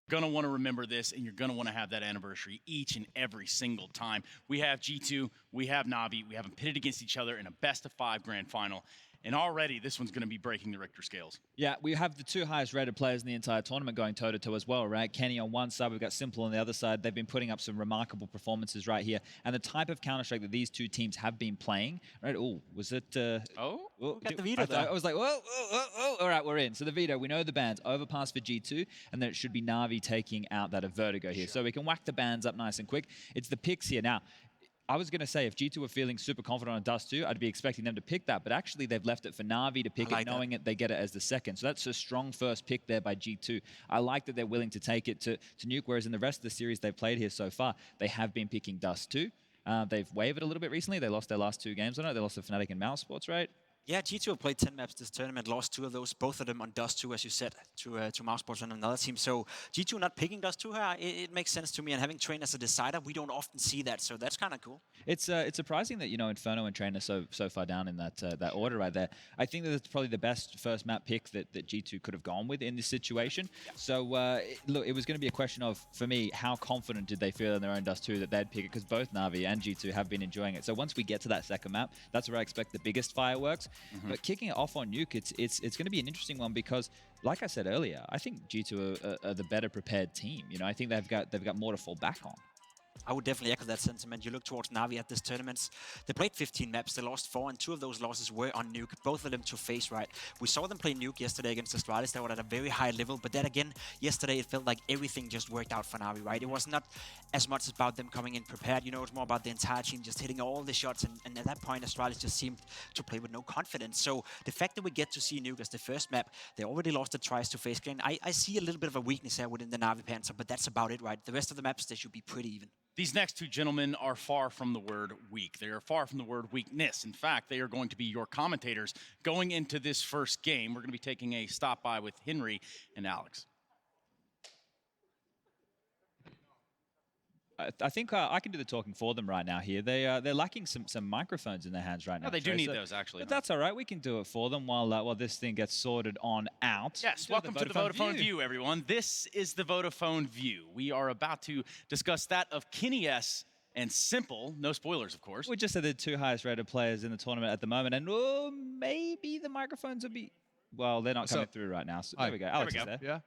Going to want to remember this, and you're going to want to have that anniversary each and every single time. We have G2, we have Na'Vi, we have them pitted against each other in a best-of-5 grand final. And already, this one's going to be breaking the Richter scales. Yeah, we have the two highest rated players in the entire tournament going toe-to-toe as well, right? Kenny on one side, we've got Simple on the other side. They've been putting up some remarkable performances right here. And the type of Counter-Strike that these two teams have been playing, right? Oh, was it... we got the veto there. I was like, whoa, all right, we're in. So the veto, we know the bans. Overpass for G2, and then it should be Na'Vi taking out that Vertigo here. Sure. So we can whack the bans up nice and quick. It's the picks here. Now, I was going to say, if G2 were feeling super confident on Dust 2, I'd be expecting them to pick that. But actually, they've left it for Na'Vi to pick it, knowing it they get it as the second. So that's a strong first pick there by G2. I like that they're willing to take it to Nuke, whereas in the rest of the series they've played here so far, they have been picking Dust 2. They've wavered a little bit recently. They lost their last 2 games on it. They lost to Fnatic and Mouse Sports, right? Yeah, G2 have played 10 maps this tournament, lost 2 of those, both of them on Dust 2, as you said, to Mousesports and another team. So G2 not picking Dust 2 here, it makes sense to me. And having Train as a decider, we don't often see that, so that's kind of cool. It's surprising that, you know, Inferno and Train are so far down in that order right there. I think that it's probably the best first map pick that G2 could have gone with in this situation. Yeah. So, look, it was going to be a question of, for me, how confident did they feel in their own Dust 2 that they'd pick it, because both Na'Vi and G2 have been enjoying it. So once we get to that second map, that's where I expect the biggest fireworks. But kicking it off on Nuke, it's going to be an interesting one because, like I said earlier, I think G2 are the better prepared team. You know, I think they've got more to fall back on. I would definitely echo that sentiment. You look towards Na'Vi at this tournament. They played 15 maps. They lost 4, and 2 of those losses were on Nuke, both of them to face, right? We saw them play Nuke yesterday against Astralis. They were at a very high level, but then again, yesterday it felt like everything just worked out for Na'Vi, right? It was not as much about them coming in prepared. You know, it's more about the entire team just hitting all the shots, and at that point, Astralis just seemed to play with no confidence. So the fact that we get to see Nuke as the first map, they already lost the tries to face clan. I see a little bit of a weakness here within the Na'Vi Panther, but that's about it, right? The rest of the maps, they should be pretty even. These next 2 gentlemen are far from the word weak. They are far from the word weakness. In fact, they are going to be your commentators going into this first game. We're going to be taking a stop by with Henry and Alex. I think I can do the talking for them right now here. They're lacking some microphones in their hands right now. No, they do need those, actually. But that's all right. We can do it for them while this thing gets sorted on out. Yes, welcome to the Vodafone View, everyone. This is the Vodafone View. We are about to discuss that of Kenny S and Simple. No spoilers, of course. We just said the 2 highest rated players in the tournament at the moment, and maybe the microphones will be... Well, they're not coming through right now. So there we go. Alex is there. Yeah.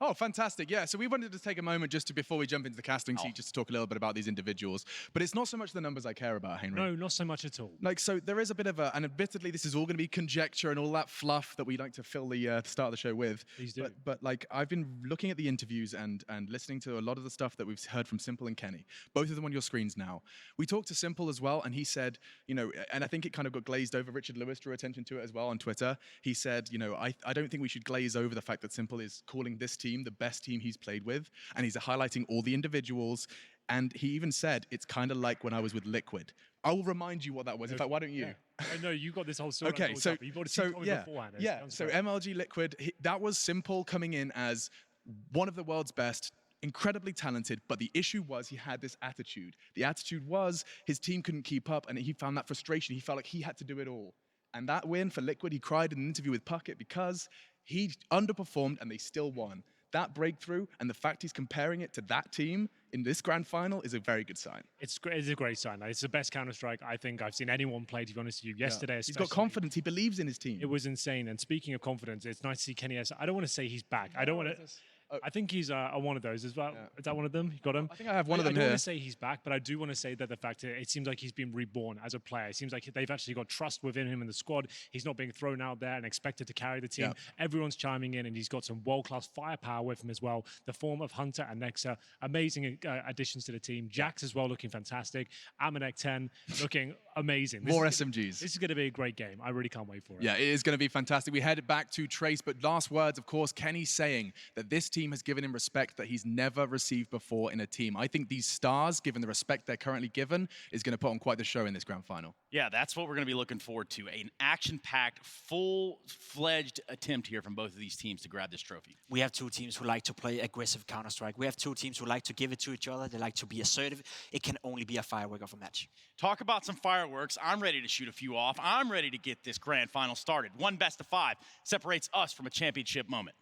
Oh, fantastic. Yeah, so we wanted to take a moment just before we jump into the casting seat, just to talk a little bit about these individuals. But it's not so much the numbers I care about, Henry. No, not so much at all. Like, so there is a bit of a, and admittedly, this is all going to be conjecture and all that fluff that we like to fill the start of the show with. Please do. But like, I've been looking at the interviews and listening to a lot of the stuff that we've heard from Simple and Kenny. Both of them on your screens now. We talked to Simple as well, and he said, you know, and I think it kind of got glazed over. Richard Lewis drew attention to it as well on Twitter. He said, you know, I don't think we should glaze over the fact that Simple is calling this team the best team he's played with, and he's highlighting all the individuals. And he even said, it's kind of like when I was with Liquid. I will remind you what that was. In fact, why don't you? Yeah. I know you got this whole story. Okay, so yeah, so MLG Liquid, that was Simple coming in as one of the world's best, incredibly talented, but the issue was he had this attitude. The attitude was his team couldn't keep up, and he found that frustration. He felt like he had to do it all. And that win for Liquid, he cried in an interview with Puckett because he underperformed and they still won. That breakthrough and the fact he's comparing it to that team in this grand final is a very good sign. It's a great sign. It's the best Counter-Strike I think I've seen anyone play, to be honest with you. Yesterday, He's got confidence. He believes in his team. It was insane. And speaking of confidence, it's nice to see Kenny S. I don't want to say he's back. I don't want to... I think he's one of those as well. Yeah. Is that one of them? You got him? I think I have one of them here. I don't want to say he's back, but I do want to say that the fact that it seems like he's been reborn as a player. It seems like they've actually got trust within him in the squad. He's not being thrown out there and expected to carry the team. Yeah. Everyone's chiming in, and he's got some world-class firepower with him as well. The form of Hunter and Nexa, amazing additions to the team. Jax as well, looking fantastic. Amanek 10, looking amazing. More SMGs. This is going to be a great game. I really can't wait for it. Yeah, it is going to be fantastic. We head back to Trace, but last words, of course, Kenny saying that this team has given him respect that he's never received before in a team. I think these stars, given the respect they're currently given, is going to put on quite the show in this grand final. Yeah, that's what we're going to be looking forward to. An action-packed, full-fledged attempt here from both of these teams to grab this trophy. We have 2 teams who like to play aggressive Counter-Strike. We have 2 teams who like to give it to each other. They like to be assertive. It can only be a firework of a match. Talk about some fireworks. I'm ready to shoot a few off. I'm ready to get this grand final started. 1 best of 5 separates us from a championship moment.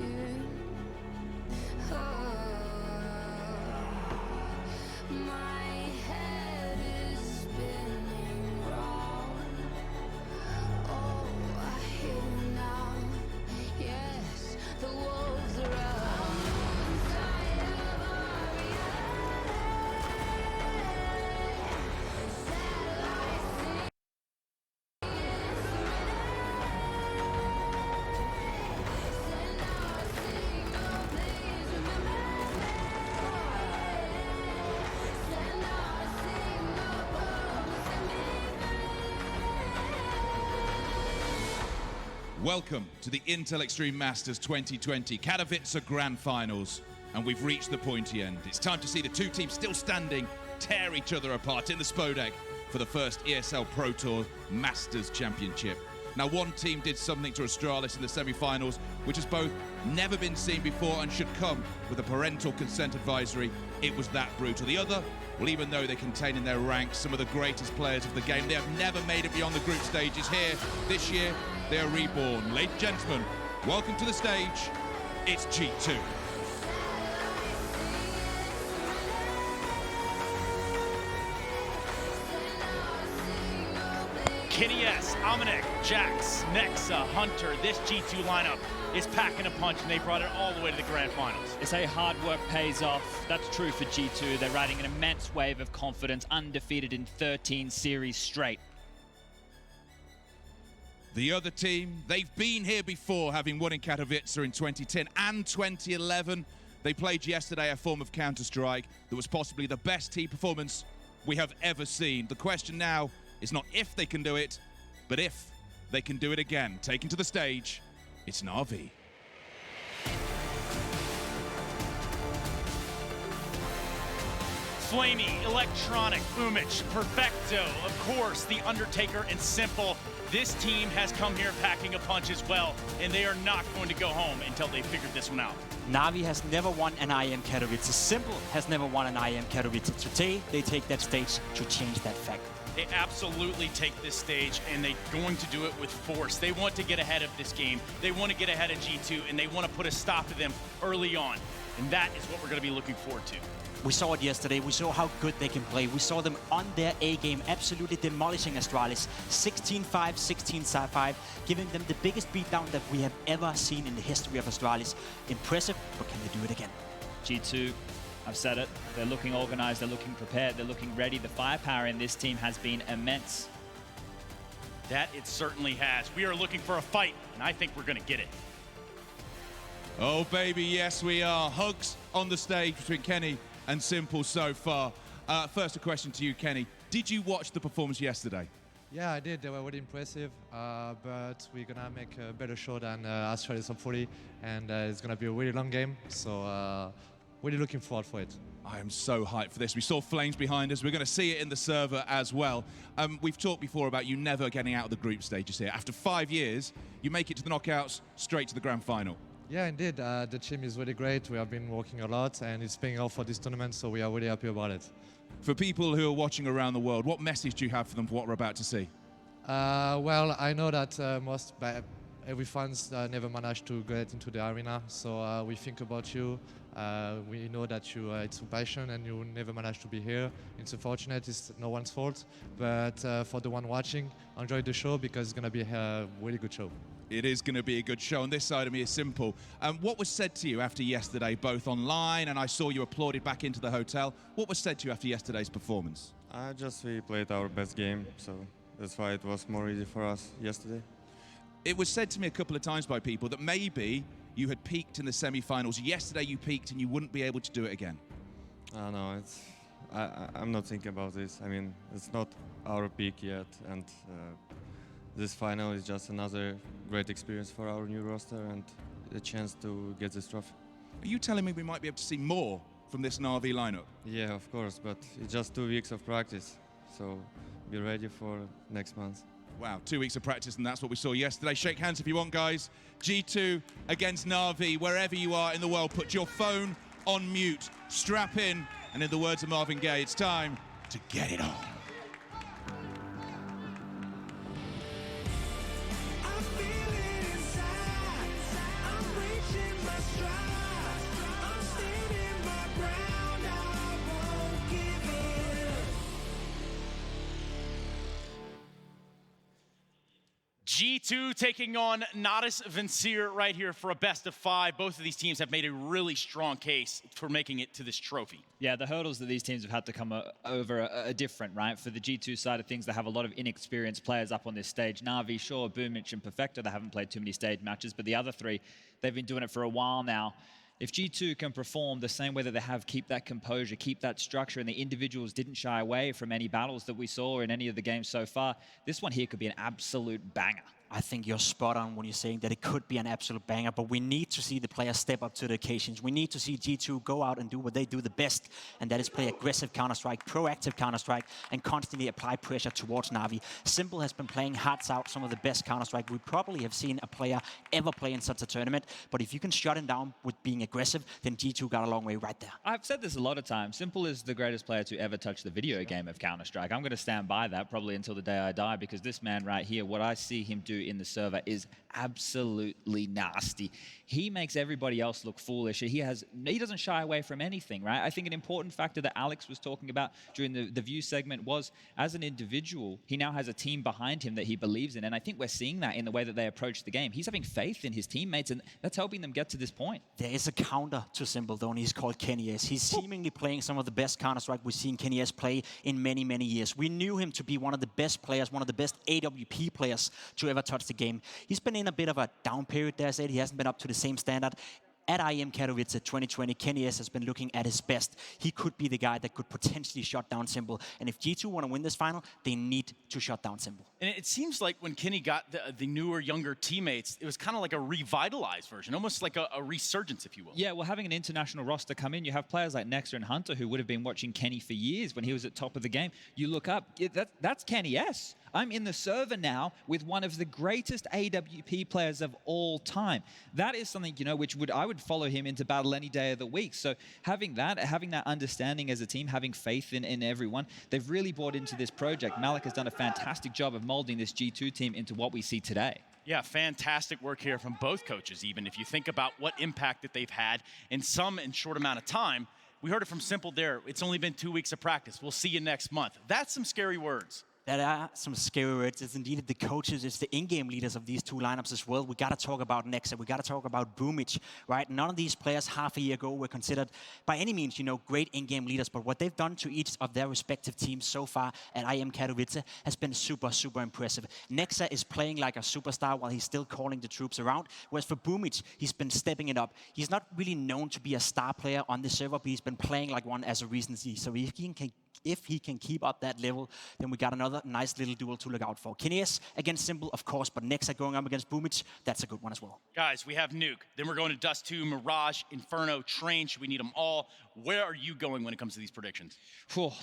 fearing. My head is spinning round. Oh, I hear now. Yes, the wolves are out. Inside of our reality. Satellites see send out a signal, please remember me. Send out a signal, promise me. Welcome to the Intel Extreme Masters 2020 Katowice Grand Finals, and we've reached the pointy end. It's time to see the two teams still standing tear each other apart in the Spodek for the first ESL Pro Tour Masters Championship. Now, one team did something to Astralis in the semi-finals, which has both never been seen before and should come with a parental consent advisory. It was that brutal. The other, well, even though they contain in their ranks some of the greatest players of the game, they have never made it beyond the group stages. Here, this year, they are reborn. Ladies and gentlemen, welcome to the stage. It's G2. Kenny S, Amanek, Jax, Nexa, Hunter. This G2 lineup is packing a punch, and they brought it all the way to the grand finals. They say hard work pays off. That's true for G2. They're riding an immense wave of confidence, undefeated in 13 series straight. The other team, they've been here before, having won in Katowice in 2010 and 2011. They played yesterday a form of Counter-Strike that was possibly the best team performance we have ever seen. The question now is not if they can do it, but if they can do it again. Taken to the stage, it's Na'Vi. Flamey, Electronic, Umich, Perfecto, of course, The Undertaker, and Simple. This team has come here packing a punch as well, and they are not going to go home until they figured this one out. Na'Vi has never won an IEM Katowice. Simple has never won an IEM Katowice. Today, they take that stage to change that fact. They absolutely take this stage, and they're going to do it with force. They want to get ahead of this game. They want to get ahead of G2, and they want to put a stop to them early on. And that is what we're going to be looking forward to. We saw it yesterday. We saw how good they can play. We saw them on their A game, absolutely demolishing Astralis. 16-5, 16-5, giving them the biggest beatdown that we have ever seen in the history of Astralis. Impressive, but can they do it again? G2, I've said it, they're looking organized, they're looking prepared, they're looking ready. The firepower in this team has been immense. That it certainly has. We are looking for a fight, and I think we're going to get it. Oh, baby, yes, we are. Hugs on the stage between Kenny and Simple so far. First, a question to you, Kenny. Did you watch the performance yesterday? Yeah, I did. They were really impressive, but we're gonna make a better show than Astralis, hopefully, and it's gonna be a really long game. So, really looking forward for it. I am so hyped for this. We saw flames behind us. We're going to see it in the server as well. We've talked before about you never getting out of the group stages here. After 5 years, you make it to the knockouts, straight to the grand final. Yeah, indeed. The team is really great. We have been working a lot, and it's paying off for this tournament, so we are really happy about it. For people who are watching around the world, what message do you have for them for what we're about to see? Well, I know that every fans never managed to get into the arena, so we think about you. We know that it's a passion and you never managed to be here. It's unfortunate, it's no one's fault, but for the one watching, enjoy the show because it's going to be a really good show. It is going to be a good show, and this side of me is Simple. What was said to you after yesterday, both online, and I saw you applauded back into the hotel. What was said to you after yesterday's performance? We played our best game, so that's why it was more easy for us yesterday. It was said to me a couple of times by people that maybe you had peaked in the semi-finals. Yesterday you peaked and you wouldn't be able to do it again. No, I'm not thinking about this. I mean, it's not our peak yet, and this final is just another great experience for our new roster and a chance to get this trophy. Are you telling me we might be able to see more from this Na'Vi lineup? Yeah, of course, but it's just 2 weeks of practice, so be ready for next month. Wow, 2 weeks of practice, and that's what we saw yesterday. Shake hands if you want, guys. G2 against Na'Vi. Wherever you are in the world, put your phone on mute, strap in, and in the words of Marvin Gaye, it's time to get it on. I feel it inside. I'm reaching my G2 taking on Natus Vincere right here for a best of 5. Both of these teams have made a really strong case for making it to this trophy. Yeah, the hurdles that these teams have had to come over are different, right? For the G2 side of things, they have a lot of inexperienced players up on this stage. Na'Vi, Shaw, Boomich, and Perfecto, they haven't played too many stage matches, but the other three, they've been doing it for a while now. If G2 can perform the same way that they have, keep that composure, keep that structure, and the individuals didn't shy away from any battles that we saw in any of the games so far, this one here could be an absolute banger. I think you're spot on when you're saying that it could be an absolute banger, but we need to see the players step up to the occasions. We need to see G2 go out and do what they do the best, and that is play aggressive Counter-Strike, proactive Counter-Strike, and constantly apply pressure towards Na'Vi. Simple has been playing hearts out, some of the best Counter-Strike we probably have seen a player ever play in such a tournament, but if you can shut him down with being aggressive, then G2 got a long way right there. I've said this a lot of times. Simple is the greatest player to ever touch the video game of Counter-Strike. I'm going to stand by that probably until the day I die, because this man right here, what I see him do in the server is absolutely nasty. He makes everybody else look foolish. He doesn't shy away from anything, right? I think an important factor that Alex was talking about during the view segment was, as an individual, he now has a team behind him that he believes in, and I think we're seeing that in the way that they approach the game. He's having faith in his teammates, and that's helping them get to this point. There is a counter to Simple, though, and he's called Kenny S. He's seemingly playing some of the best Counter-Strike we've seen Kenny S play in many, many years. We knew him to be one of the best players, one of the best AWP players to ever touch the game. He's been in a bit of a down period there, I said. He hasn't been up to the same standard. At IEM Katowice 2020, Kenny S has been looking at his best. He could be the guy that could potentially shut down Simple. And if G2 want to win this final, they need to shut down Simple. And it seems like when Kenny got the newer, younger teammates, it was kind of like a revitalized version, almost like a resurgence, if you will. Yeah, well, having an international roster come in, you have players like Nexter and Hunter who would have been watching Kenny for years when he was at top of the game. You look up, that's Kenny S. I'm in the server now with one of the greatest AWP players of all time. That is something, you know, which I would follow him into battle any day of the week. So having that understanding as a team, having faith in everyone, they've really bought into this project. Malik has done a fantastic job of molding this G2 team into what we see today. Yeah, fantastic work here from both coaches, even if you think about what impact that they've had in short amount of time. We heard it from Simple there. It's only been 2 weeks of practice. We'll see you next month. That's some scary words. There are some scary words. It's indeed the coaches, it's the in-game leaders of these two lineups as well. We got to talk about Nexa. We got to talk about Boomich, right? None of these players half a year ago were considered by any means, you know, great in-game leaders. But what they've done to each of their respective teams so far at IEM Katowice has been super, super impressive. Nexa is playing like a superstar while he's still calling the troops around. Whereas for Boomich, he's been stepping it up. He's not really known to be a star player on the server, but he's been playing like one as a recency. So if he can keep up that level, then we got another nice little duel to look out for. Kenny S against Simple, of course, but Nexa going up against Boomich, that's a good one as well. Guys, we have Nuke. Then we're going to Dust 2, Mirage, Inferno, Train. Should we need them all? Where are you going when it comes to these predictions?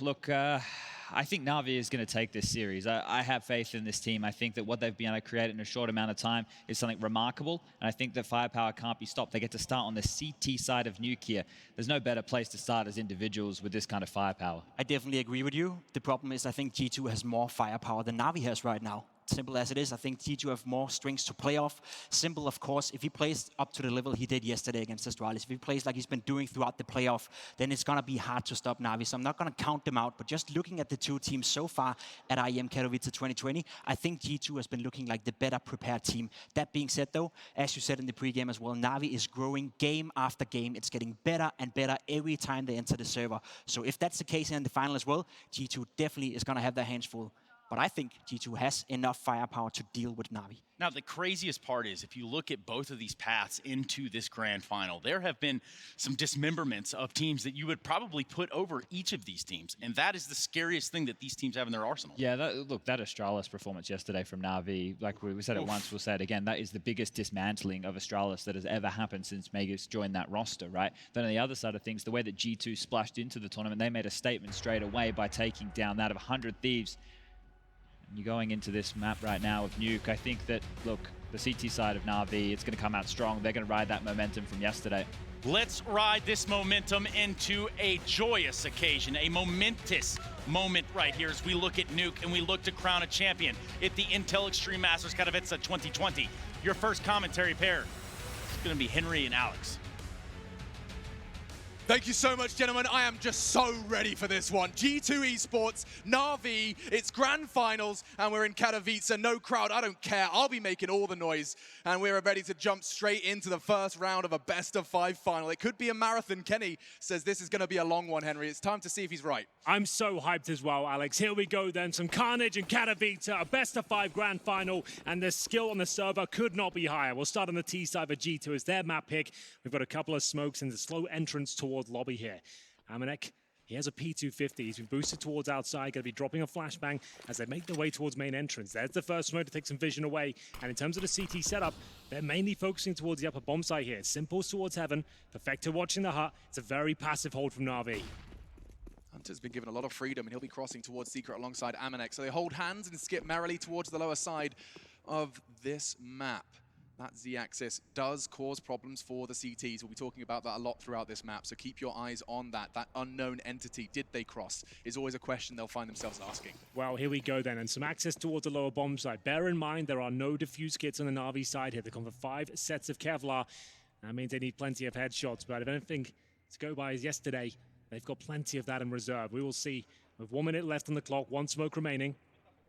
Look, I think Na'Vi is going to take this series. I have faith in this team. I think that what they've been able to create in a short amount of time is something remarkable, and I think that firepower can't be stopped. They get to start on the CT side of Nuke here. There's no better place to start as individuals with this kind of firepower. I definitely agree with you. The problem is I think G2 has more firepower than Na'Vi has right now. Simple as it is, I think G2 have more strings to play off. Simple, of course, if he plays up to the level he did yesterday against Astralis, if he plays like he's been doing throughout the playoff, then it's going to be hard to stop Na'Vi. So I'm not going to count them out, but just looking at the two teams so far at IEM Katowice 2020, I think G2 has been looking like the better prepared team. That being said, though, as you said in the pregame as well, Na'Vi is growing game after game. It's getting better and better every time they enter the server. So if that's the case in the final as well, G2 definitely is going to have their hands full. But I think G2 has enough firepower to deal with Na'Vi. Now, the craziest part is if you look at both of these paths into this grand final, there have been some dismemberments of teams that you would probably put over each of these teams. And that is the scariest thing that these teams have in their arsenal. Yeah, that Astralis performance yesterday from Na'Vi, like we said it once, we'll say it again, that is the biggest dismantling of Astralis that has ever happened since Megas joined that roster, right? Then on the other side of things, the way that G2 splashed into the tournament, they made a statement straight away by taking down that of 100 Thieves. You're going into this map right now with Nuke. I think that, look, the CT side of Na'Vi, it's going to come out strong. They're going to ride that momentum from yesterday. Let's ride this momentum into a joyous occasion, a momentous moment right here as we look at Nuke and we look to crown a champion at the Intel Extreme Masters Katowice 2020. Your first commentary pair is going to be Henry and Alex. Thank you so much, gentlemen. I am just so ready for this one. G2 Esports, Na'Vi, it's grand finals, and we're in Katowice. No crowd, I don't care. I'll be making all the noise. And we're ready to jump straight into the first round of a best-of-5 final. It could be a marathon. Kenny says this is going to be a long one, Henry. It's time to see if he's right. I'm so hyped as well, Alex. Here we go then. Some carnage in Katowice, a best-of-5 grand final, and the skill on the server could not be higher. We'll start on the T side for G2 as their map pick. We've got a couple of smokes and the slow entrance towards lobby here. Amanek, he has a P250. He's been boosted towards outside, going to be dropping a flashbang as they make their way towards main entrance. There's the first smoke to take some vision away. And in terms of the CT setup, they're mainly focusing towards the upper bomb site here. Simples towards heaven, Perfecto watching the hut. It's a very passive hold from Na'Vi. Hunter's been given a lot of freedom, and he'll be crossing towards Secret alongside Amanek. So they hold hands and skip merrily towards the lower side of this map. That Z-axis does cause problems for the CTs. We'll be talking about that a lot throughout this map, so keep your eyes on that. That unknown entity, did they cross, is always a question they'll find themselves asking. Well, here we go then, and some access towards the lower bomb site. Bear in mind, there are no defuse kits on the Na'Vi side here. They come for 5 sets of Kevlar. That means they need plenty of headshots, but if anything to go by is yesterday, they've got plenty of that in reserve. We will see with 1 minute left on the clock, 1 smoke remaining.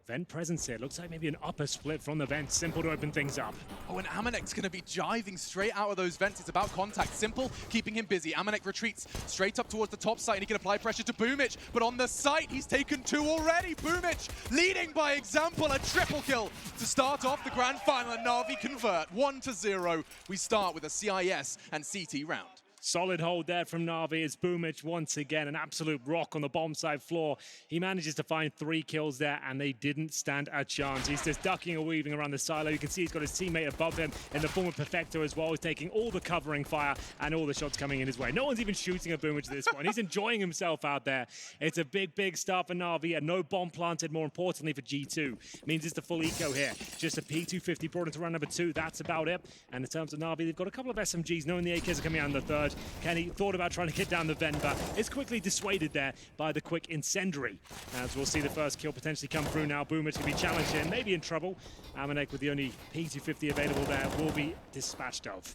Vent presence here. Looks like maybe an upper split from the vent. Simple to open things up. Oh, and Amanek's going to be jiving straight out of those vents. It's about contact. Simple, keeping him busy. Amanek retreats straight up towards the top site, and he can apply pressure to Boomich. But on the site, he's taken 2 already. Boomich leading by example. A triple kill to start off the grand final, and Na'Vi convert 1-0. We start with a CIS and CT round. Solid hold there from Na'Vi as Boomich once again, an absolute rock on the bomb side floor. He manages to find 3 kills there, and they didn't stand a chance. He's just ducking and weaving around the silo. You can see he's got his teammate above him in the form of Perfecto as well. He's taking all the covering fire and all the shots coming in his way. No one's even shooting at Boomich at this point. He's enjoying himself out there. It's a big, big start for Na'Vi, and no bomb planted, more importantly for G2. Means it's the full eco here. Just a P250 brought into round number 2. That's about it. And in terms of Na'Vi, they've got a couple of SMGs, knowing the AKs are coming out in the third. Kenny thought about trying to get down the vent, but is quickly dissuaded there by the quick incendiary. As we'll see the first kill potentially come through now. Boomich can be challenged here, maybe in trouble. Amanek with the only P250 available there will be dispatched of.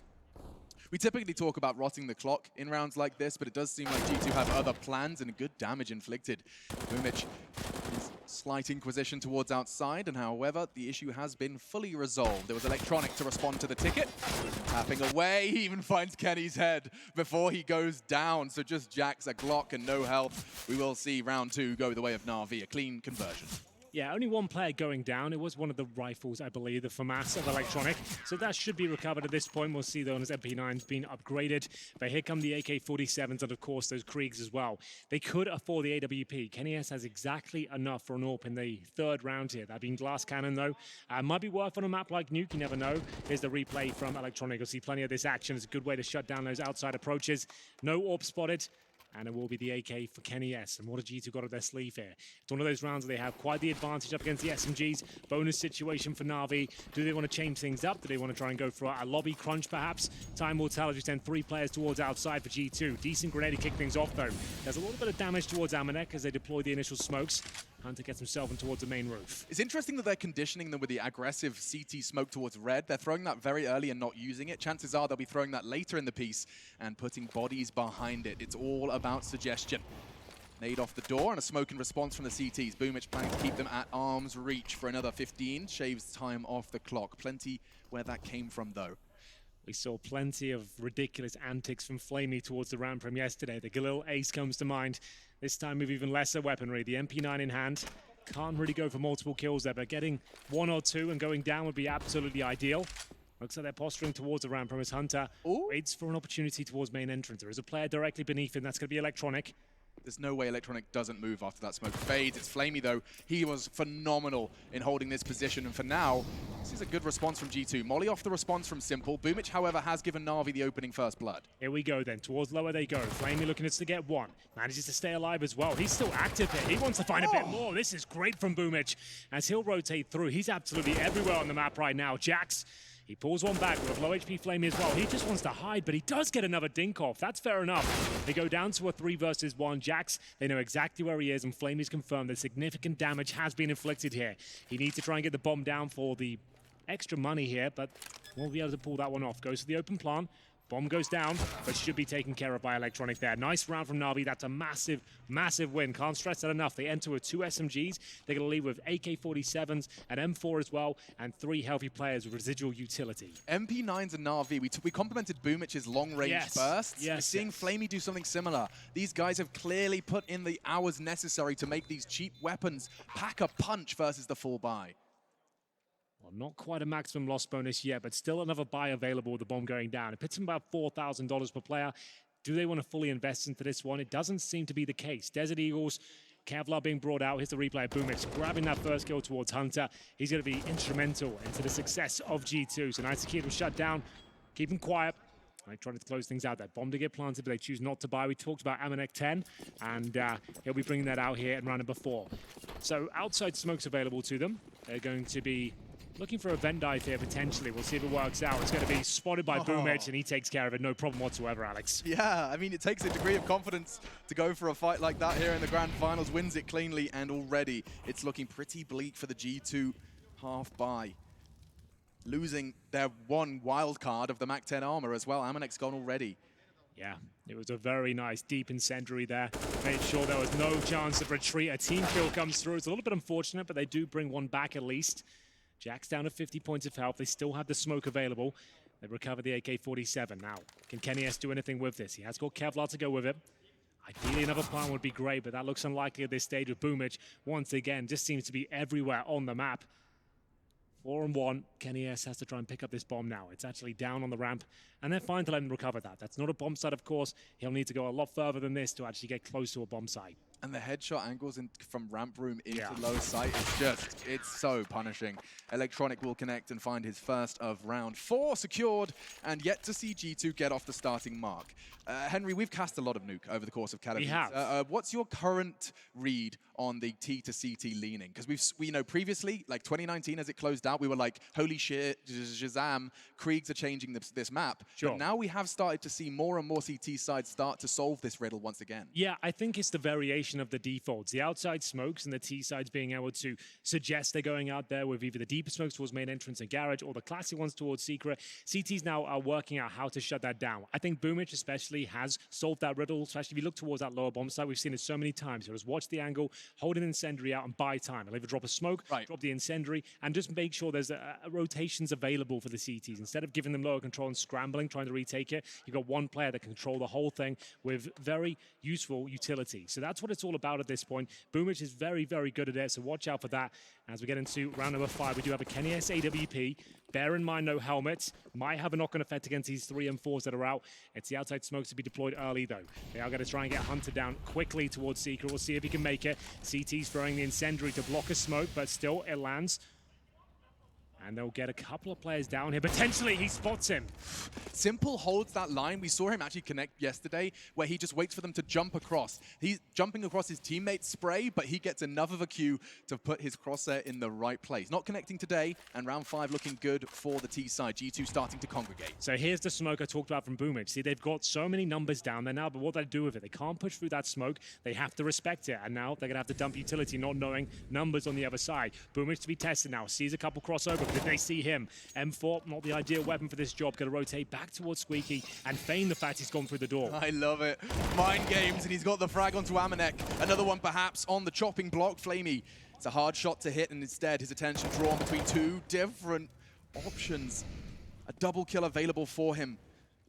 We typically talk about rotting the clock in rounds like this, but it does seem like G2 have other plans and good damage inflicted. Boomich is slight inquisition towards outside, and however, the issue has been fully resolved. There was electronic to respond to the ticket. Tapping away, he even finds Kenny's head before he goes down. So just jacks a Glock and no health. We will see round 2 go the way of Na'Vi, a clean conversion. Yeah, only 1 player going down. It was one of the rifles, I believe, the FAMAS of Electronic. So that should be recovered at this point. We'll see, though, as MP9's been upgraded. But here come the AK-47s and, of course, those Kriegs as well. They could afford the AWP. Kenny S has exactly enough for an AWP in the 3rd round here. That being glass cannon, though. Might be worth on a map like Nuke, you never know. Here's the replay from Electronic. You'll see plenty of this action. It's a good way to shut down those outside approaches. No AWP spotted. And it will be the AK for Kenny S. And what have G2 got up their sleeve here? It's one of those rounds where they have quite the advantage up against the SMGs. Bonus situation for Na'Vi. Do they want to change things up? Do they want to try and go for a lobby crunch, perhaps? Time will tell as we send 3 players towards outside for G2. Decent grenade to kick things off, though. There's a little bit of damage towards Amanek as they deploy the initial smokes. Hunter gets himself in towards the main roof. It's interesting that they're conditioning them with the aggressive CT smoke towards red. They're throwing that very early and not using it. Chances are they'll be throwing that later in the piece and putting bodies behind it. It's all about suggestion. Nade off the door and a smoke in response from the CTs. Boomich planning to keep them at arm's reach for another 15. Shaves time off the clock. Plenty where that came from, though. We saw plenty of ridiculous antics from Flamey towards the ramp from yesterday. The Galil Ace comes to mind. This time with even lesser weaponry. The MP9 in hand. Can't really go for multiple kills there, but getting 1 or 2 and going down would be absolutely ideal. Looks like they're posturing towards the ramp from his Hunter. Waits for an opportunity towards main entrance. There is a player directly beneath him. That's going to be Electronic. There's no way Electronic doesn't move after that smoke fades. It's Flamey, though. He was phenomenal in holding this position. And for now, this is a good response from G2. Molly off the response from Simple. Boomich, however, has given Na'Vi the opening first blood. Here we go then. Towards lower they go. Flamey looking to get 1. Manages to stay alive as well. He's still active here. He wants to find a bit more. This is great from Boomich as he'll rotate through. He's absolutely everywhere on the map right now. Jax. He pulls one back with low HP Flamey as well. He just wants to hide, but he does get another dink off. That's fair enough. They go down to a 3 versus 1. Jax, they know exactly where he is, and Flamey's confirmed that significant damage has been inflicted here. He needs to try and get the bomb down for the extra money here, but won't be able to pull that one off. Goes to the open plant. Bomb goes down, but should be taken care of by Electronic there. Nice round from Na'Vi. That's a massive, massive win. Can't stress that enough. They enter with 2 SMGs. They're going to leave with AK-47s, an M4 as well, and 3 healthy players with residual utility. MP9s and Na'Vi, we complimented Boomich's long-range bursts. We're seeing Flamey do something similar. These guys have clearly put in the hours necessary to make these cheap weapons pack a punch versus the full buy. Well, not quite a maximum loss bonus yet, but still another buy available with the bomb going down. It puts them about $4,000 per player. Do they want to fully invest into this one? It doesn't seem to be the case. Desert Eagles, Kevlar being brought out. Here's the replay of Boomich grabbing that first kill towards Hunter. He's going to be instrumental into the success of G2. So nice to keep him shut down, keep him quiet. Trying to close things out. That bomb to get planted, but they choose not to buy. We talked about Amanek 10, and he'll be bringing that out here in round number 4. So outside smoke's available to them. They're going to be looking for a vent dive here, potentially. We'll see if it works out. It's going to be spotted by Boomich, and he takes care of it. No problem whatsoever, Alex. Yeah, I mean, it takes a degree of confidence to go for a fight like that here in the Grand Finals. Wins it cleanly, and already it's looking pretty bleak for the G2 half buy. Losing their one wild card of the Mac 10 armor as well. Amanek's gone already. Yeah, it was a very nice deep incendiary there. Made sure there was no chance of retreat. A team kill comes through. It's a little bit unfortunate, but they do bring one back at least. Jack's down to 50 points of health. They still have the smoke available. They recover the AK-47. Now, can Kenny S do anything with this? He has got Kevlar to go with it. Ideally, another plant would be great, but that looks unlikely at this stage with Boomich. Once again, just seems to be everywhere on the map. 4-on-1, Kenny S has to try and pick up this bomb now. It's actually down on the ramp, and they're fine to let him recover that. That's not a bomb site, of course. He'll need to go a lot further than this to actually get close to a bomb site. And the headshot angles from ramp room into low sight is just, it's so punishing. Electronic will connect and find his first of round 4 secured, and yet to see G2 get off the starting mark. Henry, we've cast a lot of nuke over the course of Katowice. We have. What's your current read on the T to CT leaning? Because we know previously, like 2019 as it closed out, we were like, holy shit, Shazam, Kriegs are changing this map. Sure. But now we have started to see more and more CT sides start to solve this riddle once again. Yeah, I think it's the variation of the defaults. The outside smokes and the T sides being able to suggest they're going out there with either the deeper smokes towards main entrance and garage or the classy ones towards secret. CTs now are working out how to shut that down. I think Boomich especially has solved that riddle, especially if you look towards that lower bomb site. We've seen it so many times. He'll just watch the angle, hold an incendiary out and buy time. He'll either drop a smoke, drop the incendiary, and just make sure there's rotations available for the CTs. Instead of giving them lower control and scrambling, trying to retake it, you've got one player that can control the whole thing with very useful utility. So that's what it's all about at this point. Boomich is very, very good at it, so watch out for that. As we get into round number 5, we do have a Kenny S AWP. Bear in mind, no helmets. Might have a knock-on effect against these 3 M4s that are out. It's the outside smokes to be deployed early, though. They are going to try and get Hunter down quickly towards Secret. We'll see if he can make it. CT's throwing the incendiary to block a smoke, but still, it lands. And they'll get a couple of players down here. Potentially, he spots him. Simple holds that line. We saw him actually connect yesterday, where he just waits for them to jump across. He's jumping across his teammate's spray, but he gets enough of a cue to put his crosshair in the right place. Not connecting today, and round 5 looking good for the T side. G2 starting to congregate. So here's the smoke I talked about from Boomich. See, they've got so many numbers down there now, but what do they do with it? They can't push through that smoke. They have to respect it, and now they're going to have to dump utility, not knowing numbers on the other side. Boomich to be tested now. Sees a couple crossover, but did they see him? M4, not the ideal weapon for this job. Going to rotate back towards Squeaky and feign the fact he's gone through the door. I love it. Mind games, and he's got the frag onto Amanek. Another one perhaps on the chopping block. Flamey, it's a hard shot to hit, and instead his attention drawn between 2 different options. A double kill available for him.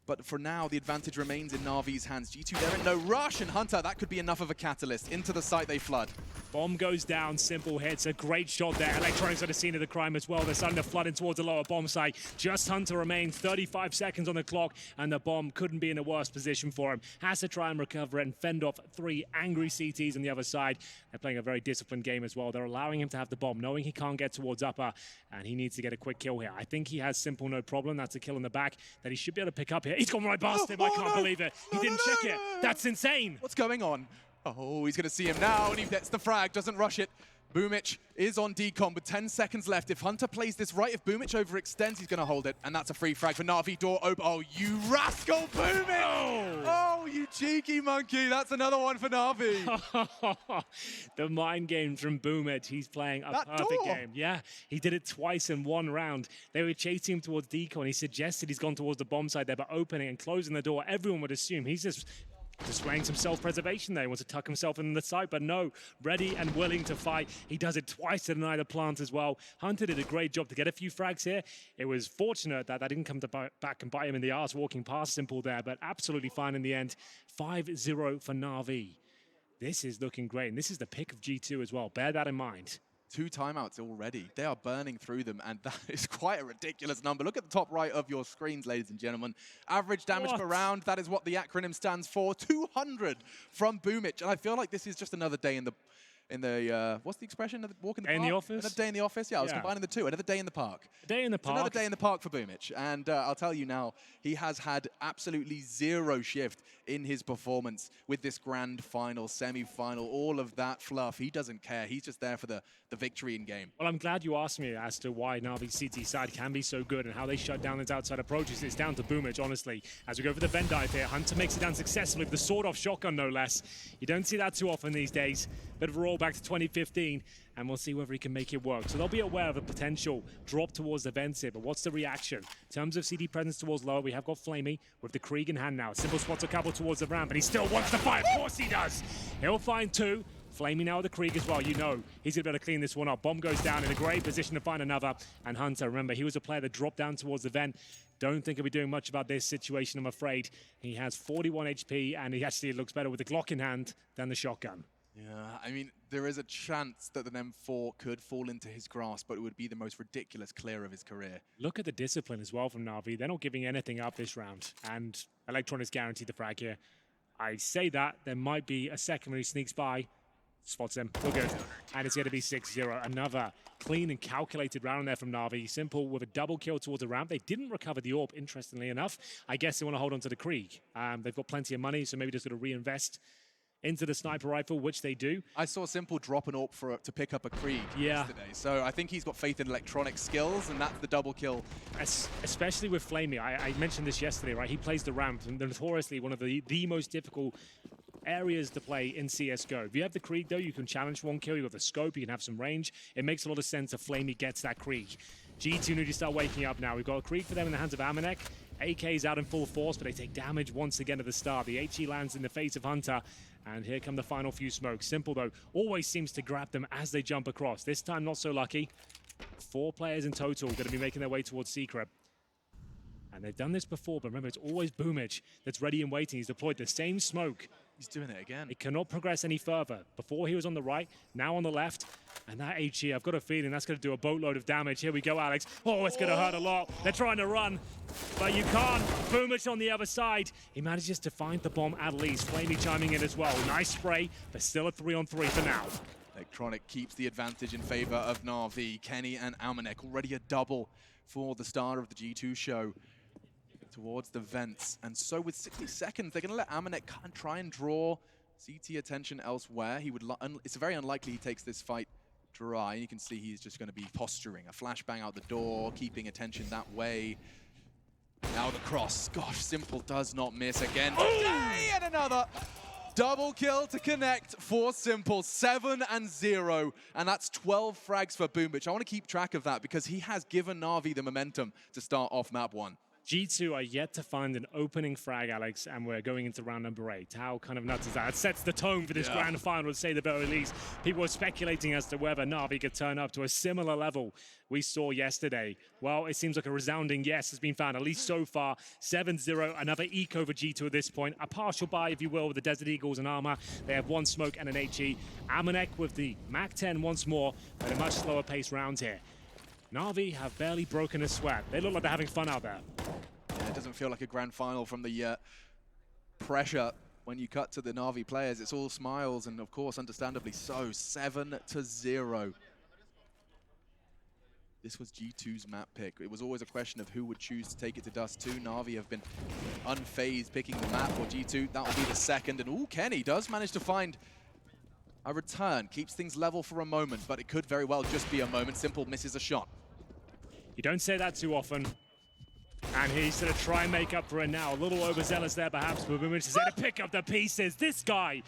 But for now, the advantage remains in Na'Vi's hands. G2, they're in no rush, and Hunter, that could be enough of a catalyst. Into the site they flood. Bomb goes down, simple hits, a great shot there. Electronics at the scene of the crime as well. They're starting to flood in towards the lower bomb site. Just Hunter remains, 35 seconds on the clock, and the bomb couldn't be in a worse position for him. Has to try and recover it and fend off 3 angry CTs on the other side. They're playing a very disciplined game as well. They're allowing him to have the bomb, knowing he can't get towards upper, and he needs to get a quick kill here. I think he has simple no problem. That's a kill in the back that he should be able to pick up here. He's gone right past him. I can't believe it. He didn't check it. That's insane. What's going on? Oh, he's going to see him now, and he gets the frag, doesn't rush it. Boomic is on decom with 10 seconds left. If Hunter plays this right, if Boomic overextends, he's going to hold it. And that's a free frag for Na'Vi. Door open. Oh, you rascal, Boomic! Oh, you cheeky monkey. That's another one for Na'Vi. The mind game from Boomic. He's playing a perfect game. Yeah, he did it twice in one round. They were chasing him towards decon, and he suggested he's gone towards the bomb side there, but opening and closing the door, everyone would assume he's just displaying some self-preservation there. He wants to tuck himself in the side, but no, ready and willing to fight. He does it twice to deny the plant as well. Hunter did a great job to get a few frags here. It was fortunate that that didn't come to back and bite him in the arse walking past Simple there, but absolutely fine in the end. 5-0 for Na'Vi. This is looking great, and this is the pick of G2 as well. Bear that in mind. 2 timeouts already. They are burning through them, and that is quite a ridiculous number. Look at the top right of your screens, ladies and gentlemen. Average damage per round, that is what the acronym stands for. 200 from Boomic, and I feel like this is just another day in the what's the expression? Walk in the park? In the office? Another day in the office? Yeah, I was combining the two. Another day in the park. A day in the park. Another day in the park for Boomic. And I'll tell you now, he has had absolutely zero shift in his performance with this grand final, semi-final, all of that fluff. He doesn't care. He's just there for the victory in game. Well, I'm glad you asked me as to why Na'Vi's CT side can be so good and how they shut down his outside approaches. It's down to Boomic, honestly. As we go for the Venn dive here, Hunter makes it down successfully with the sword-off shotgun, no less. You don't see that too often these days. Bit of a roll back to 2015, and we'll see whether he can make it work. So they'll be aware of a potential drop towards the vincere, but what's the reaction? In terms of CD presence towards lower, we have got Flamey with the Krieg in hand now. Simple spots a couple towards the ramp, and he still wants to fight. Of course he does. He'll find 2. Flamey now with the Krieg as well. You know he's going to be able to clean this one up. Bomb goes down in a great position to find another. And Hunter, remember, he was a player that dropped down towards the vent. Don't think he'll be doing much about this situation, I'm afraid. He has 41 HP, and he actually looks better with the Glock in hand than the shotgun. Yeah, I mean, there is a chance that the M4 could fall into his grasp, but it would be the most ridiculous clear of his career. Look at the discipline as well from Na'Vi. They're not giving anything up this round, and Electron is guaranteed the frag here. I say that, there might be a second when he sneaks by, spots him, we're good. And it's going to be 6-0. Another clean and calculated round there from Na'Vi. Simple with a double kill towards the ramp. They didn't recover the AWP, interestingly enough. I guess they want to hold on to the Krieg. They've got plenty of money, so maybe just going to reinvest into the sniper rifle, which they do. I saw Simple drop an AWP to pick up a Krieg yesterday, so I think he's got faith in electronic skills, and that's the double kill. Especially with Flamey. I mentioned this yesterday, right? He plays the ramp, and notoriously one of the most difficult areas to play in CSGO. If you have the Krieg, though, you can challenge one kill. You have the scope, you can have some range. It makes a lot of sense if Flamey gets that Krieg. G2 need to start waking up now. We've got a Krieg for them in the hands of Amanek. AK's out in full force, but they take damage once again at the start. The HE lands in the face of Hunter, and here come the final few smokes. Simple, though, always seems to grab them as they jump across. This time, not so lucky. 4 players in total going to be making their way towards Secret. And they've done this before, but remember, it's always Boomic that's ready and waiting. He's deployed the same smoke. He's doing it again. It cannot progress any further. Before he was on the right, now on the left. And that HE, I've got a feeling that's going to do a boatload of damage. Here we go, Alex. Oh, it's going to hurt a lot. They're trying to run, but you can't. Boomic on the other side. He manages to find the bomb at least. Flamey chiming in as well. Nice spray, but still a 3-on-3 for now. Electronic keeps the advantage in favor of Na'Vi. Kenny and Amanek already a double for the star of the G2 show towards the vents. And so with 60 seconds, they're going to let Amanek try and draw CT attention elsewhere. He would. It's very unlikely he takes this fight dry. You can see he's just going to be posturing. A flashbang out the door, keeping attention that way. Now the cross. Gosh, Simple does not miss again today, and another double kill to connect for Simple. 7-0, and that's 12 frags for Boomic. I want to keep track of that because he has given Na'Vi the momentum to start off map 1. G2 are yet to find an opening frag, Alex, and we're going into round number 8. How kind of nuts is that? It sets the tone for this grand final, to say the very least. People are speculating as to whether Na'Vi could turn up to a similar level we saw yesterday. Well, it seems like a resounding yes has been found, at least so far. 7-0, another eco for G2 at this point. A partial buy, if you will, with the Desert Eagles and armor. They have 1 smoke and an HE. Amanek with the MAC-10 once more, but a much slower pace round here. Na'Vi have barely broken a sweat. They look like they're having fun out there. Yeah, it doesn't feel like a grand final from the pressure when you cut to the Na'Vi players. It's all smiles, and of course, understandably so. 7-0. This was G2's map pick. It was always a question of who would choose to take it to Dust 2. Na'Vi have been unfazed picking the map, or G2, that will be the second. And ooh, Kenny does manage to find A return keeps things level for a moment, but it could very well just be a moment. Simple misses a shot. You don't say that too often. And he's going to try and make up for it now. A little overzealous there, perhaps, but Boomich is going to pick up the pieces. This guy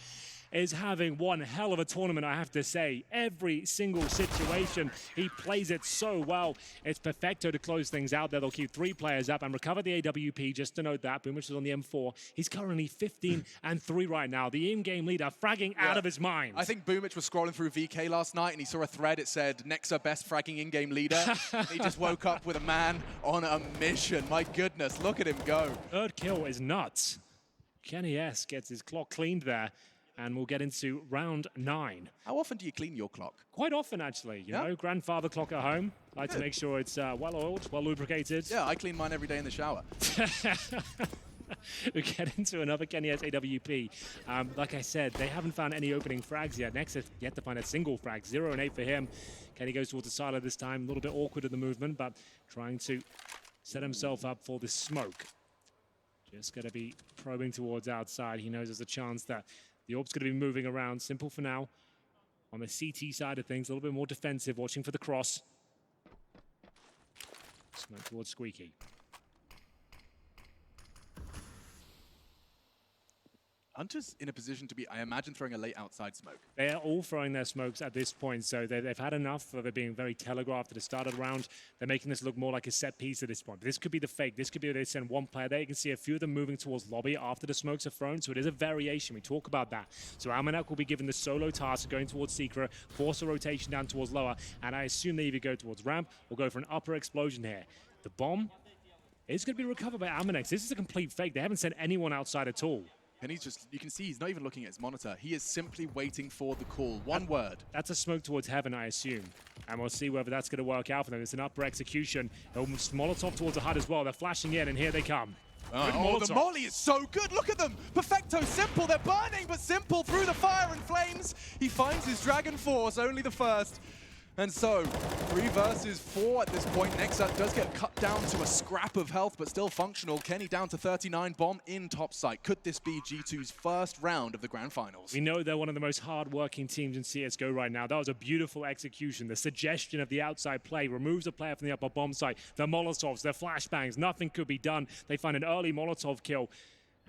is having one hell of a tournament, I have to say. Every single situation, he plays it so well. It's perfecto to close things out there. They'll keep 3 players up and recover the AWP, just to note that. Boomich is on the M4. He's currently 15-3 right now. The in-game leader fragging out of his mind. I think Boomich was scrolling through VK last night and he saw a thread. It said, Nexa best fragging in-game leader. He just woke up with a man on a mission. My goodness, look at him go. Third kill is nuts. Kenny S gets his clock cleaned there. And we'll get into round 9. How often do you clean your clock? Quite often, actually. You know, grandfather clock at home. Like to make sure it's well-oiled, well-lubricated. Yeah, I clean mine every day in the shower. We get into another Kenny S AWP. Like I said, they haven't found any opening frags yet. Next, yet to find a single frag. 0 and 8 for him. Kenny goes towards the silo this time. A little bit awkward in the movement, but trying to set himself up for this smoke. Just going to be probing towards outside. He knows there's a chance that the orb's going to be moving around. Simple for now. On the CT side of things, a little bit more defensive, watching for the cross. Smoke towards Squeaky. Hunter's in a position to be, I imagine, throwing a late outside smoke. They are all throwing their smokes at this point, so they've had enough of it being very telegraphed at the start of the round. They're making this look more like a set piece at this point. This could be the fake. This could be where they send one player there. You can see a few of them moving towards lobby after the smokes are thrown, so it is a variation. We talk about that. So Almanac will be given the solo task of going towards Secret, force a rotation down towards lower, and I assume they either go towards ramp or go for an upper explosion here. The bomb is going to be recovered by Almanac. This is a complete fake. They haven't sent anyone outside at all. And he's just, you can see he's not even looking at his monitor. He is simply waiting for the call. One word. That's a smoke towards heaven, I assume. And we'll see whether that's going to work out for them. It's an upper execution. Molotov towards the HUD as well. They're flashing in, and here they come. Oh, the molly is so good. Look at them. Perfecto, Simple. They're burning, but Simple through the fire and flames. He finds his Dragon Force, only the first. And so, 3 versus 4 at this point. Nexa does get cut down to a scrap of health, but still functional. Kenny down to 39, bomb in top site. Could this be G2's first round of the Grand Finals? We know they're one of the most hard-working teams in CSGO right now. That was a beautiful execution. The suggestion of the outside play removes a player from the upper bomb site. The Molotovs, the flashbangs, nothing could be done. They find an early Molotov kill.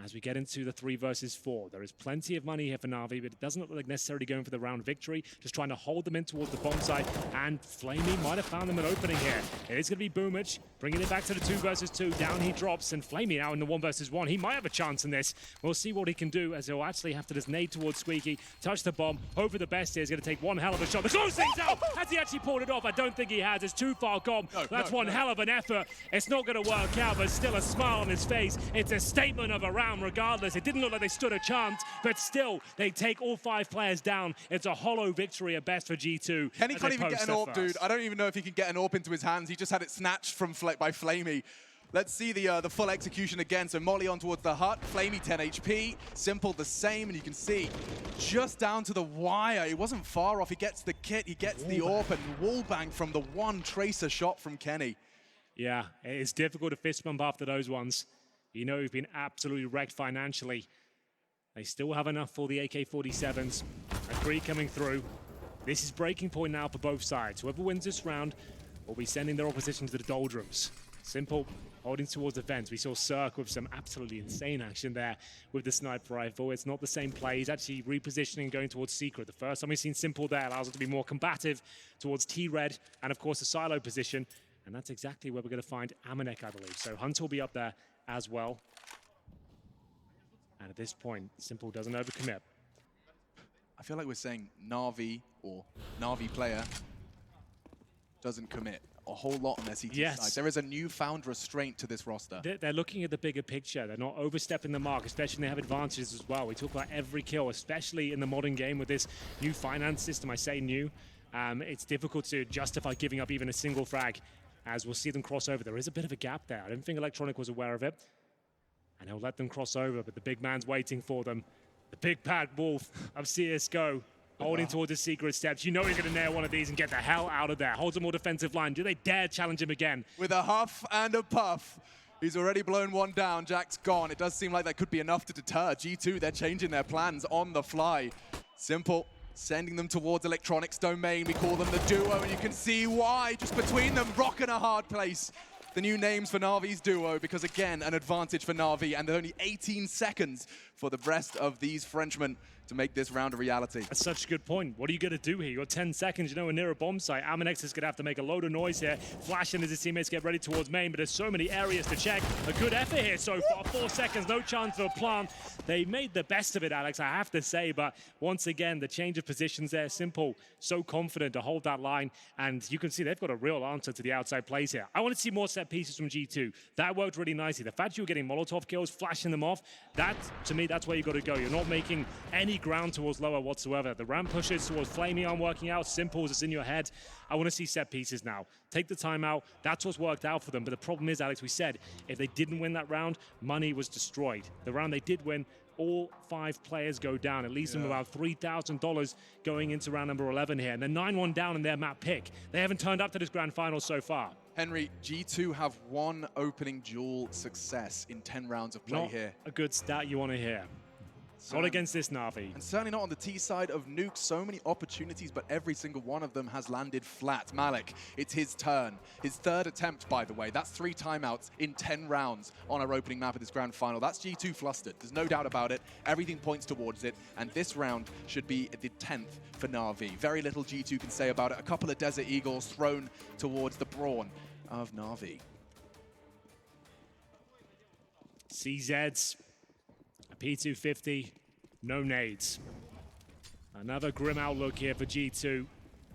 As we get into the 3 versus 4, there is plenty of money here for Na'Vi, but it doesn't look like necessarily going for the round victory, just trying to hold them in towards the bomb site, and Flamey might have found them an opening here. It is going to be Boomich, bringing it back to the 2 versus 2, down he drops, and Flamey now in the 1 versus 1. He might have a chance in this. We'll see what he can do, as he'll actually have to just nade towards Squeaky, touch the bomb, hope for the best here. He's going to take one hell of a shot. The close things out! Has he actually pulled it off? I don't think he has. It's too far gone. That's one hell of an effort. It's not going to work out, but still a smile on his face. It's a statement of a round regardless. It didn't look like they stood a chance, but still, they take all 5 players down. It's a hollow victory at best for G2. Kenny can't even get an AWP, dude. I don't even know if he can get an AWP into his hands. He just had it snatched from by Flamey. Let's see the full execution again. So Molly on towards the hut. Flamey 10 HP. Simple the same, and you can see just down to the wire. It wasn't far off. He gets the kit, he gets the AWP, and wallbang from the one tracer shot from Kenny. Yeah, it's difficult to fist bump after those ones. You know, we've been absolutely wrecked financially. They still have enough for the AK-47s. A 3 coming through. This is breaking point now for both sides. Whoever wins this round will be sending their opposition to the doldrums. Simple holding towards the fence. We saw Cirque with some absolutely insane action there with the sniper rifle. It's not the same play. He's actually repositioning and going towards Secret. The first time we've seen Simple there allows him to be more combative towards T-Red and, of course, the silo position. And that's exactly where we're going to find Amanek, I believe. So Hunter will be up there as well. And at this point, Simple doesn't overcommit. I feel like we're saying Na'Vi or Na'Vi player doesn't commit a whole lot on their CT side. There is a newfound restraint to this roster. They're looking at the bigger picture. They're not overstepping the mark, especially when they have advantages as well. We talk about every kill, especially in the modern game with this new finance system. I say new. It's difficult to justify giving up even a single frag, as we'll see them cross over. There is a bit of a gap there. I don't think Electronic was aware of it. And he'll let them cross over, but the big man's waiting for them. The big bad wolf of CSGO, holding towards his secret steps. You know he's going to nail one of these and get the hell out of there. Holds a more defensive line. Do they dare challenge him again? With a huff and a puff. He's already blown one down. Jack's gone. It does seem like that could be enough to deter G2. They're changing their plans on the fly. Simple sending them towards Electronics domain. We call them the duo, and you can see why. Just between them, rock and a hard place. The new names for Na'Vi's duo, because again, an advantage for Na'Vi, and only 18 seconds for the rest of these Frenchmen to make this round a reality. That's such a good point. What are you going to do here? You've got 10 seconds, you know, we're near a bomb site. Aminex is going to have to make a load of noise here, flashing as his teammates get ready towards main, but there's so many areas to check. A good effort here so far, 4 seconds, no chance for a plant. They made the best of it, Alex, I have to say, but once again, the change of positions there, Simple, so confident to hold that line, and you can see they've got a real answer to the outside plays here. I want to see more set pieces from G2. That worked really nicely. The fact you were getting Molotov kills, flashing them off, that, to me, that's where you got to go. You're not making any ground towards lower whatsoever. The ramp pushes towards Flamey aren't working out. Simple is in your head. I want to see set pieces now. Take the time out. That's what's worked out for them. But the problem is, Alex, we said, if they didn't win that round, money was destroyed. The round they did win, all 5 players go down. It leaves them about $3,000 going into round number 11 here. And they're 9-1 down in their map pick. They haven't turned up to this grand final so far. Henry, G2 have 1 opening duel success in 10 rounds of play Not here. a good stat you want to hear. Not against this Na'Vi. And certainly not on the T side of Nuke. So many opportunities, but every single one of them has landed flat. Malik, it's his turn. His 3rd attempt, by the way. That's 3 timeouts in 10 rounds on our opening map of this grand final. That's G2 flustered. There's no doubt about it. Everything points towards it. And this round should be the 10th for Na'Vi. Very little G2 can say about it. A couple of Desert Eagles thrown towards the brawn of Na'Vi. CZs, a P250, no nades. Another grim outlook here for G2.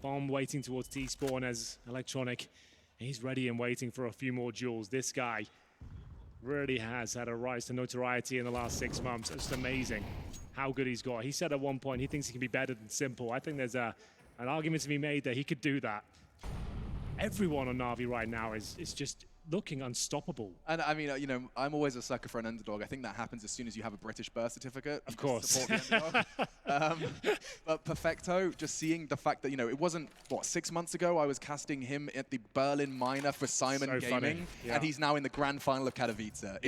Bomb waiting towards T-spawn as Electronic. He's ready and waiting for a few more duels. This guy really has had a rise to notoriety in the last 6 months. It's amazing how good he's got. He said at one point he thinks he can be better than Simple. I think there's an argument to be made that he could do that. Everyone on Na'Vi right now is just looking unstoppable. And I mean, you know, I'm always a sucker for an underdog. I think that happens as soon as you have a British birth certificate. Of course. Support the underdog. But Perfecto, just seeing the fact that, you know, it wasn't, what, 6 months ago I was casting him at the Berlin Minor for Simon So funny. Gaming, Yeah. and he's now in the grand final of Katowice.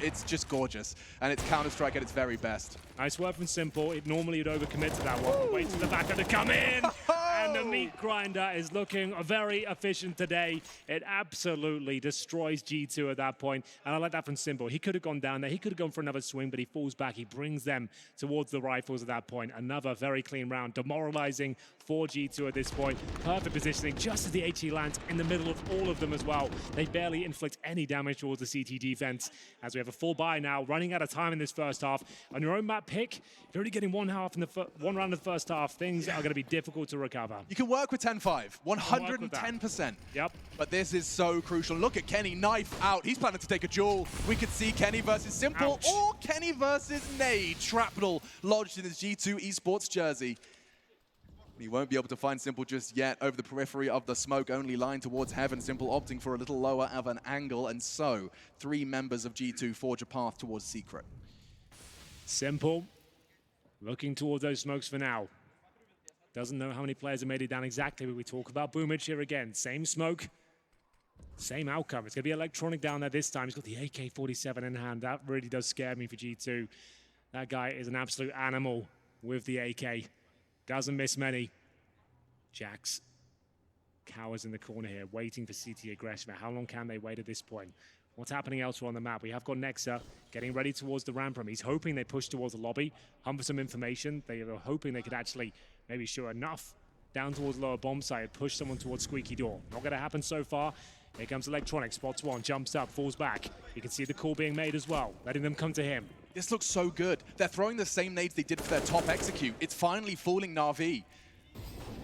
It's just gorgeous, and it's Counter-Strike at its very best. Nice work from Simple. It normally would overcommit to that one. Wait for the backer to come in. And the meat grinder is looking very efficient today. It absolutely destroys G2 at that point. And I like that from Simple. He could have gone down there. He could have gone for another swing, but he falls back. He brings them towards the rifles at that point. Another very clean round. Demoralizing for G2 at this point. Perfect positioning just as the HE lands in the middle of all of them as well. They barely inflict any damage towards the CT defense. As we have a full buy now, running out of time in this first half. On your own map pick, if you're only getting one round in the first half, things are going to be difficult to recover. You can work with 10-5, 110%. Yep. But this is so crucial. Look at Kenny, knife out. He's planning to take a duel. We could see Kenny versus Simple Ouch. or Kenny versus Nade. Shrapnel lodged in his G2 esports jersey. He won't be able to find Simple just yet over the periphery of the smoke-only line towards Heaven. Simple opting for a little lower of an angle, and so 3 members of G2 forge a path towards Secret. Simple looking towards those smokes for now. Doesn't know how many players have made it down exactly, but we talk about Boomage here again. Same smoke, same outcome. It's going to be Electronic down there this time. He's got the AK-47 in hand. That really does scare me for G2. That guy is an absolute animal with the AK. Doesn't miss many. Jax cowers in the corner here, waiting for CT aggression. How long can they wait at this point? What's happening elsewhere on the map? We have got Nexa getting ready towards the ramp room. He's hoping they push towards the lobby, hunt for some information. They are hoping they could actually maybe show enough down towards lower bomb site, push someone towards squeaky door. Not going to happen so far. Here comes Electronic, spots one, jumps up, falls back. You can see the call being made as well, letting them come to him. This looks so good. They're throwing the same nades they did for their top execute. It's finally fooling Na'Vi.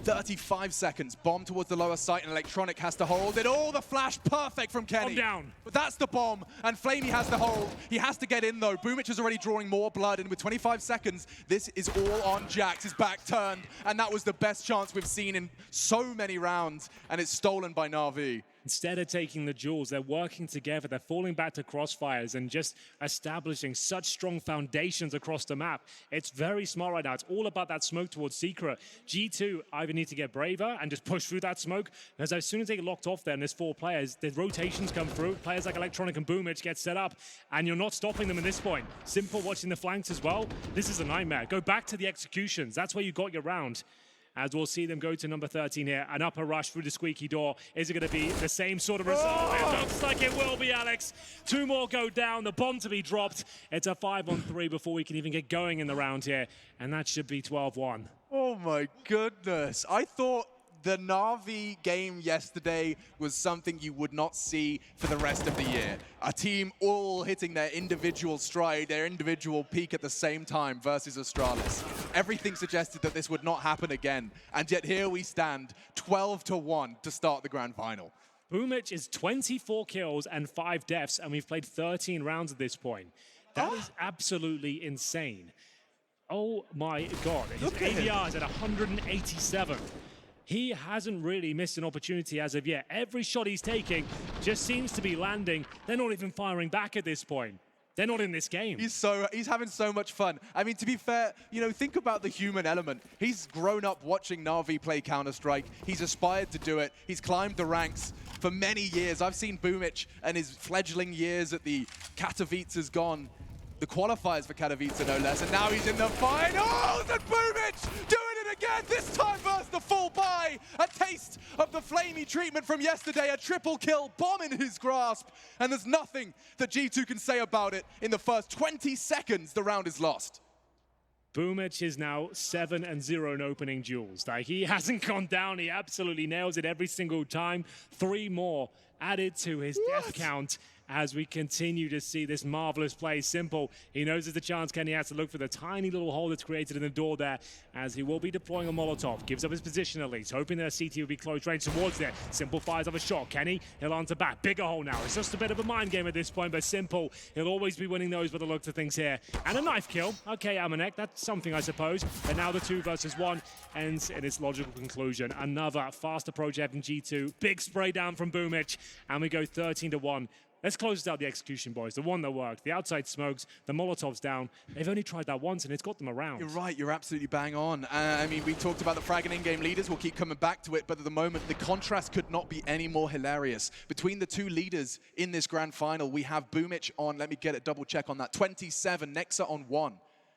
35 seconds, bomb towards the lower site, and Electronic has to hold it. Oh, the flash, perfect from Kenny. Bomb down. But that's the bomb, and Flamey has the hold. He has to get in, though. Boomich is already drawing more blood, and with 25 seconds, this is all on Jax. His back turned, and that was the best chance we've seen in so many rounds, and it's stolen by Na'Vi. instead of taking the jewels, they're working together. They're falling back to crossfires and just establishing such strong foundations across the map. It's very smart right now. It's all about that smoke towards Secret. G2 either need to get braver and just push through that smoke, because as soon as they get locked off there and there's 4 players, the rotations come through. Players like Electronic and Boomich get set up, and you're not stopping them at this point. Simple watching the flanks as well. This is a nightmare. Go back to the executions. That's where you got your round. As we'll see them go to number 13 here. An upper rush through the squeaky door. Is it going to be the same sort of result? It looks like it will be, Alex. 2 more go down. The bomb to be dropped. It's a 5-on-3 before we can even get going in the round here. And that should be 12-1. Oh my goodness. I thought the Na'Vi game yesterday was something you would not see for the rest of the year. A team all hitting their individual stride, their individual peak at the same time versus Astralis. Everything suggested that this would not happen again. And yet here we stand, 12-1 to start the grand final. Boomich is 24 kills and 5 deaths, and we've played 13 rounds at this point. That is absolutely insane. Oh my God. His ADR is at 187. He hasn't really missed an opportunity as of yet. Every shot he's taking just seems to be landing. They're not even firing back at this point. They're not in this game. He's having so much fun. I mean, to be fair, you know, think about the human element. He's grown up watching Na'Vi play Counter-Strike. He's aspired to do it. He's climbed the ranks for many years. I've seen Boomich and his fledgling years at the Katowice gone. The qualifiers for Katowice, no less. And now he's in the finals, and Boomich doing it again, this time versus the full buy. A taste of the flamey treatment from yesterday, a triple kill, bomb in his grasp, and there's nothing that G2 can say about it. In the first 20 seconds, the round is lost. Boomich is now 7-0 in opening duels. Like, he hasn't gone down. He absolutely nails it every single time. 3 more added to his death count as we continue to see this marvelous play. Simple, he knows there's a chance Kenny has to look for the tiny little hole that's created in the door there, as he will be deploying a Molotov. Gives up his position at least, hoping that CT will be close range towards there. Simple fires off a shot. Kenny, he'll answer back. Bigger hole now. It's just a bit of a mind game at this point, but Simple, he'll always be winning those by the looks of things here. And a knife kill. Okay, Amanek, that's something, I suppose. And now the 2 versus 1 ends in its logical conclusion. Another fast approach from G2. Big spray down from Boomich, and we go 13-1. Let's close out the execution, boys. The one that worked. The outside smokes, the Molotov's down. They've only tried that once, and it's got them around. You're right. You're absolutely bang on. I mean, we talked about the frag and in-game leaders. We'll keep coming back to it, but at the moment, the contrast could not be any more hilarious. Between the 2 leaders in this grand final, we have Boomich on, let me get a double check on that, 27, Nexa on 1.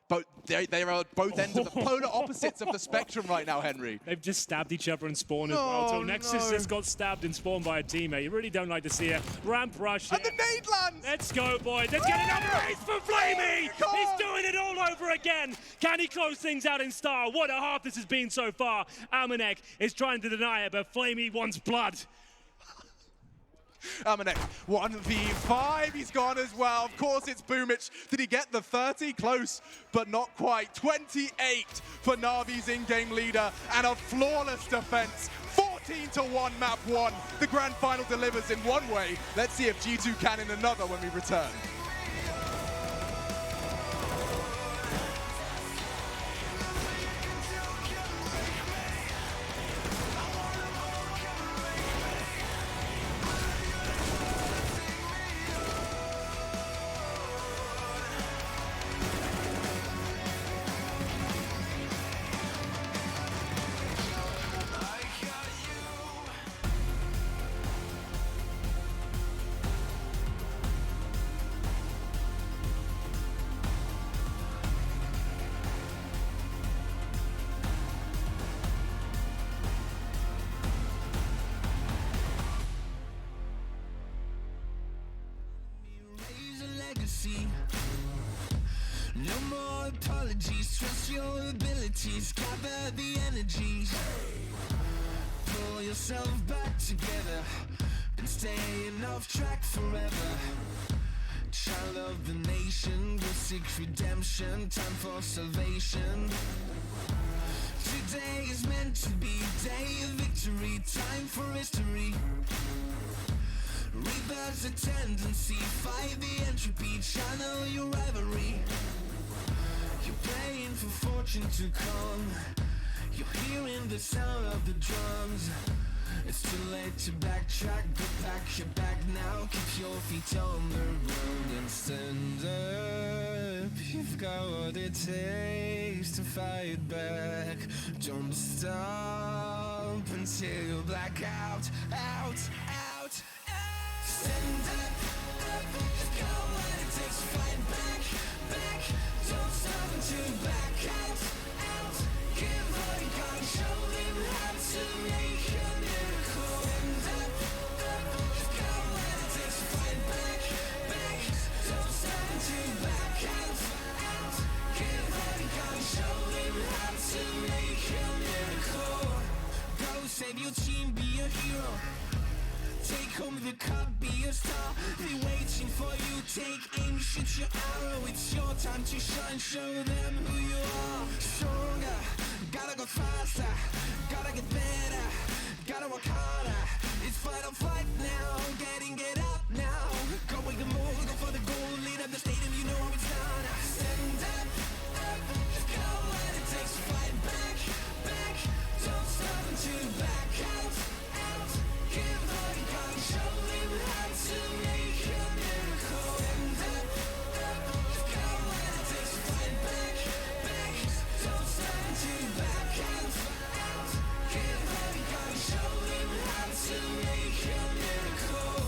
But they are both ends of the polar opposites of the spectrum right now, Henry. They've just stabbed each other in spawn as well. So Nexus just got stabbed in spawn by a teammate. You really don't like to see a ramp rush. And the nade lands! Let's go, boys. Let's get another ace for Flamey! He's doing it all over again. Can he close things out in style? What a half this has been so far. Amanek is trying to deny it, but Flamey wants blood. Amanek, 1v5, he's gone as well. Of course, it's Boomich. Did he get the 30? Close, but not quite. 28 for Na'Vi's in-game leader, and a flawless defense. 14-1 map 1. The grand final delivers in one way. Let's see if G2 can in another when we return. No more apologies, trust your abilities, gather the energies. Pull yourself back together and staying off track forever. Child of the nation, will seek redemption, time for salvation. Today is meant to be day of victory, time for history. Reverse the tendency, fight the entropy, channel your rivalry. You're praying for fortune to come, you're hearing the sound of the drums. It's too late to backtrack, but pack your bag now. Keep your feet on the road and stand up. You've got what it takes to fight back. Don't stop until you black out, out, out, out. Stand up, up. You've got what it takes to fight back, back. Don't stop until you black out, out. Give all you got, show them how to make a miracle. Stand up, up. You've got what it takes to fight back, back. Don't stop until you black out, out. Give all you got, show them how to make a miracle. Go save your team, be a hero. Take home the cup, be a star. They waiting for you, take aim, shoot your arrow. It's your time to shine, show them who you are. Stronger, gotta go faster, gotta get better, gotta work harder. It's fight or flight now, get up now. Go wake the move, go for the goal, lead up the stadium, you know how it's done. Stand up, up, you've got what it takes to fight back, back. Don't stop until you back out, out. Give all you got, show them how to make a miracle. Stand up, up, you've got what it takes to fight back, back. Don't stop until you back out, out. Give all you got, show them how to make a miracle.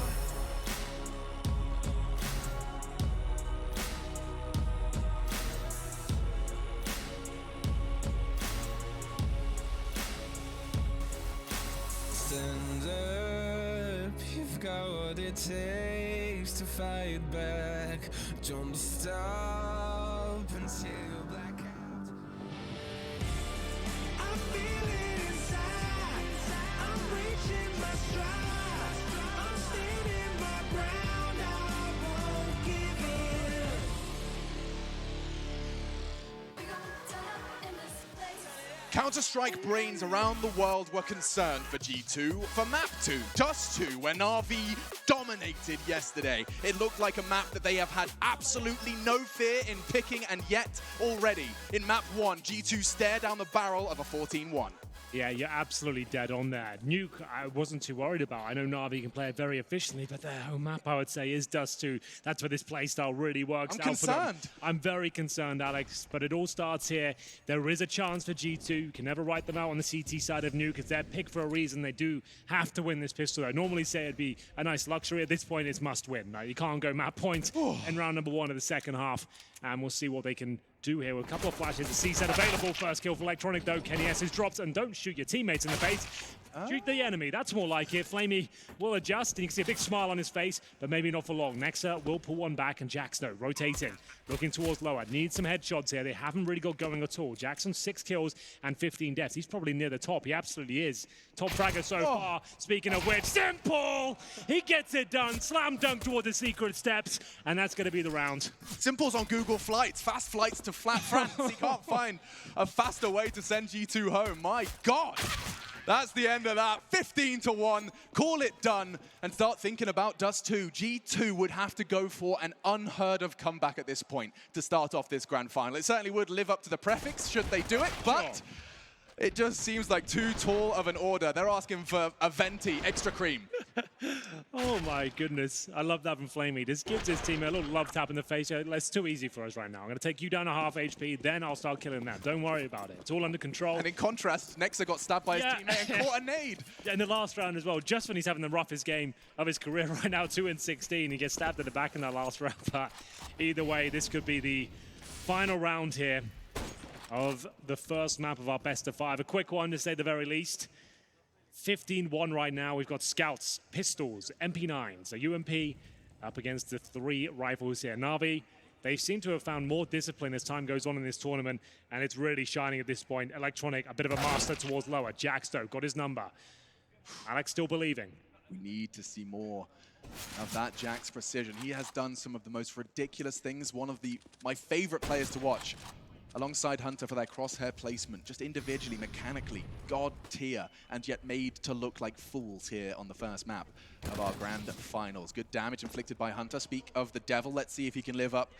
Stand up, you've got what it takes to fight back. Don't stop until you black out. I feel it inside, I'm reaching my stride. I'm standing my ground, I won't give in. Counter-Strike brains around the world were concerned for G2 for map 2, Dust 2, where Na'Vi dominated yesterday. It looked like a map that they have had absolutely no fear in picking, and yet already in map 1, G2 stare down the barrel of a 14-1. Yeah, you're absolutely dead on there. Nuke, I wasn't too worried about. I know Na'Vi can play it very efficiently, but their home map, I would say, is Dust 2. That's where this playstyle really works out for them. I'm concerned. I'm very concerned, Alex, but it all starts here. There is a chance for G2. You can never write them out on the CT side of Nuke. It's their pick for a reason. They do have to win this pistol. I normally say it'd be a nice luxury. At this point, it's must win. You can't go map point in round number 1 of the second half, and we'll see what they can do here with a couple of flashes. The C set available. First kill for Electronic, though. Kenny S is dropped, and don't shoot your teammates in the face. Shoot the enemy. That's more like it. Flamey will adjust, and you can see a big smile on his face, but maybe not for long. Nexa will pull one back, and Jaxno rotating, looking towards lower. Needs some headshots here. They haven't really got going at all. Jackson, 6 kills and 15 deaths. He's probably near the top. He absolutely is. Top fragger so far. Speaking of which, Simple! He gets it done. Slam dunk toward the secret steps, and that's going to be the round. Simple's on Google Flights, fast flights to flat France. He can't find a faster way to send G2 home. My God. That's the end of that. 15-1. Call it done and start thinking about Dust 2. G2 would have to go for an unheard of comeback at this point to start off this grand final. It certainly would live up to the prefix should they do it, but it just seems like too tall of an order. They're asking for a venti, extra cream. Oh my goodness. I love that from Flamey. This gives his team a little love tap in the face. It's too easy for us right now. I'm going to take you down to half HP, then I'll start killing them. Don't worry about it. It's all under control. And in contrast, Nexa got stabbed by his teammate and caught a nade. In the last round as well, just when he's having the roughest game of his career right now, 2-16. He gets stabbed at the back in that last round. But either way, this could be the final round here of the first map of our best of 5. A quick one to say the very least. 15-1 right now. We've got Scouts, Pistols, MP9s, so UMP up against the 3 rifles here. Na'Vi, they seem to have found more discipline as time goes on in this tournament, and it's really shining at this point. Electronic, a bit of a master towards lower. Jaxto got his number. Alex still believing. We need to see more of that Jax precision. He has done some of the most ridiculous things. One of my favorite players to watch, alongside Hunter, for their crosshair placement, just individually, mechanically, god tier, and yet made to look like fools here on the first map of our grand finals. Good damage inflicted by Hunter. Speak of the devil, let's see if he can live up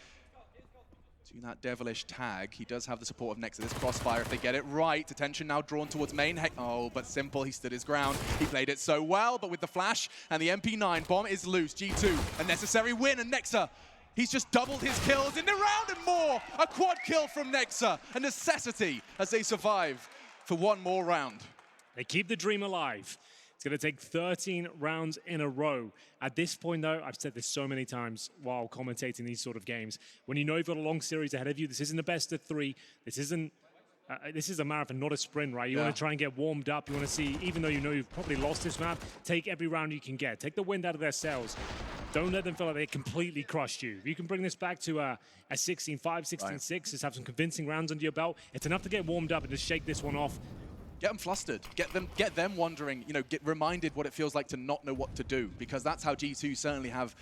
doing that devilish tag. He does have the support of Nexa. This crossfire, if they get it right, attention now drawn towards main. Oh, but Simple, he stood his ground. He played it so well, but with the flash and the MP9, bomb is loose. G2, a necessary win, and Nexa, he's just doubled his kills in the round and more. A quad kill from Nexa, a necessity as they survive for one more round. They keep the dream alive. It's going to take 13 rounds in a row. At this point, though, I've said this so many times while commentating these sort of games. When you know you've got a long series ahead of you, this isn't a best of 3. This isn't. This is a marathon, not a sprint, right? You want to try and get warmed up. You want to see, even though you know you've probably lost this map, take every round you can get. Take the wind out of their sails. Don't let them feel like they completely crushed you. If you can bring this back to a 16-5, 16-6, just have some convincing rounds under your belt, it's enough to get warmed up and just shake this one off. Get them flustered. Get them wondering, you know, get reminded what it feels like to not know what to do, because that's how G2 certainly have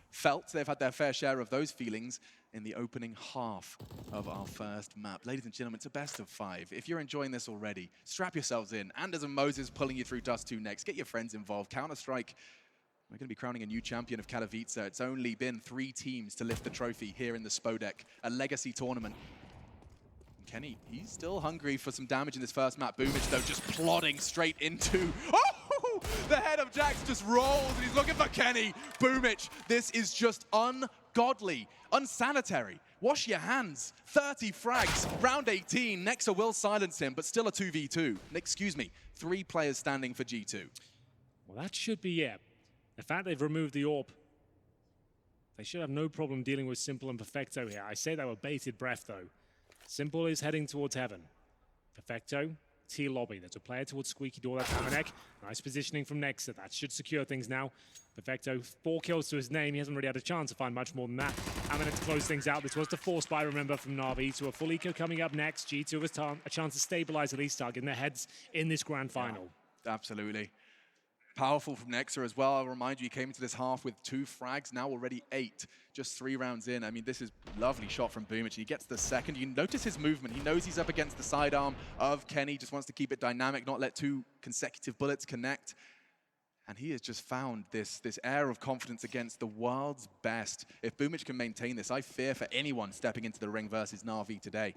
felt. They've had their fair share of those feelings in the opening half of our first map. Ladies and gentlemen, it's a best of 5. If you're enjoying this already, strap yourselves in. Anders and Moses pulling you through Dust 2 next. Get your friends involved. Counter-Strike, we're going to be crowning a new champion of Katowice. It's only been 3 teams to lift the trophy here in the Spodek, a legacy tournament. Kenny, he's still hungry for some damage in this first map. Boomich, though, just plodding straight into... Oh! The head of Jax just rolls, and he's looking for Kenny. Boomich, this is just ungodly, unsanitary. Wash your hands. 30 frags, round 18. Nexa will silence him, but still a 2v2. Excuse me, 3 players standing for G2. Well, that should be it. The fact they've removed the AWP, they should have no problem dealing with Simple and Perfecto here. I say that with bated breath, though. Simple is heading towards heaven. Perfecto, T-lobby. There's a player towards Squeaky Door. That's Amanek. Nice positioning from Nexa. That should secure things now. Perfecto, 4 kills to his name. He hasn't really had a chance to find much more than that. Amanek to close things out. This was the force buy, remember, from Na'Vi. So a full eco coming up next. G2 has a chance to stabilize at least, start getting their heads in this grand final. Yeah, absolutely. Powerful from Nexa as well. I'll remind you, he came into this half with 2 frags, now already 8, just 3 rounds in. I mean, this is lovely shot from Boomich. He gets the second. You notice his movement. He knows he's up against the sidearm of Kenny, just wants to keep it dynamic, not let 2 consecutive bullets connect. And he has just found this air of confidence against the world's best. If Boomich can maintain this, I fear for anyone stepping into the ring versus Na'Vi today.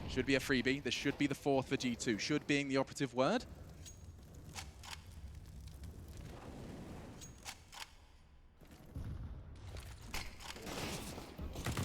Should be a freebie. This should be the 4th for G2. Should being the operative word.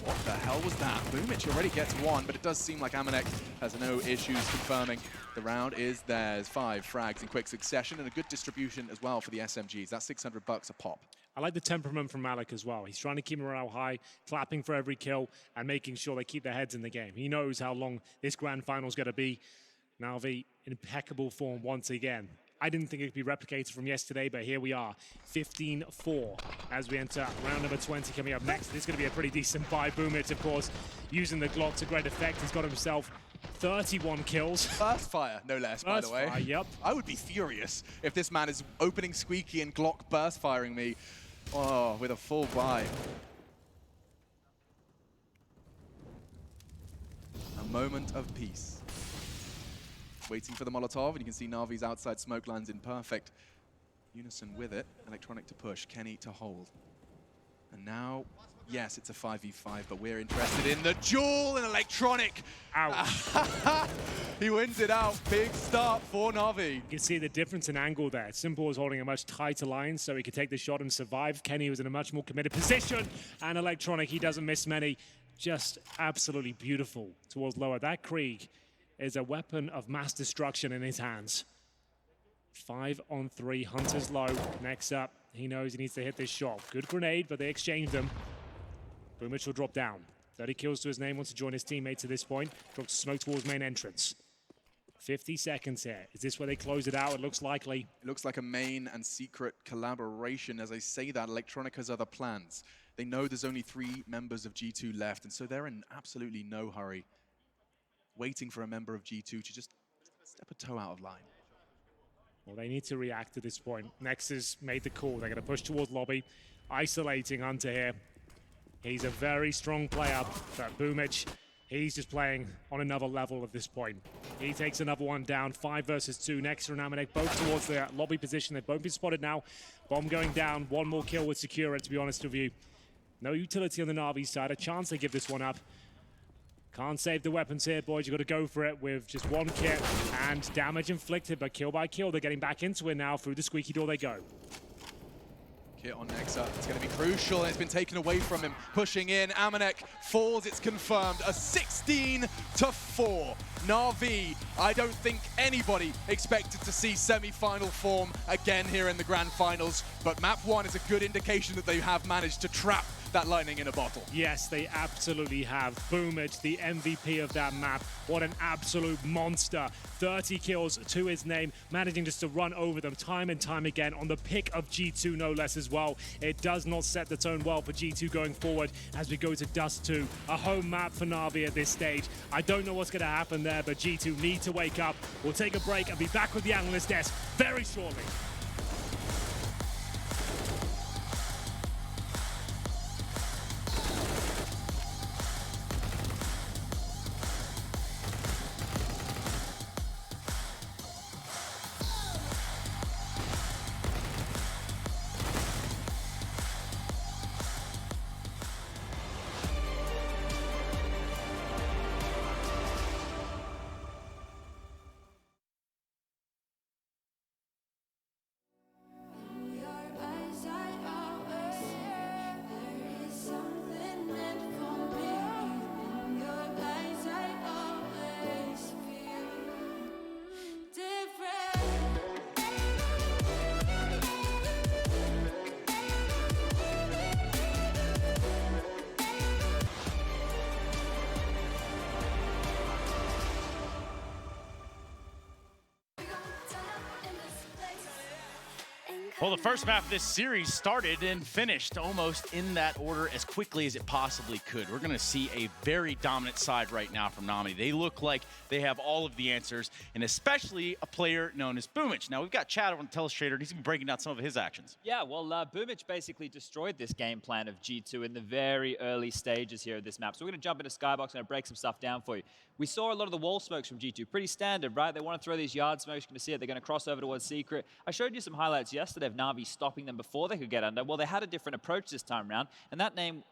What the hell was that? Boomich already gets 1, but it does seem like Amanek has no issues confirming the round is theirs. 5 frags in quick succession and a good distribution as well for the SMGs. That's $600 a pop. I like the temperament from Malik as well. He's trying to keep morale high, clapping for every kill, and making sure they keep their heads in the game. He knows how long this grand final is going to be. Na'Vi in impeccable form once again. I didn't think it could be replicated from yesterday, but here we are, 15-4 as we enter round number 20 coming up next. This is going to be a pretty decent buy. Boomich, of course, using the Glock to great effect. He's got himself 31 kills. Burst fire, no less, by the way. Fire, yep. I would be furious if this man is opening Squeaky and Glock burst firing me with a full buy. A moment of peace. Waiting for the Molotov, and you can see Na'Vi's outside smoke lands in perfect unison with it. Electronic to push, Kenny to hold. And now, yes, it's a 5v5, but we're interested in the duel and Electronic. Ouch. He wins it out. Big start for Na'Vi. You can see the difference in angle there. Simple was holding a much tighter line, so he could take the shot and survive. Kenny was in a much more committed position, and Electronic, he doesn't miss many. Just absolutely beautiful towards lower. That Krieg is a weapon of mass destruction in his hands. 5-on-3, Hunter's low. Next up, he knows he needs to hit this shot. Good grenade, but they exchanged them. Boomich will drop down. 30 kills to his name, wants to join his teammates at this point. Drops smoke towards main entrance. 50 seconds here. Is this where they close it out? It looks likely. It looks like a main and secret collaboration. As I say that, Electronic has other plans. They know there's only 3 members of G2 left, and so they're in absolutely no hurry, waiting for a member of G2 to just step a toe out of line. Well, they need to react at this point. Nexus made the call. They're going to push towards lobby, isolating Hunter here. He's a very strong player, but Boomich, he's just playing on another level at this point. He takes another one down, 5 versus 2. Nexa and Amanek both towards the lobby position. They've both been spotted now. Bomb going down. One more kill would secure it, to be honest with you. No utility on the Na'Vi side. A chance they give this one up. Can't save the weapons here, boys. You've got to go for it with just one kit and damage inflicted, but kill by kill. They're getting back into it now. Through the squeaky door they go. Kit on Nexa. It's going to be crucial, and it's been taken away from him. Pushing in, Amanek falls, it's confirmed. A 16-4. Na'Vi, I don't think anybody expected to see semi-final form again here in the Grand Finals, but map 1 is a good indication that they have managed to trap that lightning in a bottle. Yes, they absolutely have. Boomage, the MVP of that map. What an absolute monster. 30 kills to his name, managing just to run over them time and time again on the pick of G2 no less as well. It does not set the tone well for G2 going forward as we go to Dust 2, a home map for Na'Vi at this stage. I don't know what's going to happen there, but G2 need to wake up. We'll take a break and be back with the analyst desk very shortly. Well, the first map of this series started and finished almost in that order as quickly as it possibly could. We're going to see a very dominant side right now from Na'Vi. They look like they have all of the answers, and especially a player known as Boomage. Now, we've got Chad on Telestrator, and he's been breaking down some of his actions. Yeah, well, Boomage basically destroyed this game plan of G2 in the very early stages here of this map. So we're going to jump into Skybox and break some stuff down for you. We saw a lot of the wall smokes from G2. Pretty standard, right? They want to throw these yard smokes. You're going to see it. They're going to cross over towards Secret. I showed you some highlights yesterday of Na'Vi stopping them before they could get under. Well, they had a different approach this time around, and that name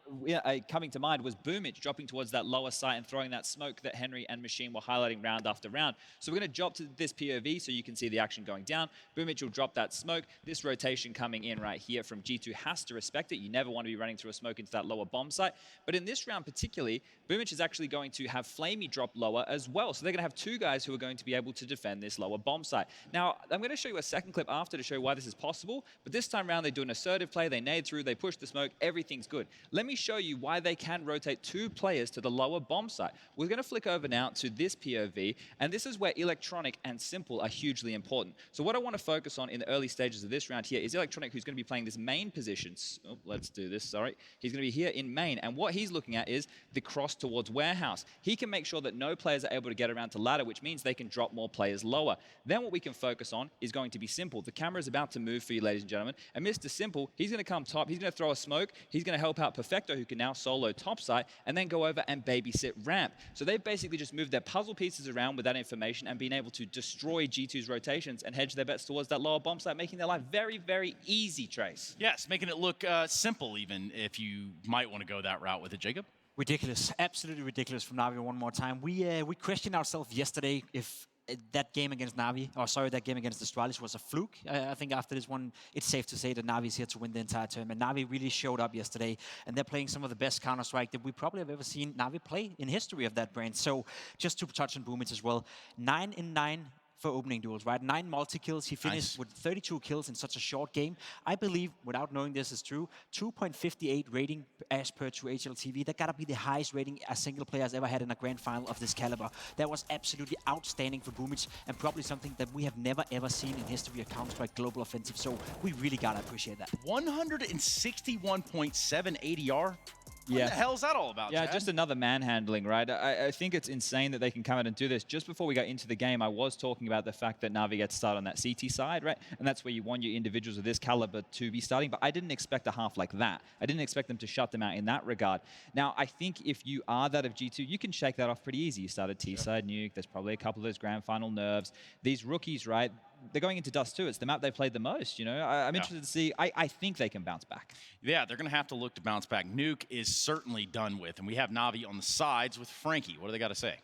coming to mind was Boomage, dropping towards that lower site and throwing that smoke that Henry and Machine were highlighting round after round. So we're going to drop to this POV so you can see the action going down. Boomage will drop that smoke. This rotation coming in right here from G2 has to respect it. You never want to be running through a smoke into that lower bomb site. But in this round particularly, Boomage is actually going to have Flamey drop lower as well. So they're going to have two guys who are going to be able to defend this lower bomb site. Now, I'm going to show you a second clip after to show you why this is possible. But this time around, they do an assertive play. They nade through. They push the smoke. Everything's good. Let me show you why they can rotate two players to the lower bomb site. We're going to flick over now to this POV. And this is where Electronic and Simple are hugely important. So what I want to focus on in the early stages of this round here is Electronic, who's going to be playing this main position. Oh, let's do this, sorry. He's going to be here in main. And what he's looking at is the cross towards warehouse. He can make sure that no players are able to get around to ladder, which means they can drop more players lower. Then what we can focus on is going to be Simple. The camera is about to move for you, ladies and gentlemen. And Mr. Simple, he's going to come top. He's going to throw a smoke. He's going to help out Perfecto, who can now solo top site, and then go over and babysit ramp. So they've basically just moved their puzzle pieces around with that information and been able to destroy G2's rotations and hedge their bets towards that lower bomb site, making their life very, very easy, Trace. Yes, making it look simple even, if you might want to go that route with it, Jacob. Ridiculous, absolutely ridiculous from Na'Vi one more time. We questioned ourselves yesterday if that game against Na'Vi, or sorry, that game against Astralis was a fluke. I think after this one, it's safe to say that Na'Vi is here to win the entire tournament. Na'Vi really showed up yesterday, and they're playing some of the best Counter-Strike that we probably have ever seen Na'Vi play in history of that brand. So just to touch on Boomage as well, 9 in 9 for opening duels, right? 9 multi-kills. He finished with 32 kills in such a short game. I believe, without knowing this is true, 2.58 rating as per 2HLTV. That gotta be the highest rating a single player has ever had in a grand final of this caliber. That was absolutely outstanding for Boomage, and probably something that we have never ever seen in history of Counter-Strike Global Offensive. So we really gotta appreciate that. 161.7 ADR. What Yeah. the hell is that all about, Yeah, Chad? just another manhandling, right? I think it's insane that they can come out and do this. Just before we got into the game, I was talking about the fact that Na'Vi gets started on that CT side, right? And that's where you want your individuals of this caliber to be starting. But I didn't expect a half like that. I didn't expect them to shut them out in that regard. Now, I think if you are that of G2, you can shake that off pretty easy. You start a T-side nuke. There's probably a couple of those grand final nerves. These rookies, right? they're going into Dust 2. It's the map they played the most, you know? I'm interested to see. I think they can bounce back. Yeah, they're going to have to look to bounce back. Nuke is certainly done with, and we have Navi on the sides with Frankie. What do they got to say?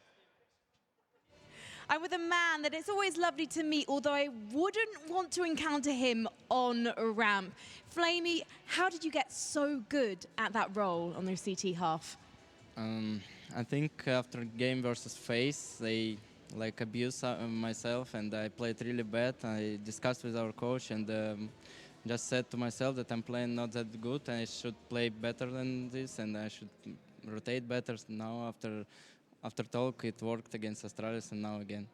I'm with a man that it's always lovely to meet, although I wouldn't want to encounter him on a ramp. Flamey, how did you get so good at that role on the CT half? I think after game versus FaZe, they like abused myself, and I played really bad. I discussed with our coach and just said to myself that I'm playing not that good and I should play better than this and I should rotate better. Now after talk, it worked against Astralis and now again.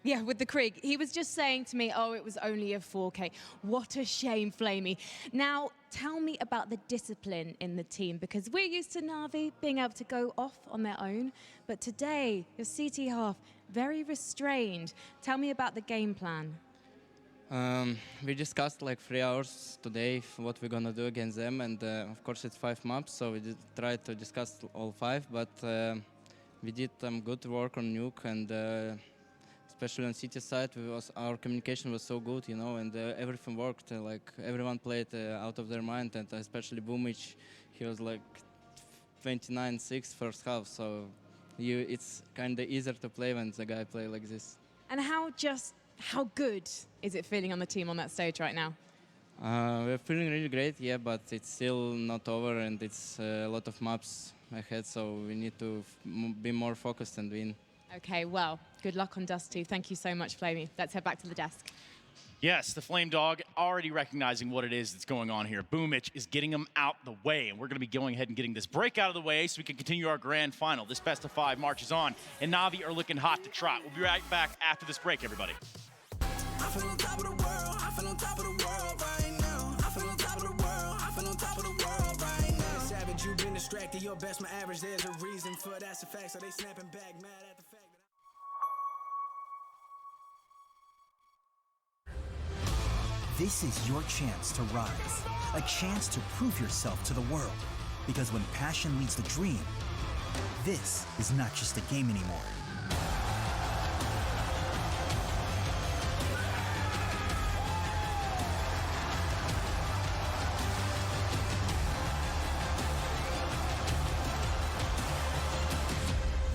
Yeah, with the Krieg. He was just saying to me, oh, it was only a 4K. What a shame, Flamey. Now, tell me about the discipline in the team, because we're used to Na'Vi being able to go off on their own, but today, your CT half, very restrained. Tell me about the game plan. We discussed like 3 hours today what we're gonna do against them, and of course it's 5 maps, so we did try to discuss all 5, but we did good work on Nuke, and especially on City side, our communication was so good, you know, and everything worked. Like everyone played out of their mind, and especially Boomich, he was like 29-6 first half. So it's kind of easier to play when the guy play like this. And how good is it feeling on the team on that stage right now? We're feeling really great, yeah, but it's still not over, and it's a lot of maps ahead, so we need to be more focused and win. Okay, well, good luck on Dust 2. Thank you so much, Flamey. Let's head back to the desk. Yes, the Flame Dog already recognizing what it is that's going on here. Boomich is getting him out the way, and we're going to be going ahead and getting this break out of the way so we can continue our grand final. This best of 5 marches on, and Na'Vi are looking hot to trot. We'll be right back after this break, everybody. I feel on top of the world. I feel on top of the world right now. I feel on top of the world. I feel on top of the world right now. Savage, you've been distracted. Your best, my average. There's a reason for that's a fact. So they snapping back, mad at the fact. This is your chance to rise, a chance to prove yourself to the world. Because when passion leads the dream, this is not just a game anymore.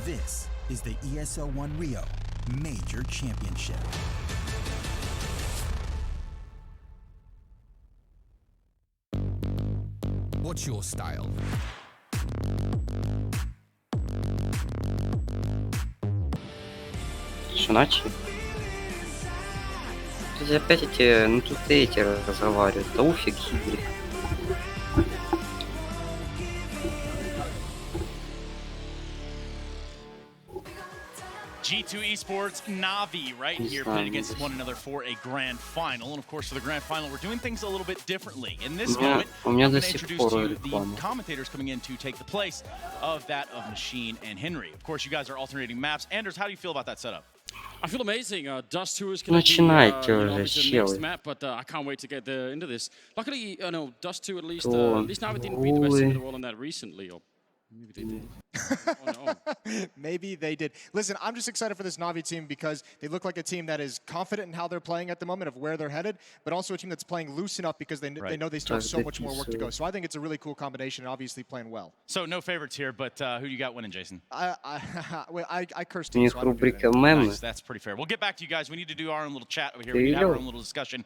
This is the ESL One Rio Major Championship. What's your style? Что, начали? Тут опять эти, ну тут эти разговаривают, Тауфик, Хидрик. G2 Esports, Na'Vi right here pitted against one another for a grand final. And of course, for the grand final, we're doing things a little bit differently. In this moment, I'm going to introduce to you the commentators coming in to take the place of that of Machine and Henry. Of course, you guys are alternating maps. Anders, how do you feel about that setup? I feel amazing. Dust 2 is going to be obviously the next map, but I can't wait to get into this. Luckily, Dust 2 at least Na'Vi didn't beat the best team in the world on that recently. Or maybe they did. Oh, no. Maybe they did. Listen, I'm just excited for this Na'Vi team because they look like a team that is confident in how they're playing at the moment, of where they're headed, but also a team that's playing loose enough because they know they still have so much more work to go. So I think it's a really cool combination and obviously playing well. So no favorites here, but who do you got winning, Jason? I cursed team, so nice, that's pretty fair. We'll get back to you guys. We need to do our own little chat over here. We have our own little discussion.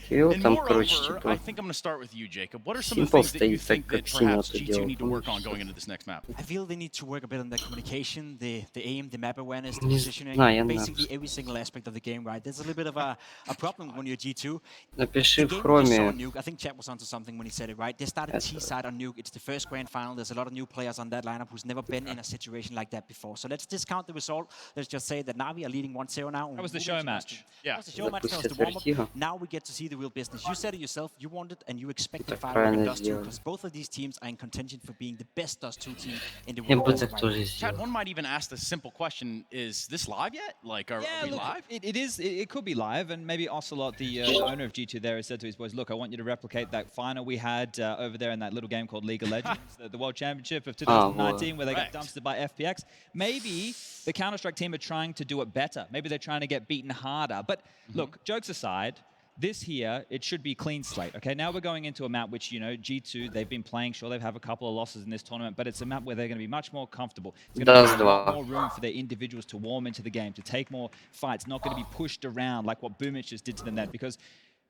And moreover, I think I'm going to start with you, Jacob. What are some of the things that you think that perhaps G2 need to work on going into this next map? I feel they need to work a bit on their communication, the aim, the map awareness, the positioning, basically every single aspect of the game, right? There's a little bit of a problem when you're G2. Напиши в хроме. Nuke, I think Chad was onto something when he said it, right? They started T-side on Nuke. It's the first grand final. There's a lot of new players on that lineup who's never been in a situation like that before. So let's discount the result. Let's just say that Na'Vi are leading 1-0 now. That was the show match. Yeah. That was the show match. That was the warm-up. Now we get to see the real business. You said it yourself. You wanted and you expected firework and Dust 2 because both of these teams are in contention for being the best Dust 2 team in the Я world. бы as of так right тоже now. Chad, сделал. one might even ask the simple question: is this live yet? Like, are we live? It is. It could be live, and maybe Ocelot, the owner of G2 there, has said to his boys, "Look, I want you to replicate that final we had over there in that little game called League of Legends, the World Championship of 2019, where they got dumpstered by FPX. Maybe the Counter-Strike team are trying to do it better. Maybe they're trying to get beaten harder. But look, jokes aside." This here, it should be clean slate. Okay, now we're going into a map which, you know, G2, they've been playing. Sure, they've have a couple of losses in this tournament, but it's a map where they're going to be much more comfortable. It's going to be a lot more room for their individuals to warm into the game, to take more fights, not going to be pushed around like what Boomich just did to them then. Because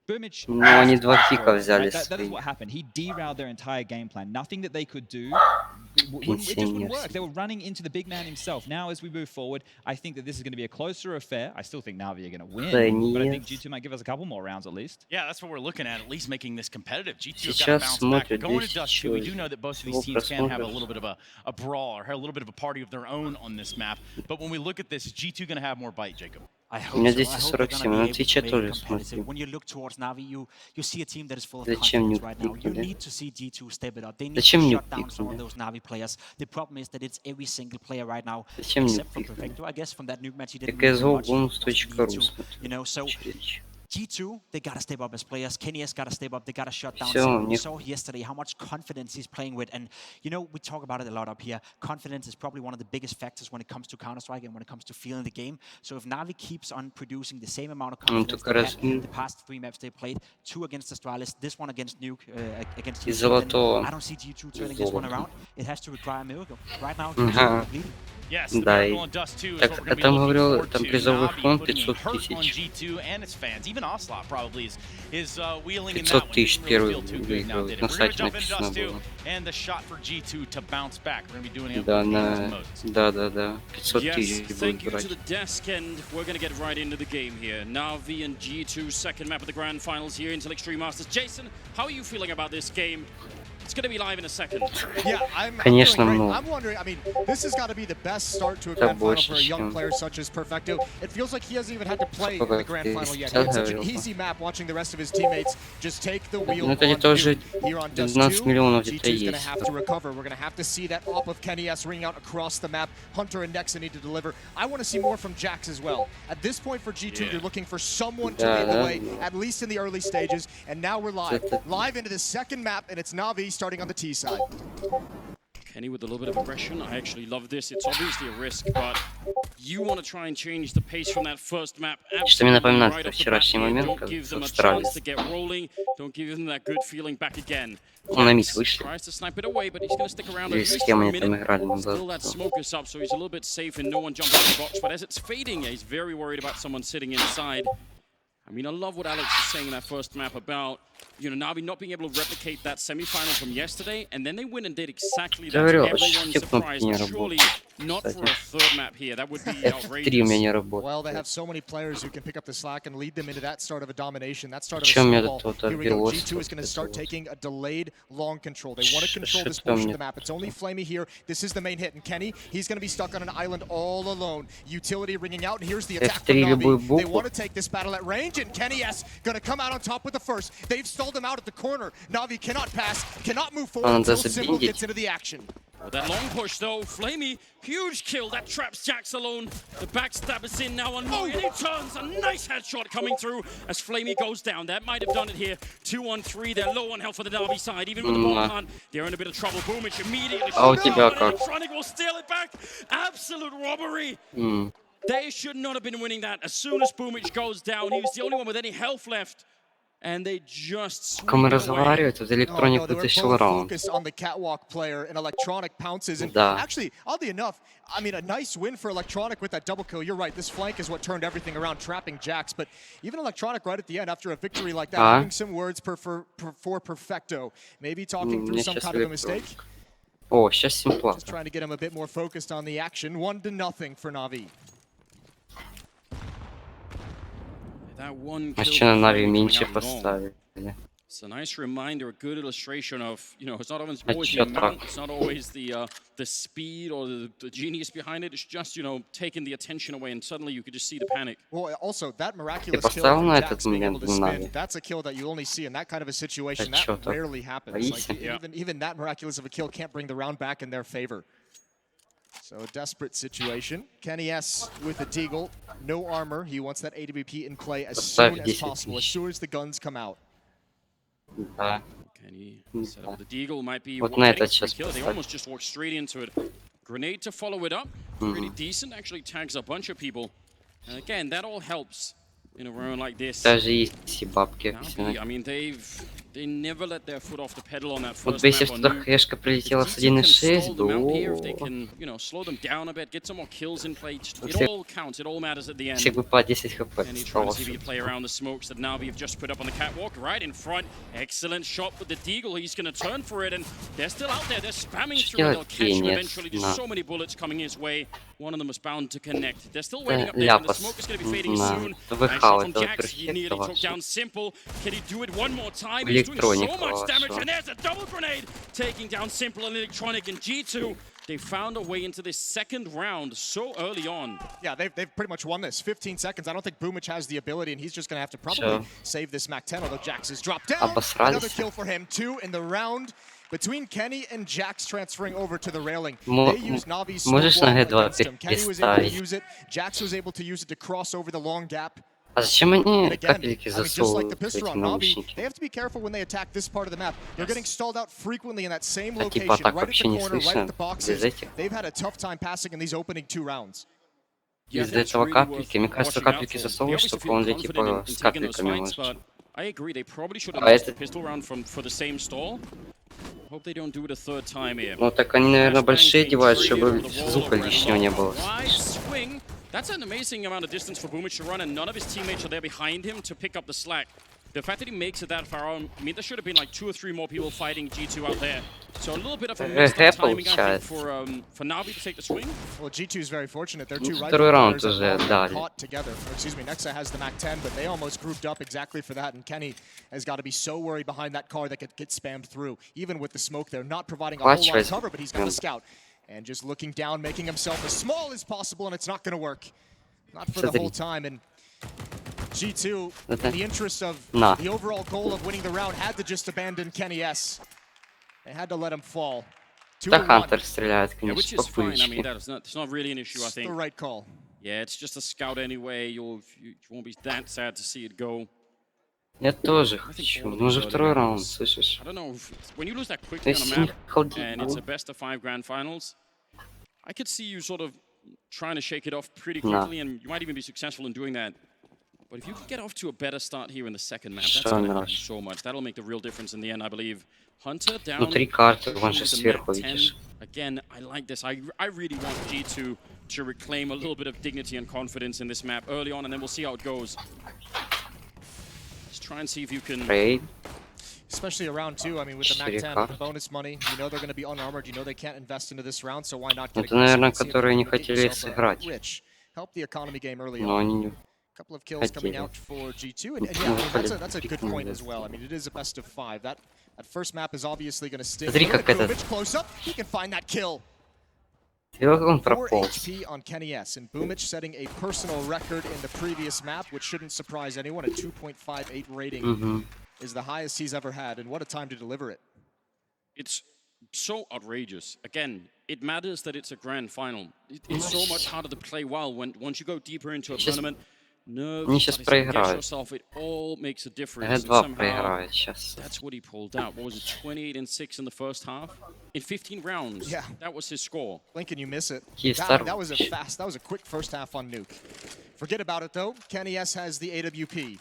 Boomich, Ну, они 2 пика взяли that is свои. what happened. He derailed their entire game plan. Nothing that they could do, it just wouldn't work. They were running into the big man himself. Now, as we move forward, I think that this is going to be a closer affair. I still think Na'Vi are going to win, but I think G2 might give us a couple more rounds at least. Yeah, that's what we're looking at least making this competitive. G2 have got to bounce back. We're going to Dust 2. We do know that both of these teams can have a little bit of a brawl or have a little bit of a party of their own on this map. But when we look at this, is G2 going to have more bite, Jacob? I У hope меня so. I 247, hope they're gonna на be able Твиче to make тоже it competitive. смотрю. When you look towards Na'Vi, you see a team that is full of Зачем confidence нюк right now. You пикнули? need to see G2 step it up. They need Зачем to нюк shut down some of пикнули? those Na'Vi players. The problem is that it's every single player right now, Зачем нюк except for пикнули? Perfecto. I guess from that nuke match he didn't Так really do СГО much. бонус He was .ру need to, смотрю. you know, so G2, they gotta step up as players. Kenny has gotta step up. They gotta shut down. Всё, Simple. We не- saw yesterday how much confidence he's playing with, and you know we talk about it a lot up here. Confidence is probably one of the biggest factors when it comes to Counter-Strike and when it comes to feeling the game. So if Na'Vi keeps on producing the same amount of confidence только they раз had the past 3 maps they played, 2 against Astralis, this one against Nuke, against Из G2, then золотого. I don't see G2 turning this one Золото. around. It has to require a miracle. Right now, Ага. G2 is leading. Yes, the Да, miracle и- on Dust 2 is так, what we're а going to be там looking говорил, forward там to. призовой Na'Vi фонд putting a 500 hurt on тысяч. G2 and its fans. Even Ocelot probably is wheeling in 500 that one. тысяч Didn't really первый feel too good now, выигрывает. did it? На We're going to сайте jump into написано Dust 2 было. and the shot for G2 to bounce back. We're going to be doing it Да, with на... Games Moses. Да. 500 Yes, тысяч будет thank you to брать. the desk, and we're going to get right into the game here. Na'Vi and G2, second map of the grand finals here in Extreme Masters. Jason, how are you feeling about this game? It's going to be live in a second. Yeah, I'm Конечно, feeling great. много. I'm wondering, I mean, this has got to be the best start to a Да grand final больше, for a young чем- player such as Perfecto. It feels like he hasn't even had to play in Сколько the grand ты final yet. He сейчас had such an говорил? easy map watching the rest of his teammates just take the wheel Ну, on это где-то уже Nuke. Here on Dust 12 2, миллионов где-то G2's going to есть. have to recover. We're going to have to see that op of Kenny S ring out across the map. Hunter and Nexa need to deliver. I want to see more from Jax as well. At this point for G2, you're looking for someone to lead the way, at least in the early stages. And now we're live. Live into the second map, and it's Na'Vi starting on the T side. Kenny with a little bit of aggression. I actually love this. It's obviously a risk, but you want to try and change the pace from that first map. Что мне Absolutely напоминает right это off the bat вчерашний here. момент, Don't как give в them a Австралии. chance to get rolling. Don't give them that good feeling back again. Ну, на мид Jax вышли. tries to snipe it away, but he's going to stick around at Или с least кем for a они там minute. играли, ну, Still да. that smoke is up, so he's a little bit safe and no one jumping in the box. But as it's fading, he's very worried about someone sitting inside. I mean, I love what Alex is saying in that first map about, you know, Na'Vi not being able to replicate that semi-final from yesterday, and then they went and did exactly that. Говорю, Everyone's все кнопки surprised, не but surely работают. not for a Кстати. third map here. That would be F3 у outrageous. меня не Well, they работает. have so many players who can pick up the slack and lead them into that start of a domination, that start of a Причем я snowball. тут Here we go. отбил G2 is going to start taking a delayed long control. They want to control this Что portion of мне? the map. It's only Flamey here. This is the main hit. And Kenny, he's going to be stuck on an island all alone. Utility ringing out. And here's the attack from F3 любую Na'Vi. They букву. want to take this battle at range. And Kenny S going to come out on top with the first. They've stalled him out at the corner. Na'Vi cannot pass, cannot move forward Надо until Simple забиндить. gets into the action. Well, that long push though, Flamey, huge kill. That traps Jax alone. The backstab is in now on Moy, and he turns. A nice headshot coming through as Flamey goes down. That might have done it here. 2-on-3. They're low on health for the Na'Vi side. Even with the ball hunt, they're in a bit of trouble. Boomich immediately. А у тебя But как? Electronic will steal it back. Absolute robbery. М. They should not have been winning that. As soon as Boomich goes down, he was the only one with any health left. And they just Пока мы sweep it away. разговариваем, тут Электроник They were вытащил both раунд. focused on the catwalk player, and Electronic pounces. And Да. actually, oddly enough, I mean, a nice win for Electronic with that double kill. You're right, this flank is what turned everything around, trapping Jax. But even Electronic right at the end, after a victory like that, having some words for Perfecto. Maybe talking through Мне some сейчас kind of a mistake. Электроник. О, сейчас Симпла. Just trying to get him a bit more focused on the action. 1-0 for Na'Vi. That one А kill что на from Нави Flamey меньше coming out long. поставили? It's a nice reminder, a good illustration of, you know, it's not always А the чё amount, так? it's not always the speed or the genius behind it. It's just, you know, taking the attention away, and suddenly you could just see the panic. Well, also, that Ты miraculous kill поставил from на Jax этот being able момент to на spin, Нави? that's a kill that you only see in that kind of a А situation. чё That так? rarely happens. Like, Боишься? even that miraculous of a kill can't bring the round back in their favor. So a desperate situation. Kenny S with the Deagle, no armor. He wants that AWP in play as soon as possible, as soon as the guns come out. Да. Kenny set up the Deagle, might be Вот на getting этот free сейчас kill. They поставь. almost just walked straight into it. Grenade to follow it up. Really decent, actually tags a bunch of people. And again, that all helps in a round like this. Даже если бабки Navi, I mean, they never let their foot off the pedal on that Вот first бы если map бы on туда Nuke. хэшка прилетела с If G2 can 1.6, stall them out here, if they то can, you know, slow them down a bit, get some more kills in play, it Все- all counts, it all matters at the end. всех бы по 10 хп And he trying to see if he осталось. can play around the smokes that Navi have just put up on the catwalk, right in front. Excellent shot with the Deagle. He's going to turn for it, and they're still out there. They're spamming through, and they'll catch him Нет, eventually. Just на. so many bullets coming his way. One of them was bound to connect. They're still Это waiting up there, and the ляпас smoke is going to be fading на soon. ВХ, Nice shot from это Jax. He перфекто nearly took вообще. down Simple. Can he do it one more time? He's doing so Электроника much damage, ваша. and there's a double grenade taking down Simple and Electronic, and G2. They found a way into this second round so early on. Yeah, they've pretty much won this. 15 seconds. I don't think Boomich has the ability, and he's just going to have to probably Sure. save this Mac 10, although Jax has dropped down. Обосрались. Another kill for him, 2 in the round. Between Kenny and Jax transferring over to the railing, Мо- they used Navi's можешь smoke на wall G2 against him. Kenny was able to переставить? use it. Jax was able to use it to cross over the long gap. А зачем они And again, капельки I mean, just like the засовывают в pistol эти on Navi, наушники? they have to be careful when they attack this part of the map. They're getting stalled out frequently in that same А location, типа так right at вообще the не corner, right слышно at the без boxes. этих? They've had a tough time passing in these opening 2 rounds. Yeah, Из-за that's этого really капельки. Мне worth кажется, watching out капельки for. They засовываешь, obviously чтобы feel он confident типа in с taking those капельками fights, может. but I agree, they probably should have А used the этот... pistol round for the same stall. Hope they don't do it a third time here. Ну так они, наверное, Flashbangs большие being девают, traded чтобы over the wall звука over лишнего не было. Wide swing. That's an amazing amount of distance for Boomich to run, and none of his teammates are there behind him to pick up the slack. The fact that he makes it that far on, I mean, there should have been like 2 or 3 more people fighting G2 out there. So a little bit of a messed up timing, I think, for Navi to take the swing. Well, G2 is very fortunate. Their Ну, two второй rival раунд players уже are дали. caught together. Or, excuse me, Nexa has the Mac 10, but they almost grouped up exactly for that. And Kenny has got to be so worried behind that car that could get spammed through, even with the smoke there, not providing a whole lot of cover, but he's got the scout. And just looking down, making himself as small as possible, and it's not going to work. Not for the whole time. And G2, in the interest of the overall goal of winning the round, had to just abandon Kenny S. They had to let him fall. 2 Да, to 1. Хантер стреляет, Yeah, which конечно, is по fine. I mean, пыльчике. it's not really an issue, I It's the think. right call. Yeah, it's just a scout anyway. You won't be that sad to see it go. Я тоже I think хочу. all of Ну these уже early второй раунд, rounds. слышишь? I don't know. When you lose that quickly on a Если map, не халдить and it's a было. best of 5 grand finals, I could see you sort of trying to shake it off pretty Nah. quickly, and you might even be successful in doing that. But if you can get off to a better start here in the second map, that's Что going to мне help you нравится? so much. That'll make the real difference in the end, I believe. Hunter down. Внутри карты, вон же with the сверху, Mac 10. видишь. Again, I like this. I really want G2 to reclaim a little bit of dignity and confidence in this map early on, and then we'll see how it goes. Let's try and see if you can... Трейд. Especially around 2, I mean, with the Mac 10, 4K. the bonus money, you know they're going to be unarmored, you know they can't invest into this round, so why not get Это, наверное, aggressive and see if которые не you can get хотели yourself сыграть. rich. Help the economy game early Но on. они не... A couple of kills coming хотели. out for G2, and yeah, Ну, I mean, that's a good пикнули. point as well. I mean, it is a best of 5. That first map is obviously going to sting. Смотри, Look at как этот- Boomich close up, he can find that kill. Ты видел, как он 4 прополз? HP on Kenny S, and Boomich setting a personal record in the previous map, which shouldn't surprise anyone. A 2.58 rating Мгм. is the highest he's ever had, and what a time to deliver it. It's so outrageous. Again, it matters that it's a grand final. It's so much harder to play well once you go deeper into a Сейчас- tournament. Nerves, Они сейчас get проиграют. yourself, it all makes a difference. And G2 somehow, проиграет сейчас. that's what he pulled out. What was it, 28 and 6 in the first half? In 15 rounds. Yeah. That was his score. Blink and you miss it. He That started- was a quick first half on Nuke. Forget about it though. Kenny S has the AWP.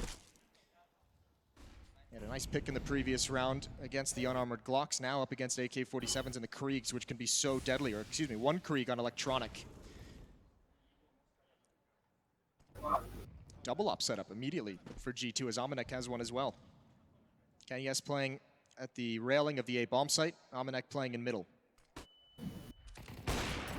Had a nice pick in the previous round against the unarmored Glocks. Now up against AK-47s and the Kriegs, which can be so deadly. Or excuse me, one Krieg on electronic. Double up setup immediately for G2 as Amanek has one as well. Kenny S playing at the railing of the A bomb site. Amanek playing in middle.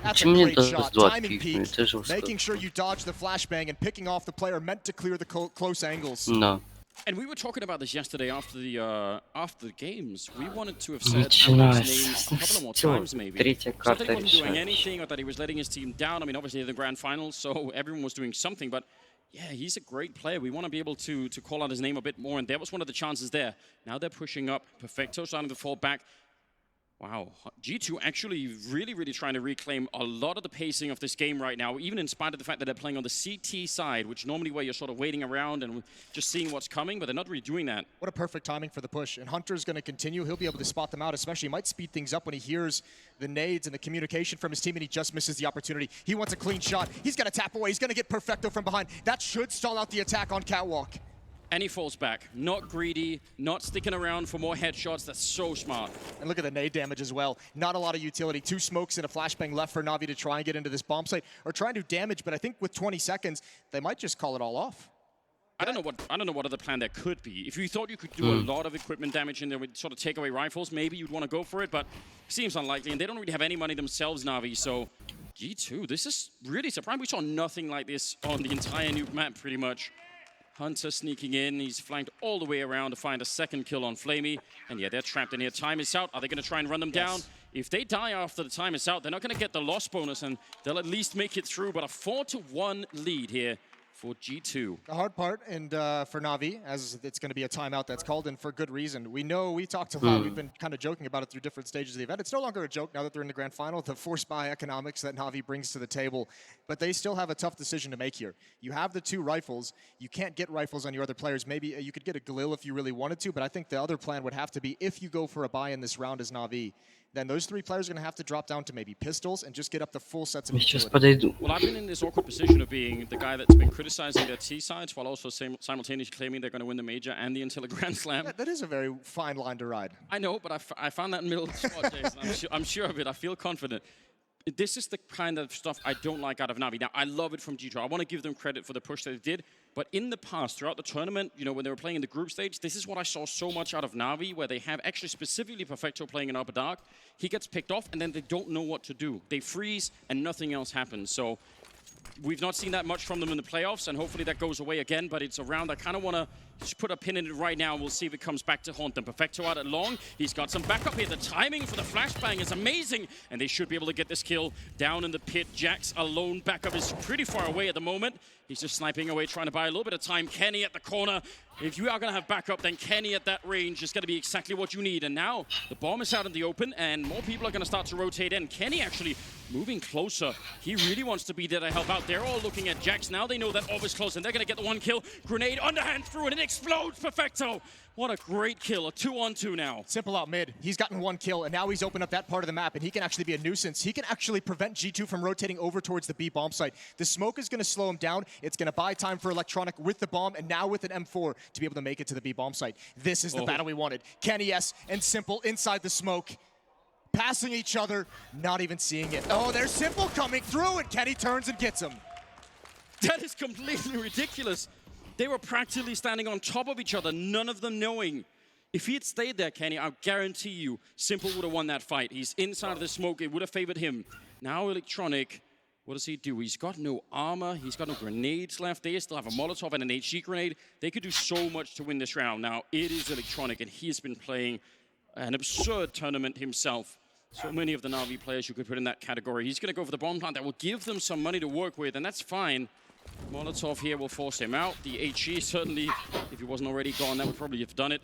That's a Почему мне great даже shot. два Timing пикнули? peak, Это жестко. making sure you dodge the flashbang and picking off the player meant to clear the close angles. Да. And we were talking about this yesterday after the games. We wanted to have said Amelik's name a couple of more times, maybe. So that he wasn't doing anything, or that he was letting his team down. I mean, obviously, the grand finals, so everyone was doing something. But yeah, he's a great player. We want to be able to call out his name a bit more, and there was one of the chances there. Now they're pushing up. Perfecto starting to fall back. Wow, G2 actually really trying to reclaim a lot of the pacing of this game right now, even in spite of the fact that they're playing on the CT side, which normally where you're sort of waiting around and just seeing what's coming, but they're not really doing that. What a perfect timing for the push. And Hunter's going to continue. He'll be able to spot them out, especially. He might speed things up when he hears the nades and the communication from his team, and he just misses the opportunity. He wants a clean shot. He's going to tap away. He's going to get Perfecto from behind. That should stall out the attack on Catwalk. And he falls back. Not greedy, not sticking around for more headshots. That's so smart. And look at the nade damage as well. Not a lot of utility. 2 smokes and a flashbang left for Na'Vi to try and get into this bomb site, or try and do damage, but I think with 20 seconds, they might just call it all off. I don't know what other plan there could be. If you thought you could do a lot of equipment damage and they would sort of take away rifles, maybe you'd want to go for it, but it seems unlikely, and they don't really have any money themselves, Na'Vi, so G2, this is really surprising. We saw nothing like this on the entire nuke map, pretty much. Hunter sneaking in. He's flanked all the way around to find a second kill on Flamey. And yeah, they're trapped in here. Time is out. Are they going to try and run them down? If they die after the time is out, they're not going to get the loss bonus, and they'll at least make it through. But a 4-1 lead here for G2. The hard part, and for Na'Vi, as it's going to be a timeout that's called, and for good reason. We know, we talked a lot, we've been kind of joking about it through different stages of the event. It's no longer a joke now that they're in the grand final, the force buy economics that Na'Vi brings to the table. But they still have a tough decision to make here. You have the 2 rifles. You can't get rifles on your other players. Maybe you could get a Galil if you really wanted to, but I think the other plan would have to be, if you go for a buy in this round as Na'Vi, then those 3 players are going to have to drop down to maybe pistols and just get up the full sets of utility. Well, I've been in this awkward position of being the guy that's been criticizing their T sides while also simultaneously claiming they're going to win the major and the Intella Grand Slam. Yeah, that is a very fine line to ride. I know, but I found that middle spot, Jason. I'm sure of it. I feel confident. This is the kind of stuff I don't like out of Na'Vi. Now, I love it from G2. I want to give them credit for the push that they did. But in the past, throughout the tournament, you know, when they were playing in the group stage, this is what I saw so much out of Na'Vi, where they have actually specifically Perfecto playing in Upper Dark. He gets picked off, and then they don't know what to do. They freeze, and nothing else happens. So we've not seen that much from them in the playoffs, and hopefully that goes away again. But it's a round I kind of want to just put a pin in it right now. We'll see if it comes back to haunt them. Perfecto out at long. He's got some backup here. The timing for the flashbang is amazing, and they should be able to get this kill down in the pit. Jax alone. Backup is pretty far away at the moment. He's just sniping away, trying to buy a little bit of time. Kenny at the corner. If you are going to have backup, then Kenny at that range is going to be exactly what you need. And now the bomb is out in the open, and more people are going to start to rotate in. Kenny actually moving closer. He really wants to be there to help out. They're all looking at Jax. Now they know that Orb is close, and they're going to get the 1 kill. Grenade underhand through, and it explodes. Perfecto. What a great kill. A 2-on-2 now. Simple out mid. He's gotten 1 kill, and now he's opened up that part of the map, and he can actually be a nuisance. He can actually prevent G2 from rotating over towards the B bomb site. The smoke is going to slow him down. It's going to buy time for Electronic with the bomb, and now with an M4 to be able to make it to the B bomb site. This is the battle we wanted. Kenny S and Simple inside the smoke, passing each other, not even seeing it. Oh, there's Simple coming through, and Kenny turns and gets him. That is completely ridiculous. They were practically standing on top of each other, none of them knowing. If he had stayed there, Kenny, I guarantee you, Simple would have won that fight. He's inside of the smoke. It would have favored him. Now Electronic, what does he do? He's got no armor. He's got no grenades left. They still have a Molotov and an HG grenade. They could do so much to win this round. Now, it is Electronic, and he has been playing an absurd tournament himself. So many of the Na'Vi players you could put in that category. He's going to go for the bomb plant. That will give them some money to work with, and that's fine. Molotov here will force him out. The HE certainly, if he wasn't already gone, that would probably have done it.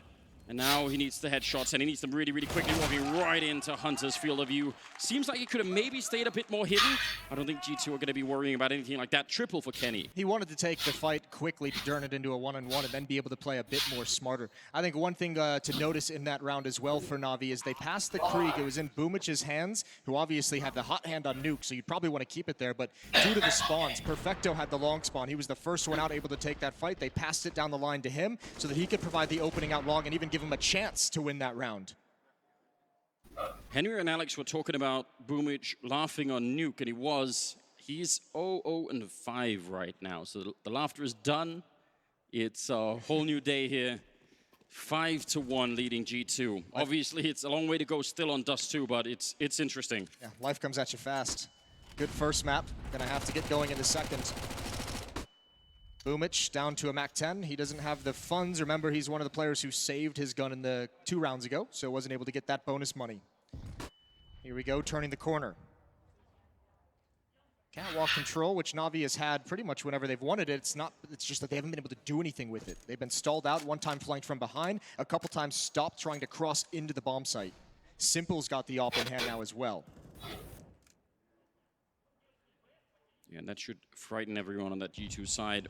And now he needs the headshots, and he needs them really, really quickly, walking right into Hunter's field of view. Seems like he could have maybe stayed a bit more hidden. I don't think G2 are going to be worrying about anything like that. Triple for Kenny. He wanted to take the fight quickly to turn it into a one-on-one and then be able to play a bit more smarter. I think one thing to notice in that round as well for Na'Vi is they passed the Krieg. It was in Boomich's hands, who obviously had the hot hand on Nuke, so you'd probably want to keep it there. But due to the spawns, Perfecto had the long spawn. He was the first one out able to take that fight. They passed it down the line to him so that he could provide the opening out long and even give him a chance to win that round. Henry and Alex were talking about Boomich laughing on Nuke, and he's 0-0-5 right now. So the laughter is done. It's a whole new day here. 5-1 leading G2. Obviously, it's a long way to go still on Dust 2, but it's interesting. Yeah, life comes at you fast. Good first map. Gonna have to get going in the second. Boomic down to a Mac 10. He doesn't have the funds. Remember, he's one of the players who saved his gun in the 2 rounds ago, so wasn't able to get that bonus money. Here we go, turning the corner. Catwalk control, which Na'Vi has had pretty much whenever they've wanted it. It's just that they haven't been able to do anything with it. They've been stalled out, one time flanked from behind, a couple times stopped trying to cross into the bomb site. Simple's got the op in hand now as well. Yeah, and that should frighten everyone on that G2 side.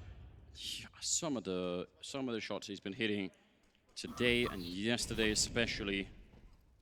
Yeah, some of the shots he's been hitting today and yesterday especially,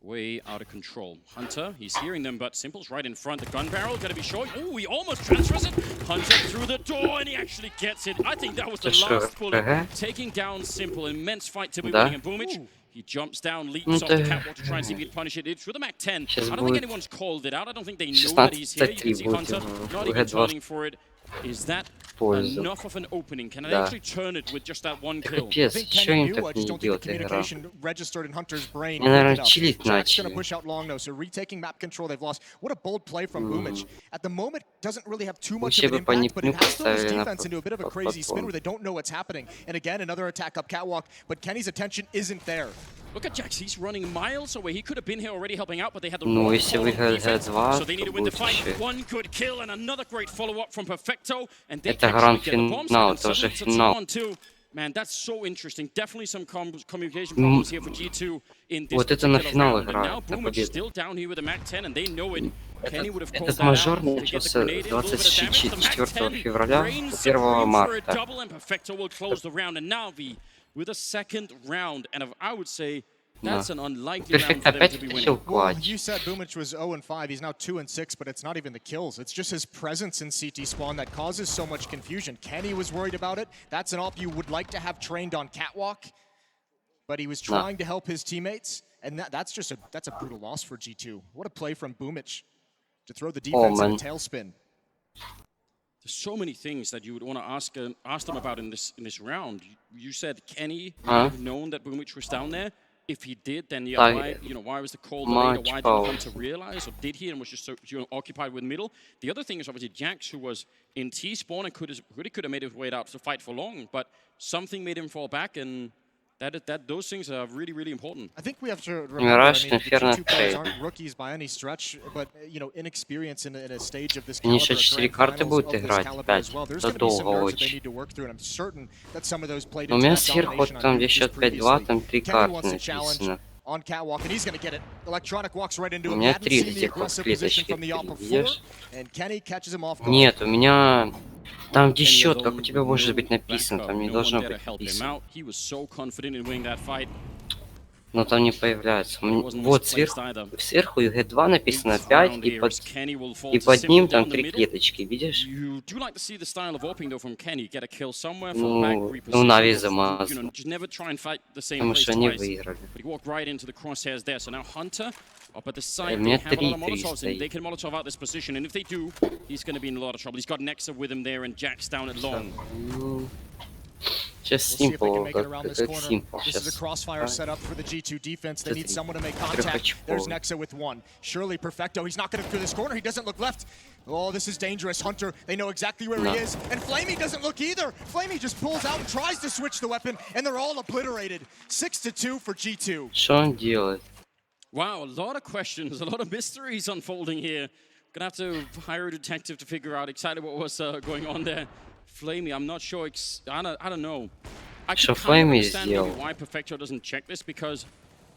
way out of control. Hunter, he's hearing them, but Simple's right in front. The gun barrel gonna be short. Oh, he almost transfers it. Hunter through the door, and he actually gets it. I think that was the last bullet. Taking down Simple, immense fight to be winning. And Boomic, he jumps down, leaps off the catwalk to try and see if he can punish it. It's with the Mac 10. I don't think anyone's called it out. I don't think they know that he's here. You can see Hunter not even turning for it. Is that enough of an opening? Can they actually turn it with just that one kill? I think Kenny knew, I just don't think the communication registered in Hunter's brain. Jack's going to push out long, though, so retaking map control they've lost. What a bold play from Boomic. At the moment, doesn't really have too much of an impact, but it has thrown his defense into a bit of a crazy spin where they don't know what's happening. And again, another attack up catwalk, but Kenny's attention isn't there. Look at Jax, he's running miles away. He could have been here already helping out, but they had the wrong defense, so they need to win the fight. One good kill and another great follow-up from Perfecto, and they actually get the bombs, and suddenly it's a 2-on-2. Man, that's so interesting. Definitely some communication problems here for G2 in this particular round. And now Boomic still down here with the Mac 10, and they know it. Kenny would have called that out. They get the grenade in, a little bit of damage. The Mac 10 drains for a double, and Perfecto will close the round. And Na'Vi with a second round, and I would say that's an unlikely round for them to be winning. Well, you said Boomic was 0-5. He's now 2-6, but it's not even the kills. It's just his presence in CT spawn that causes so much confusion. Kenny was worried about it. That's an op you would like to have trained on catwalk, but he was trying to help his teammates, and that's a brutal loss for G2. What a play from Boomic to throw the defense in a tailspin. There's so many things that you would want to ask them about in this round. You said Kenny would have known that Boomic was down there. If he did, then why was the call delayed, or why didn't he come to realize, or did he and was just so occupied with middle? The other thing is obviously Jax, who was in T spawn and really could have made his way out to fight for long, but something made him fall back, and those things are really, really important. I think we have to remember, the G2 players aren't rookies by any stretch, but inexperience in a stage of this caliber, as well. There's going to be some nerves that they need to work through, and I'm certain that some of those played into that domination on previous previously. Kenny wants a challenge on catwalk, and he's going to get it. Electronic walks right into him. Hadn't seen the aggressive position from the op before, and Kenny catches him off guard. Нет, у меня там где счет, как у тебя может быть написано, там не должно быть написано. Но там не появляется. Вот сверху G2 написано 5, и под ним там 3 клеточки, видишь? Ну, Нави замазал. Потому что они выиграли. Up at the side, they have a lot of Molotovs, and they can Molotov out this position, and if they do, he's going to be in a lot of trouble. He's got Nexa with him there, and Jack's down at long. Just simple, simple. This is a crossfire set up for the G2 defense. They need someone to make contact. There's Nexa with one. Surely Perfecto, he's not going to do this corner. He doesn't look left. Oh, this is dangerous. Hunter, they know exactly where he is. And Flamey doesn't look either. Flamey just pulls out and tries to switch the weapon, and they're all obliterated. 6-2 for G2. Что он делает? Wow, a lot of questions, a lot of mysteries unfolding here. Gonna have to hire a detective to figure out exactly what was going on there. Flamey, I'm not sure. I don't know. I can kind of understand maybe why Perfecto doesn't check this, because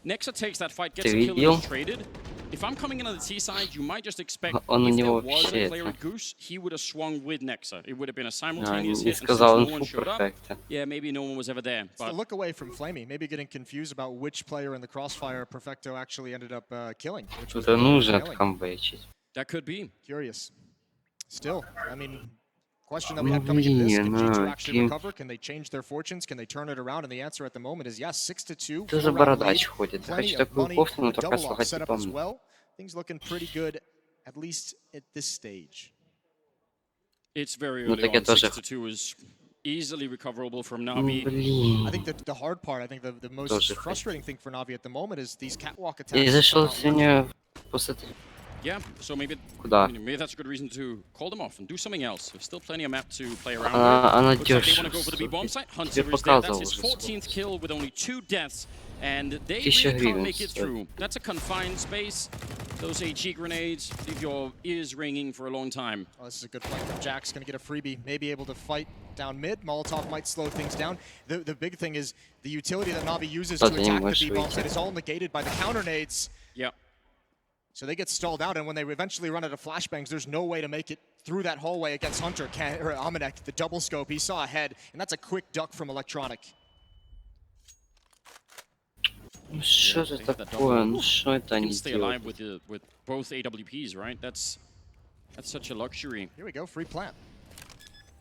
Nexa takes that fight, gets a kill, and is traded. If I'm coming in on the T side, you might just expect if there was a player at Goose, he would have swung with Nexa. It would have been a simultaneous hit, and since no one showed up, yeah, maybe no one was ever there. But look away from Flamey, maybe getting confused about which player in the crossfire Perfecto actually ended up killing. That could be. Curious. Still, I mean, question that we have coming into this, can G2 actually recover? Can they change their fortunes? Can they turn it around? And the answer at the moment is yes, 6-2. Что за бородач ходит? Хочу такую кофту, но только set up as well. Things looking pretty good, at least at this stage. It's very early on. 6-2 is easily recoverable from Na'Vi. I think that the hard part, I think the most frustrating thing for Na'Vi at the moment is these catwalk attacks. Yeah, so maybe maybe that's a good reason to call them off and do something else. There's still plenty of map to play around with. Looks like they want to go for the B bomb site. Hunter is there. That's his 14th kill with only 2 deaths, and they really can't make it through. That's a confined space. Those HE grenades leave your ears ringing for a long time. Oh, this is a good fight from Jax. Going to get a freebie. Maybe able to fight down mid. Molotov might slow things down. The big thing is the utility that Na'Vi uses to attack the B bomb site is all negated by the counter nades. Yeah. So they get stalled out, and when they eventually run out of flashbangs, there's no way to make it through that hallway against Hunter. Or Amanek, the double scope, he saw ahead, and that's a quick duck from Electronic. Что же такое? Ну что это они stay alive with both AWPs, right? That's such a luxury. Here we go, free plant.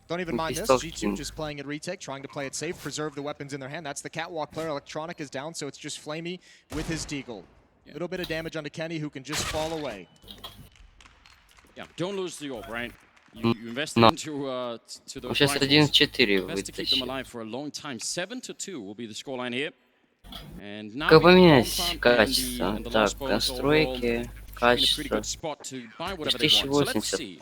Don't even mind this. G2 just playing it retake, trying to play it safe, preserve the weapons in their hand. That's the catwalk player. Electronic is down, so it's just Flamey with his deagle. A little bit of damage onto Kenny, who can just fall away. Yeah, don't lose the orb, right? You invest into to those Сейчас 1-4 best to keep them alive for a long time. 7-2 will be the scoreline here. And now как поменять качество? Так, настройки, качество. 1080.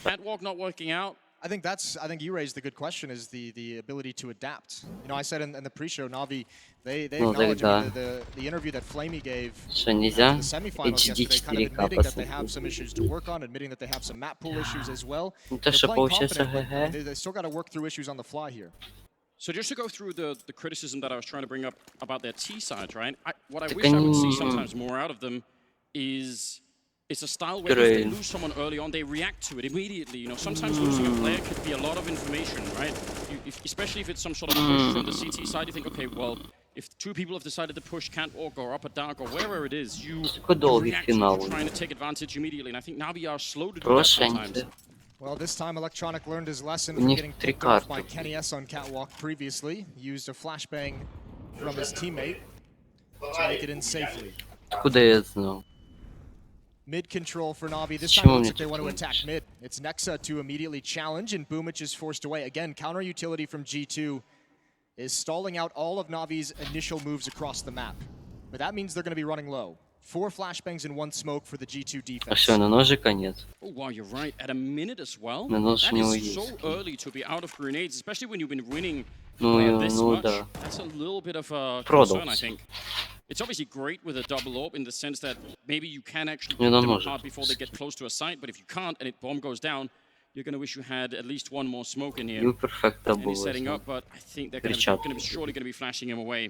Catwalk not working out. I think you raised the good question, is the ability to adapt. You know, I said in the pre-show, Na'Vi, they acknowledged the interview that Flamey gave in the semifinals yesterday, kind of admitting that they have some issues to work on, admitting that they have some map pool issues as well. They're playing confident, but they still got to work through issues on the fly here. So just to go through the criticism that I was trying to bring up about their T sides, right? What I wish I would see sometimes more out of them is it's a style where if they lose someone early on, they react to it immediately. You know, sometimes losing a player could be a lot of information, right? Especially if it's some sort of push from the CT side, you think, okay, well, if 2 people have decided to push catwalk or up a dark or wherever it is, you react to it, you're trying to take advantage immediately. And I think Na'Vi are slow to do that sometimes. Well, this time Electronic learned his lesson from getting picked off by Kenny S on catwalk previously. Used a flashbang from his teammate to make it in safely. Откуда я знал? Mid control for Na'Vi. This time it looks like they want to attack mid. It's Nexa to immediately challenge, and Boomich is forced away. Again, counter utility from G2 is stalling out all of Na'Vi's initial moves across the map. But that means they're going to be running low. 4 flashbangs and 1 smoke for the G2 defense. А что, на ножика нет? Oh, wow, you're right. At a minute as well. На нож у него That is есть. so early to be out of grenades, especially when you've been winning Ну, this ну much. да. That's a little bit of a Продал. concern, I think. It's obviously great with a double orb in the sense that maybe you can actually Не put them может. apart before they get close to a site, but if you can't and it bomb goes down, you're going to wish you had at least 1 more smoke in here. You perfecta And he's было. setting up, but I think they're surely going to be flashing him away.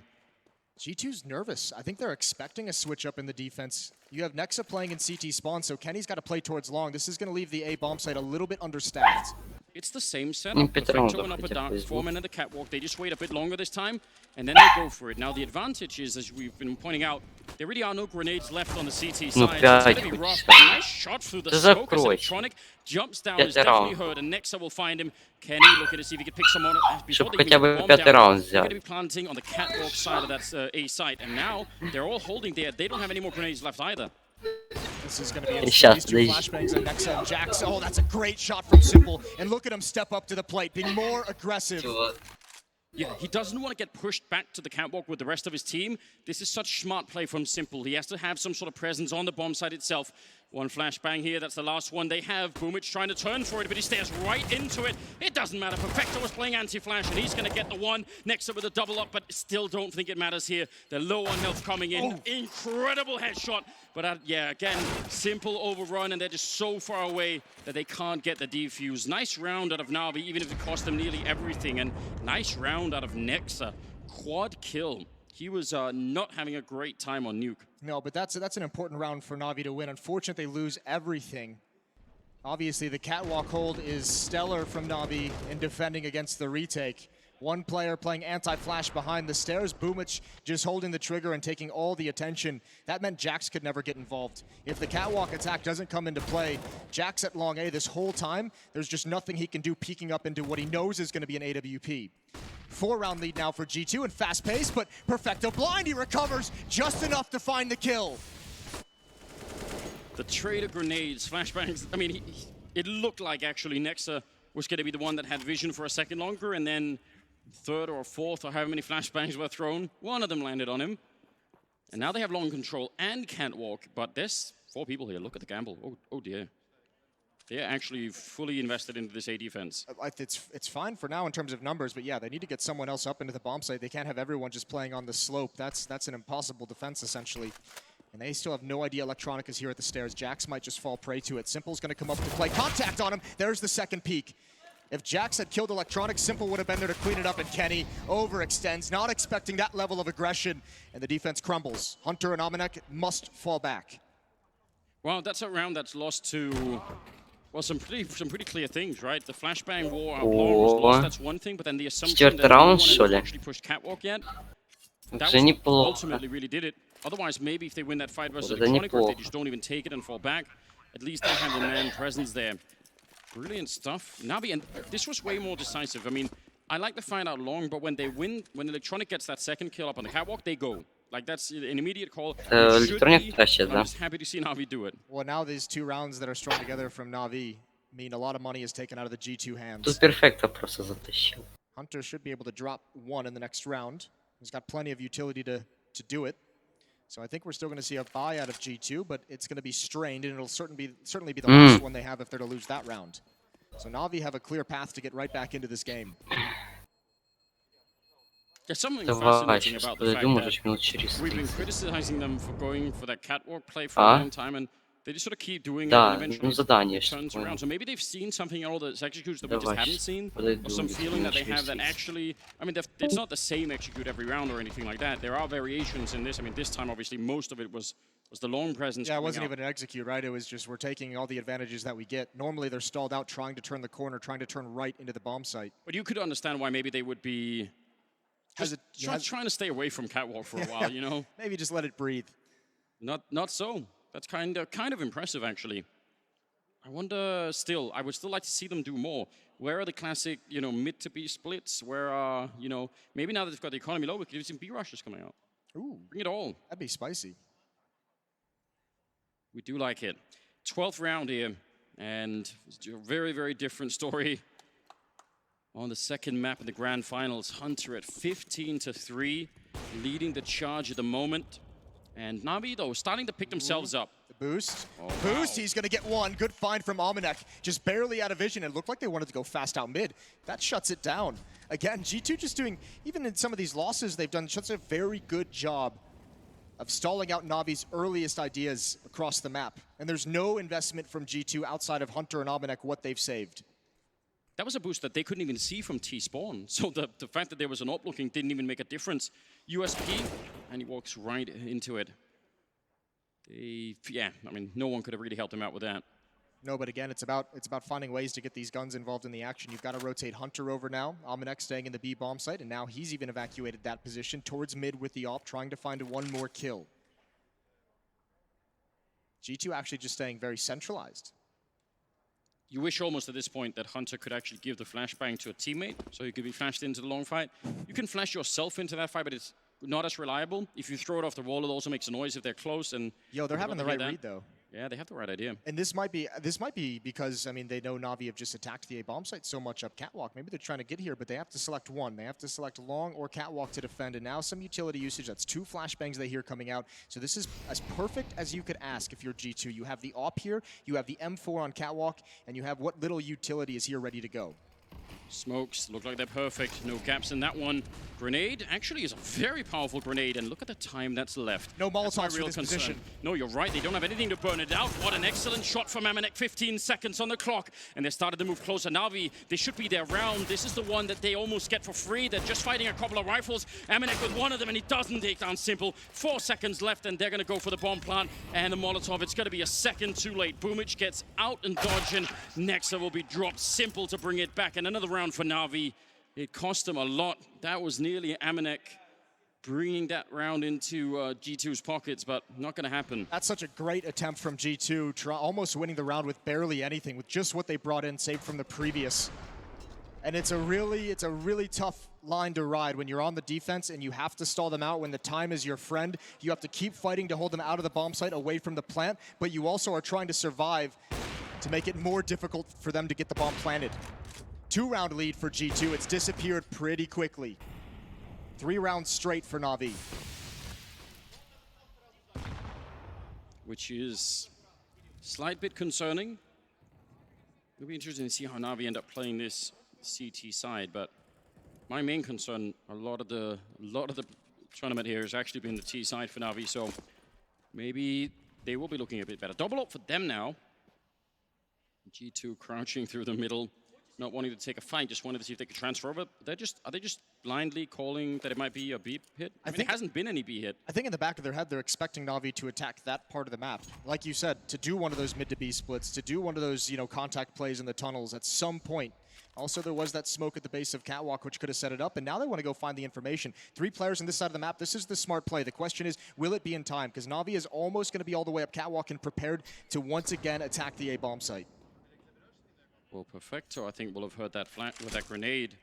G2's nervous. I think they're expecting a switch up in the defense. You have Nexa playing in CT spawn, so Kenny's got to play towards long. This is going to leave the A bomb site a little bit understaffed. It's the same setup. Perfecto and up a dark, 4 men at the catwalk. They just wait a bit longer this time, and then they go for it. Now the advantage is, as we've been pointing out, there really are no grenades left on the CT side. It's going to be rough. Nice shot through the smoke as Electronic jumps down. Is definitely hurt, and Nexa will find him. Kenny looking to see if he can pick someone before they хотя бы bomb пятый down. раунд They're взяли. going to be planting on the catwalk side of that A site, and now they're all holding there. They don't have any more grenades left either. This is going to be interesting. These 2 flashbangs on Nexa and Jax. Oh, that's a great shot from Simple. And look at him step up to the plate, being more aggressive. Yeah, he doesn't want to get pushed back to the catwalk with the rest of his team. This is such smart play from Simple. He has to have some sort of presence on the bomb site itself. 1 flashbang here, that's the last one they have. Boomich trying to turn for it, but he stares right into it. It doesn't matter. Perfecto was playing anti-flash, and he's going to get the 1 next up with a double up, but still don't think it matters here. They're low on health coming in. Oh. Incredible headshot. But yeah, again, Simple overrun, and they're just so far away that they can't get the defuse. Nice round out of Na'Vi, even if it cost them nearly everything. And nice round out of Nexa. Quad kill. He was not having a great time on Nuke. No, but that's an important round for Na'Vi to win. Unfortunately, they lose everything. Obviously, the catwalk hold is stellar from Na'Vi in defending against the retake. 1 player playing anti-flash behind the stairs. Boomich just holding the trigger and taking all the attention. That meant Jax could never get involved. If the catwalk attack doesn't come into play, Jax at long A this whole time, there's just nothing he can do peeking up into what he knows is going to be an AWP. 4-round lead now for G2 and fast pace, but Perfecto blind, he recovers just enough to find the kill. The trade of grenades, flashbangs, I mean, it looked like actually Nexa was going to be the one that had vision for a second longer, and then 3rd or 4th or however many flashbangs were thrown, 1 of them landed on him. And now they have long control and can't walk, but this 4 people here. Look at the gamble. Oh dear. They're actually fully invested into this A defense. It's fine for now in terms of numbers, but yeah, they need to get someone else up into the bomb site. They can't have everyone just playing on the slope. That's an impossible defense, essentially. And they still have no idea Electronic is here at the stairs. Jax might just fall prey to it. Simple's going to come up to play. Contact on him. There's the second peek. If Jax had killed Electronic, Simple would have been there to clean it up, and Kenny overextends, not expecting that level of aggression, and the defense crumbles. Hunter and Amanek must fall back. Well, that's a round that's lost to, well, some pretty clear things, right? The flashbang war was lost, that's one thing, but then the assumption that no one had actually pushed Catwalk yet, that was ultimately really did it. Otherwise, maybe if they win that fight versus Electronic, or if they just don't even take it and fall back, at least they have the man presence there. Brilliant stuff. Navi, and this was way more decisive. I mean, I like the fight out long, but when they win, when Electronic gets that second kill up on the catwalk, they go. Like, that's an immediate call. I'm just happy to see Navi do it. Well, now these 2 rounds that are strung together from Navi mean a lot of money is taken out of the G2 hands. Тут перфекто просто затащил. Hunter should be able to drop 1 in the next round. He's got plenty of utility to do it. So I think we're still going to see a buy out of G2, but it's going to be strained, and it'll certainly be the last one they have if they're to lose that round. So Navi have a clear path to get right back into this game. There's something fascinating about the fact that we've been criticizing them for going for that catwalk play for a long time, and they just sort of keep doing it, and eventually it turns around. So maybe they've seen something in all the executes that we just haven't seen, or some feeling that they have that actually, I mean, it's not the same execute every round or anything like that. There are variations in this. I mean, this time, obviously, most of it was the long presence. Yeah, it wasn't even an execute, right? It was just we're taking all the advantages that we get. Normally, they're stalled out trying to turn the corner, trying to turn right into the bomb site. But you could understand why maybe they would be trying to stay away from catwalk for a while, you know? Maybe just let it breathe. Not so. That's kind of impressive, actually. I wonder still, I would still like to see them do more. Where are the classic, you know, mid-to-B splits? Where are, you know, maybe now that they've got the economy low, we could have some B rushes coming out. Ooh. Bring it all. That'd be spicy. We do like it. 12th round here, and it's a very, very different story. On the second map in the grand finals, Hunter at 15-3, leading the charge at the moment. And Navi, though, starting to pick themselves up. The boost. Oh, boost, wow. He's going to get 1. Good find from Amanek. Just barely out of vision. It looked like they wanted to go fast out mid. That shuts it down. Again, G2 just doing, even in some of these losses, they've done such a very good job of stalling out Navi's earliest ideas across the map. And there's no investment from G2 outside of Hunter and Amanek, what they've saved. That was a boost that they couldn't even see from T-Spawn. So the fact that there was an up looking didn't even make a difference. USP, and he walks right into it. Yeah, I mean, no one could have really helped him out with that. No, but again, it's about finding ways to get these guns involved in the action. You've got to rotate Hunter over now. Amanek staying in the B bomb site, and now he's even evacuated that position towards mid with the AWP, trying to find 1 more kill. G2 actually just staying very centralized. You wish almost at this point that Hunter could actually give the flashbang to a teammate, so he could be flashed into the long fight. You can flash yourself into that fight, but it's not as reliable. If you throw it off the wall, it also makes a noise if they're close. And yo, they're having the right read, though. Yeah, they have the right idea. And this might be because, I mean, they know Na'Vi have just attacked the A bomb site so much up catwalk. Maybe they're trying to get here, but they have to select one. They have to select long or catwalk to defend. And now some utility usage. That's 2 flashbangs they hear coming out. So this is as perfect as you could ask if you're G2. You have the AWP here, you have the M4 on catwalk, and you have what little utility is here ready to go. Smokes look like they're perfect. No gaps in that one. Grenade actually is a very powerful grenade, and look at the time that's left. No Molotovs for this position. No, you're right. They don't have anything to burn it out. What an excellent shot from Amanek. 15 seconds on the clock, and they started to move closer. Na'Vi, they should be their round. This is the one that they almost get for free. They're just fighting a couple of rifles. Amanek with one of them, and he doesn't take down Simple. 4 seconds left, and they're going to go for the bomb plant and the Molotov. It's going to be a second too late. Boomich gets out and dodging. Nexa will be dropped. Simple to bring it back, and another round for Na'Vi. It cost them a lot. That was nearly Amanek bringing that round into G2's pockets, but not going to happen. That's such a great attempt from G2, almost winning the round with barely anything, with just what they brought in, saved from the previous. And it's a really tough line to ride when you're on the defense and you have to stall them out when the time is your friend. You have to keep fighting to hold them out of the bomb site, away from the plant, but you also are trying to survive to make it more difficult for them to get the bomb planted. 2-round lead for G2. It's disappeared pretty quickly. 3 rounds straight for Na'Vi. Which is Slight bit concerning. It'll be interesting to see how Na'Vi end up playing this CT side, but my main concern, a lot of the tournament here has actually been the T side for Na'Vi, so maybe they will be looking a bit better. Double up for them now. G2 crouching through the middle, not wanting to take a fight, just wanted to see if they could transfer over. Are they just blindly calling that it might be a B hit? I mean, it hasn't been any B hit. I think in the back of their head, they're expecting Na'Vi to attack that part of the map. Like you said, to do one of those mid to B splits, to do one of those, contact plays in the tunnels at some point. Also, there was that smoke at the base of Catwalk, which could have set it up, and now they want to go find the information. 3 players on this side of the map. This is the smart play. The question is, will it be in time? Because Na'Vi is almost going to be all the way up Catwalk and prepared to once again attack the A-bomb site. Well, Perfecto, I think, will have heard that flat with that grenade.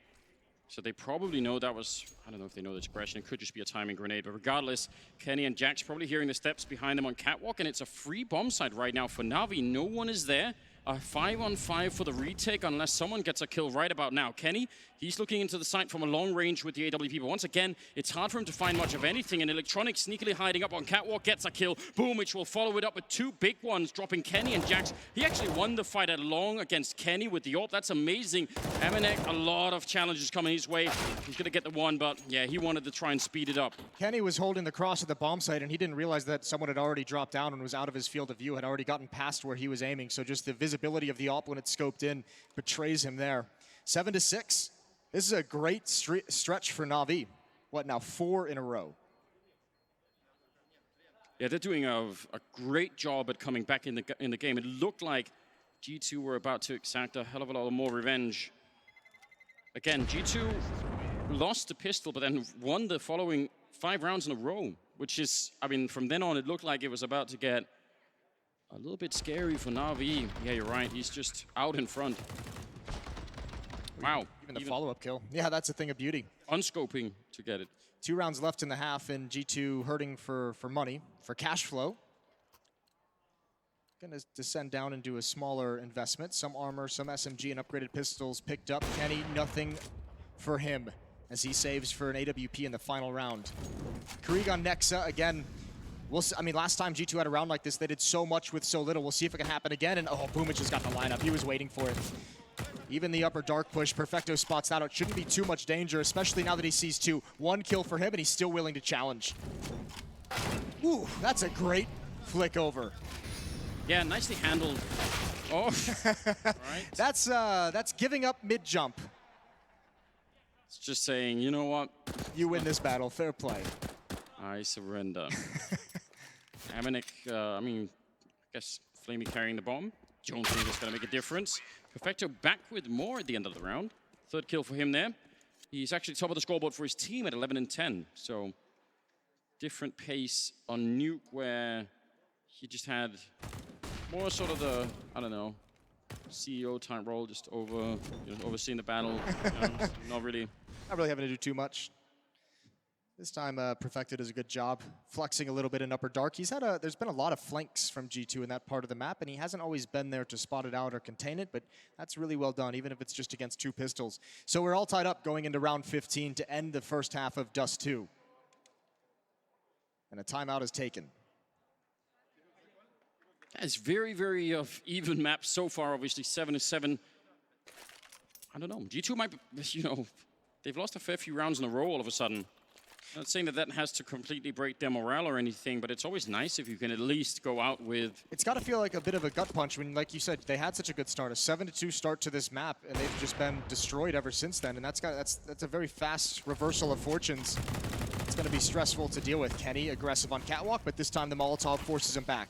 So they probably know that was, I don't know if they know the expression, it could just be a timing grenade. But regardless, Kenny and Jax probably hearing the steps behind them on Catwalk, and it's a free bomb site right now for Na'Vi. No one is there. A 5-on-5 for the retake unless someone gets a kill right about now. Kenny, he's looking into the site from a long range with the AWP, but once again, it's hard for him to find much of anything, and Electronic sneakily hiding up on Catwalk gets a kill. Boom, which will follow it up with 2 big ones, dropping Kenny and Jax. He actually won the fight at long against Kenny with the AWP. That's amazing. Amanek, a lot of challenges coming his way. He's going to get the one, but yeah, he wanted to try and speed it up. Kenny was holding the cross at the bomb site, and he didn't realize that someone had already dropped down and was out of his field of view, had already gotten past where he was aiming. So just the visibility of the AWP when it's scoped in betrays him there. 7-6. This is a great stretch for Na'Vi. What now, 4 in a row? Yeah, they're doing a great job at coming back in the game. It looked like G2 were about to exact a hell of a lot more revenge. Again, G2 lost the pistol, but then won the following 5 rounds in a row, which is, I mean, from then on, it looked like it was about to get a little bit scary for Na'Vi. Yeah, you're right. He's just out in front. Wow. Even the follow-up kill. Yeah, that's a thing of beauty. Unscoping to get it. 2 rounds left in the half, and G2 hurting for money, for cash flow. Gonna descend down and do a smaller investment. Some armor, some SMG, and upgraded pistols picked up. Kenny, nothing for him as he saves for an AWP in the final round. Krieg on Nexa, again, I mean, last time G2 had a round like this, they did so much with so little. We'll see if it can happen again. And oh, Boomich just got the lineup. He was waiting for it. Even the upper dark push, Perfecto spots that out. Shouldn't be too much danger, especially now that he sees 2. 1 kill for him, and he's still willing to challenge. Ooh, that's a great flick over. Yeah, nicely handled. Oh, right. That's giving up mid-jump. It's just saying, you know what? You win this battle, fair play. I surrender. Amanek, I mean, I guess Flamey carrying the bomb. Don't think it's going to make a difference. Perfecto back with more at the end of the round. 3rd kill for him there. He's actually top of the scoreboard for his team at 11 and 10. So different pace on Nuke, where he just had more sort of the, I don't know, CEO type role, just overseeing the battle. Not really having to do too much. This time, Perfecto does a good job flexing a little bit in upper dark. There's been a lot of flanks from G2 in that part of the map, and he hasn't always been there to spot it out or contain it, but that's really well done, even if it's just against 2 pistols. So we're all tied up going into round 15 to end the first half of Dust 2. And a timeout is taken. It's very, very even map so far, obviously 7-7. I don't know, G2 might be, they've lost a fair few rounds in a row all of a sudden. I'm not saying that has to completely break their morale or anything, but it's always nice if you can at least go out with... It's got to feel like a bit of a gut punch when, like you said, they had such a good start, a 7-2 start to this map, and they've just been destroyed ever since then, and that's a very fast reversal of fortunes. It's going to be stressful to deal with. Kenny aggressive on Catwalk, but this time the Molotov forces him back.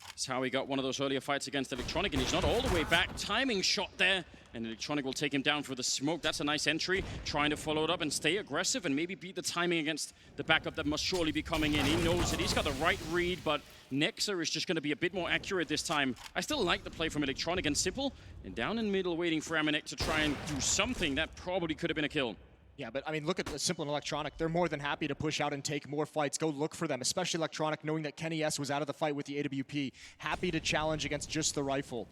That's how he got one of those earlier fights against Electronic, and he's not all the way back. Timing shot there, and Electronic will take him down for the smoke. That's a nice entry, trying to follow it up and stay aggressive and maybe beat the timing against the backup that must surely be coming in. He knows it. He's got the right read, but Nexa is just going to be a bit more accurate this time. I still like the play from Electronic and Simple, and down in middle waiting for Amanek to try and do something that probably could have been a kill. Yeah, but I mean, look at Simple and Electronic. They're more than happy to push out and take more fights. Go look for them, especially Electronic, knowing that Kenny S was out of the fight with the AWP. Happy to challenge against just the rifle.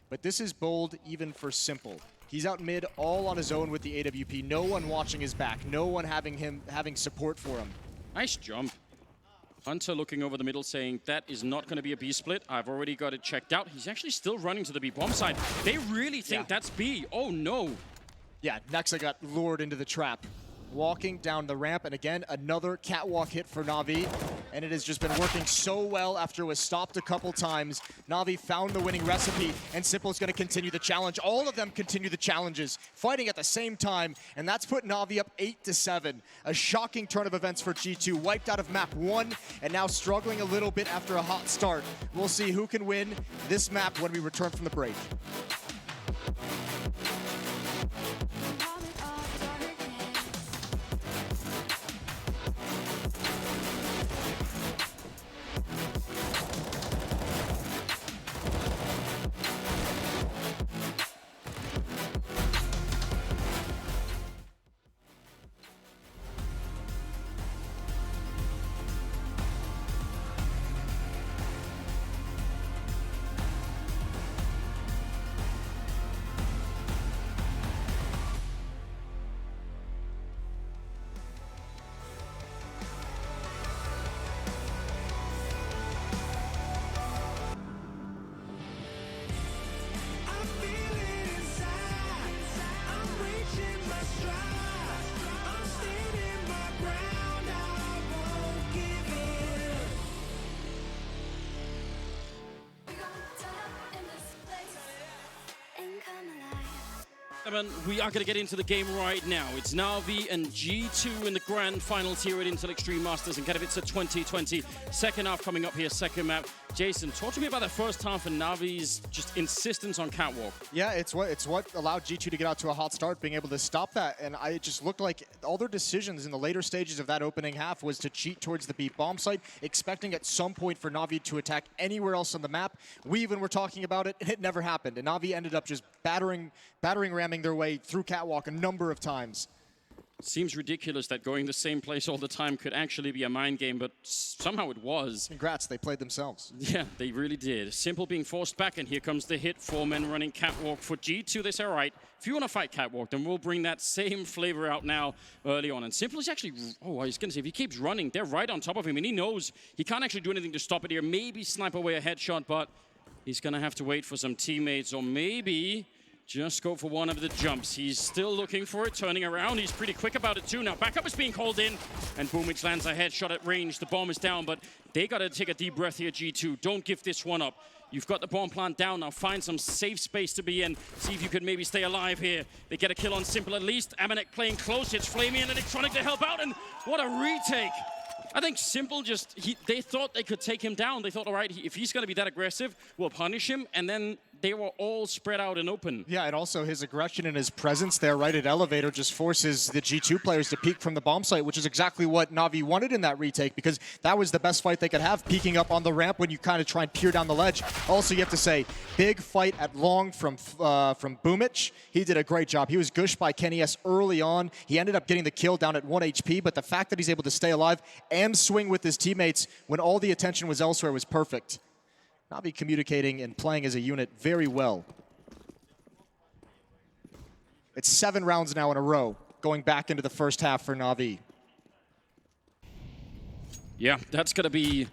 But this is bold even for Simple. He's out mid all on his own with the AWP. No one watching his back. No one having support for him. Nice jump. Hunter looking over the middle saying, that is not going to be a B split. I've already got it checked out. He's actually still running to the B bomb side. They really think that's B. Oh, no. Yeah, Nexa got lured into the trap. Walking down the ramp, and again, another catwalk hit for Na'Vi. And it has just been working so well after it was stopped a couple times. Na'Vi found the winning recipe, and Simple is going to continue the challenge. All of them continue the challenges, fighting at the same time, and that's put Na'Vi up 8-7. A shocking turn of events for G2, wiped out of map 1, and now struggling a little bit after a hot start. We'll see who can win this map when we return from the break. We are going to get into the game right now. It's Na'Vi and G2 in the grand finals here at Intel Extreme Masters in Katowice 2020. Second half coming up here, second map. Jason, talk to me about that first half and Na'Vi's just insistence on catwalk. Yeah, it's what allowed G2 to get out to a hot start, being able to stop that. And it just looked like all their decisions in the later stages of that opening half was to cheat towards the B bomb site, expecting at some point for Na'Vi to attack anywhere else on the map. We even were talking about it, and it never happened. And Na'Vi ended up just battering ramming their way through catwalk a number of times. Seems ridiculous that going the same place all the time could actually be a mind game, but somehow it was. Congrats, they played themselves. Yeah, they really did. Simple being forced back, and here comes the hit. 4 men running catwalk for G2. They say, all right, if you want to fight catwalk, then we'll bring that same flavor out now early on. And Simple is actually, oh, I was going to say, if he keeps running, they're right on top of him, and he knows he can't actually do anything to stop it here. Maybe snipe away a headshot, but he's going to have to wait for some teammates, or maybe just go for one of the jumps. He's still looking for it, turning around. He's pretty quick about it too. Now backup is being called in, and Boomich lands a headshot at range. The bomb is down, but they got to take a deep breath here, G2. Don't give this one up. You've got the bomb plant down now. Find some safe space to be in. See if you could maybe stay alive here. They get a kill on Simple at least. Amanek playing close. It's Flamey and Electronic to help out, and what a retake. I think Simple just, they thought they could take him down. They thought, all right, if he's going to be that aggressive, we'll punish him. And then they were all spread out and open. Yeah, and also his aggression and his presence there right at elevator just forces the G2 players to peek from the bomb site, which is exactly what Na'Vi wanted in that retake, because that was the best fight they could have, peeking up on the ramp when you kind of try and peer down the ledge. Also, you have to say, big fight at long from Boomich. He did a great job. He was gushed by Kenny S early on. He ended up getting the kill down at 1 HP, but the fact that he's able to stay alive and swing with his teammates when all the attention was elsewhere was perfect. Na'Vi communicating and playing as a unit very well. It's 7 rounds now in a row, going back into the first half for Na'Vi. Yeah, that's going to be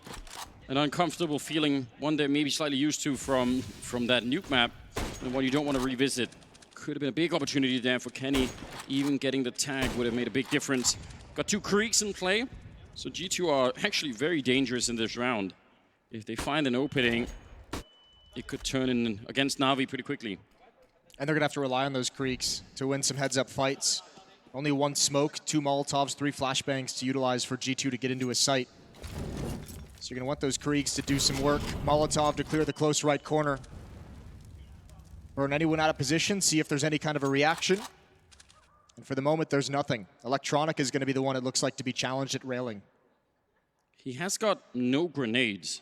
an uncomfortable feeling, one they're maybe slightly used to from that nuke map, and one you don't want to revisit. Could have been a big opportunity there for Kenny. Even getting the tag would have made a big difference. Got 2 creeks in play, so G2 are actually very dangerous in this round. If they find an opening, it could turn in against Na'Vi pretty quickly. And they're going to have to rely on those creeks to win some heads-up fights. Only 1 smoke, 2 Molotovs, 3 flashbangs to utilize for G2 to get into a site. So you're going to want those creeks to do some work. Molotov to clear the close right corner. Burn anyone out of position, see if there's any kind of a reaction. And for the moment, there's nothing. Electronic is going to be the one it looks like to be challenged at railing. He has got no grenades,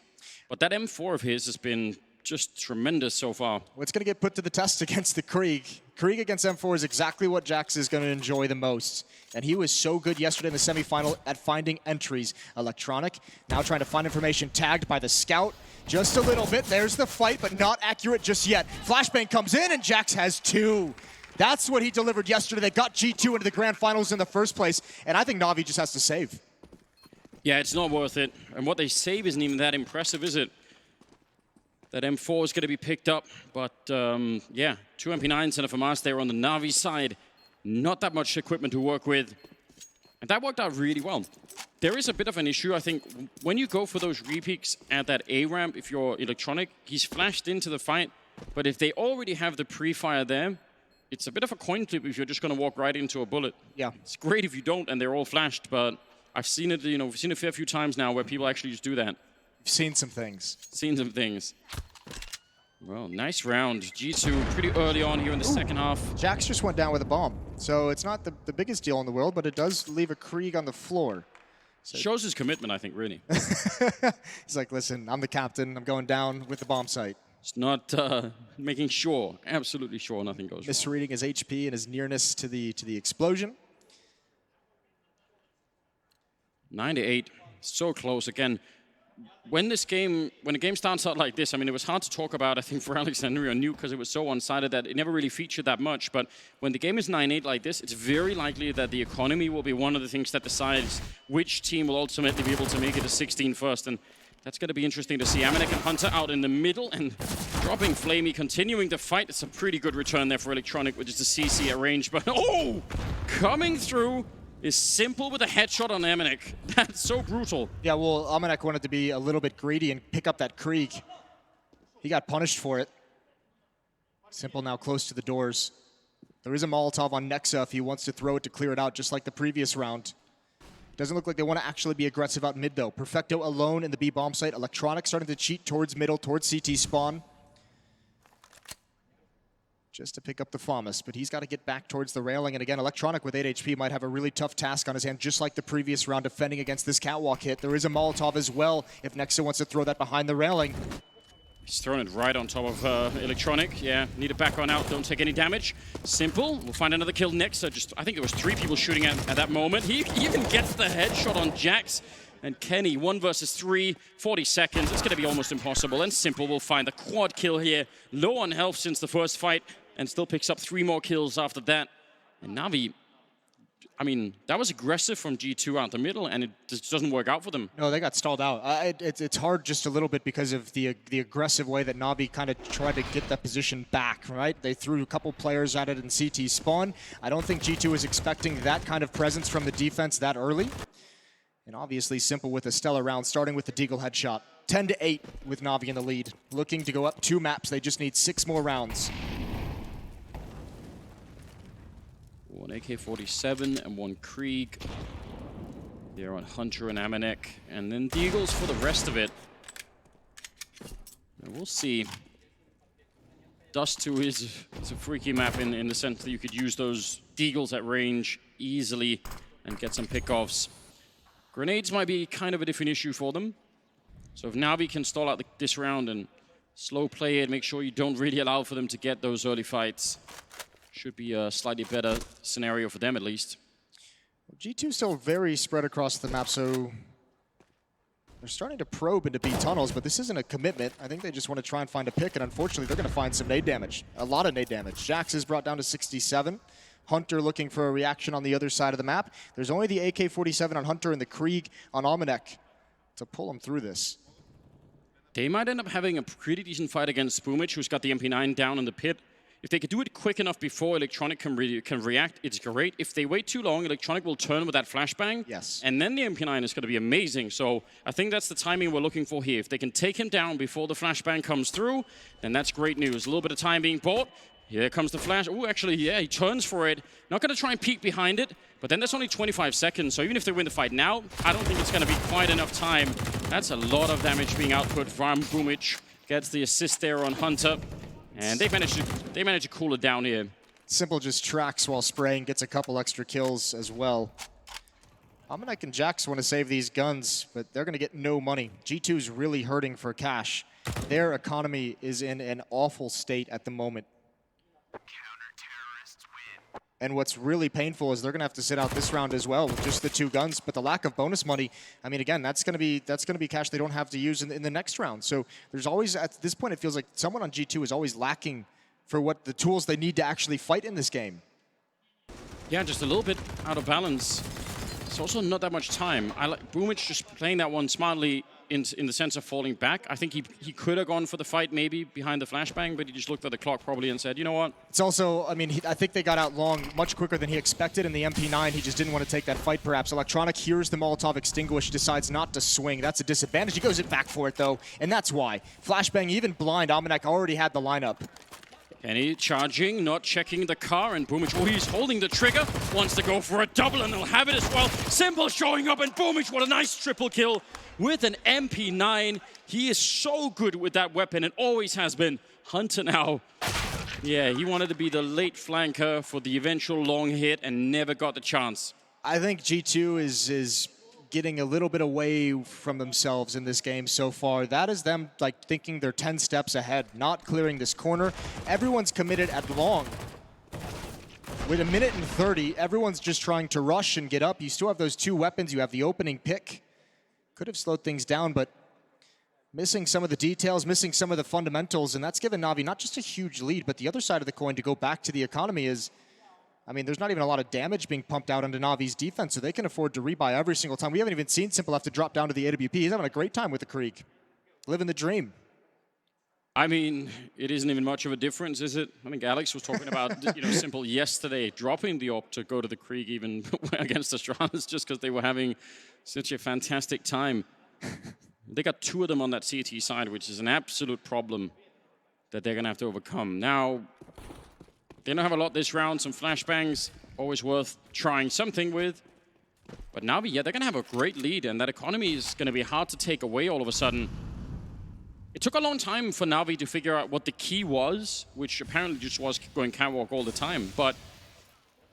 but that M4 of his has been just tremendous so far. Well, it's going to get put to the test against the Krieg. Krieg against M4 is exactly what Jax is going to enjoy the most. And he was so good yesterday in the semifinal at finding entries. Electronic now trying to find information, tagged by the scout. Just a little bit. There's the fight, but not accurate just yet. Flashbang comes in, and Jax has 2. That's what he delivered yesterday. They got G2 into the grand finals in the first place, and I think Na'Vi just has to save. Yeah, it's not worth it. And what they save isn't even that impressive, is it? That M4 is going to be picked up. But yeah, 2 MP9s and a FAMAS there on the Na'Vi side. Not that much equipment to work with. And that worked out really well. There is a bit of an issue, I think, when you go for those repeaks at that A ramp, if you're Electronic, he's flashed into the fight. But if they already have the pre-fire there, it's a bit of a coin flip if you're just going to walk right into a bullet. Yeah. It's great if you don't and they're all flashed, but I've seen it, we've seen it a fair few times now where people actually just do that. You've seen some things. Seen some things. Well, nice round. G2 pretty early on here in the second half. Jax just went down with a bomb. So it's not the biggest deal in the world, but it does leave a Krieg on the floor. So shows his commitment, I think, really. He's like, listen, I'm the captain. I'm going down with the bomb site. It's not making sure, absolutely sure nothing goes wrong. Misreading his HP and his nearness to the explosion. 9-8, so close again. When a game starts out like this, I mean, it was hard to talk about, I think, for Alexandria or Nuke because it was so one-sided that it never really featured that much. But when the game is 9-8 like this, it's very likely that the economy will be one of the things that decides which team will ultimately be able to make it to 16 first. And that's going to be interesting to see. Amanek and Hunter out in the middle and dropping Flamey, continuing the fight. It's a pretty good return there for Electronic, which is the CC at range. But oh, coming through is Simple with a headshot on Amanek. That's so brutal. Yeah, well, Amanek wanted to be a little bit greedy and pick up that Krieg. He got punished for it. Simple now close to the doors. There is a Molotov on Nexa if he wants to throw it to clear it out, just like the previous round. Doesn't look like they want to actually be aggressive out mid, though. Perfecto alone in the B bomb site. Electronic starting to cheat towards middle, towards CT spawn. Just to pick up the FAMAS, but he's got to get back towards the railing. And again, Electronic with 8 HP might have a really tough task on his hand, just like the previous round, defending against this catwalk hit. There is a Molotov as well, if Nexa wants to throw that behind the railing. He's throwing it right on top of Electronic. Yeah, need to back on out, don't take any damage. Simple, we'll find another kill next. I think there was 3 people shooting at that moment. He even gets the headshot on Jax. And Kenny, 1 versus 3, 40 seconds. It's going to be almost impossible. And Simple will find the quad kill here. Low on health since the first fight. And still picks up 3 more kills after that. And Na'Vi, I mean, that was aggressive from G2 out the middle, and it just doesn't work out for them. No, they got stalled out. It's hard just a little bit because of the aggressive way that Na'Vi kind of tried to get that position back, right? They threw a couple players at it in CT spawn. I don't think G2 was expecting that kind of presence from the defense that early. And obviously Simple with a stellar round, starting with the Deagle headshot. 10-8 with Na'Vi in the lead. Looking to go up 2 maps. They just need 6 more rounds. 1 AK-47 and 1 Krieg. They're on Hunter and Amanek. And then Deagles for the rest of it. And we'll see. Dust 2 is a freaky map in the sense that you could use those Deagles at range easily and get some pickoffs. Grenades might be kind of a different issue for them. So if Na'Vi can stall out this round and slow play it, make sure you don't really allow for them to get those early fights. Should be a slightly better scenario for them, at least. G2 still very spread across the map, so they're starting to probe into B tunnels, but this isn't a commitment. I think they just want to try and find a pick, and unfortunately, they're going to find some nade damage. A lot of nade damage. Jax is brought down to 67. Hunter looking for a reaction on the other side of the map. There's only the AK-47 on Hunter and the Krieg on Amanek to pull him through this. They might end up having a pretty decent fight against Spoomage, who's got the MP9 down in the pit. If they could do it quick enough before Electronic can react, it's great. If they wait too long, Electronic will turn with that flashbang. Yes. And then the MP9 is going to be amazing. So I think that's the timing we're looking for here. If they can take him down before the flashbang comes through, then that's great news. A little bit of time being bought. Here comes the flash. Oh, actually, yeah, he turns for it. Not going to try and peek behind it, but then there's only 25 seconds. So even if they win the fight now, I don't think it's going to be quite enough time. That's a lot of damage being output from Spoomage. Gets the assist there on Hunter. And they managed to cool it down here. Simple just tracks while spraying, gets a couple extra kills as well. Amanek and Jax want to save these guns, but they're going to get no money. G2's really hurting for cash. Their economy is in an awful state at the moment. And what's really painful is they're going to have to sit out this round as well with just the 2 guns. But the lack of bonus money, I mean, again, that's going to be cash they don't have to use in the next round. So there's always, at this point, it feels like someone on G2 is always lacking for what the tools they need to actually fight in this game. Yeah, just a little bit out of balance. there's also not that much time. I like Boomich just playing that one smartly in the sense of falling back. I think he could have gone for the fight maybe behind the flashbang, but he just looked at the clock probably and said, you know what? It's also, I mean, I think they got out long much quicker than he expected in the MP9. He just didn't want to take that fight perhaps. Electronic hears the Molotov extinguish, decides not to swing. That's a disadvantage. He goes back for it though, and that's why. Flashbang, even blind, Amanek already had the lineup. Kenny charging, not checking the car, and Boomich, oh, he's holding the trigger, wants to go for a double, and they'll have it as well. Simple showing up, and Boomich, what a nice triple kill with an MP9. He is so good with that weapon, and always has been. Hunter now, yeah, he wanted to be the late flanker for the eventual long hit, and never got the chance. I think G2 is getting a little bit away from themselves in this game so far. That is them like thinking they're 10 steps ahead, not clearing this corner. Everyone's committed at long. With 1:30, everyone's just trying to rush and get up. You still have those two weapons. You have the opening pick. Could have slowed things down, but missing some of the details, missing some of the fundamentals, and that's given Na'Vi not just a huge lead, but the other side of the coin to go back to the economy is, I mean, there's not even a lot of damage being pumped out into Na'Vi's defense, so they can afford to rebuy every single time. We haven't even seen Simple have to drop down to the AWP. He's having a great time with the Krieg. Living the dream. I mean, it isn't even much of a difference, is it? I think Alex was talking about, you know, Simple yesterday, dropping the op to go to the Krieg even against Astralis just because they were having such a fantastic time. They got two of them on that CT side, which is an absolute problem that they're going to have to overcome. Now, they don't have a lot this round. Some flashbangs, always worth trying something with. But Na'Vi, yeah, they're going to have a great lead, and that economy is going to be hard to take away all of a sudden. It took a long time for Na'Vi to figure out what the key was, which apparently just was going catwalk all the time. But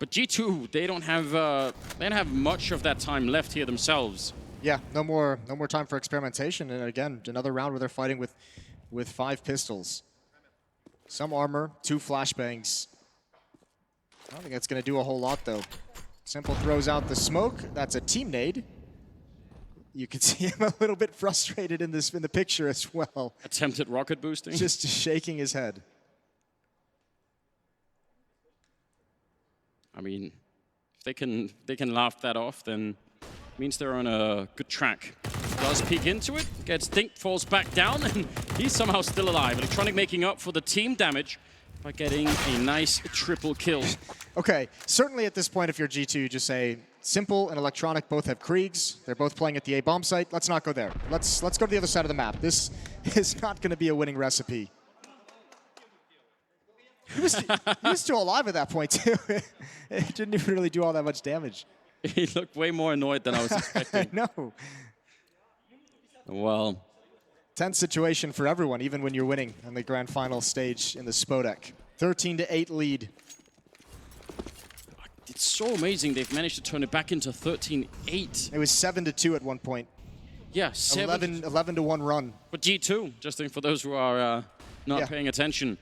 G2, they don't have much of that time left here themselves. Yeah, no more time for experimentation. And again, another round where they're fighting with 5 pistols. Some armor, 2 flashbangs. I don't think that's going to do a whole lot, though. Simple throws out the smoke. That's a team nade. You can see him a little bit frustrated in the picture as well. Attempted rocket boosting. Just shaking his head. I mean, if they can laugh that off, then it means they're on a good track. Does peek into it, gets dinked, falls back down, and he's somehow still alive. Electronic making up for the team damage by getting a nice triple kill. Okay, certainly at this point, if you're G2, you just say, Simple and Electronic both have Kriegs. They're both playing at the A bomb site. Let's not go there. Let's go to the other side of the map. This is not going to be a winning recipe. He was still alive at that point, too. It didn't even really do all that much damage. He looked way more annoyed than I was expecting. No. Well. Tense situation for everyone, even when you're winning on the grand final stage in the Spodek. 13-8 lead. It's so amazing they've managed to turn it back into 13-8. It was 7-2 at one point. Yeah, 11-1 run. But G2, just for those who are not paying attention.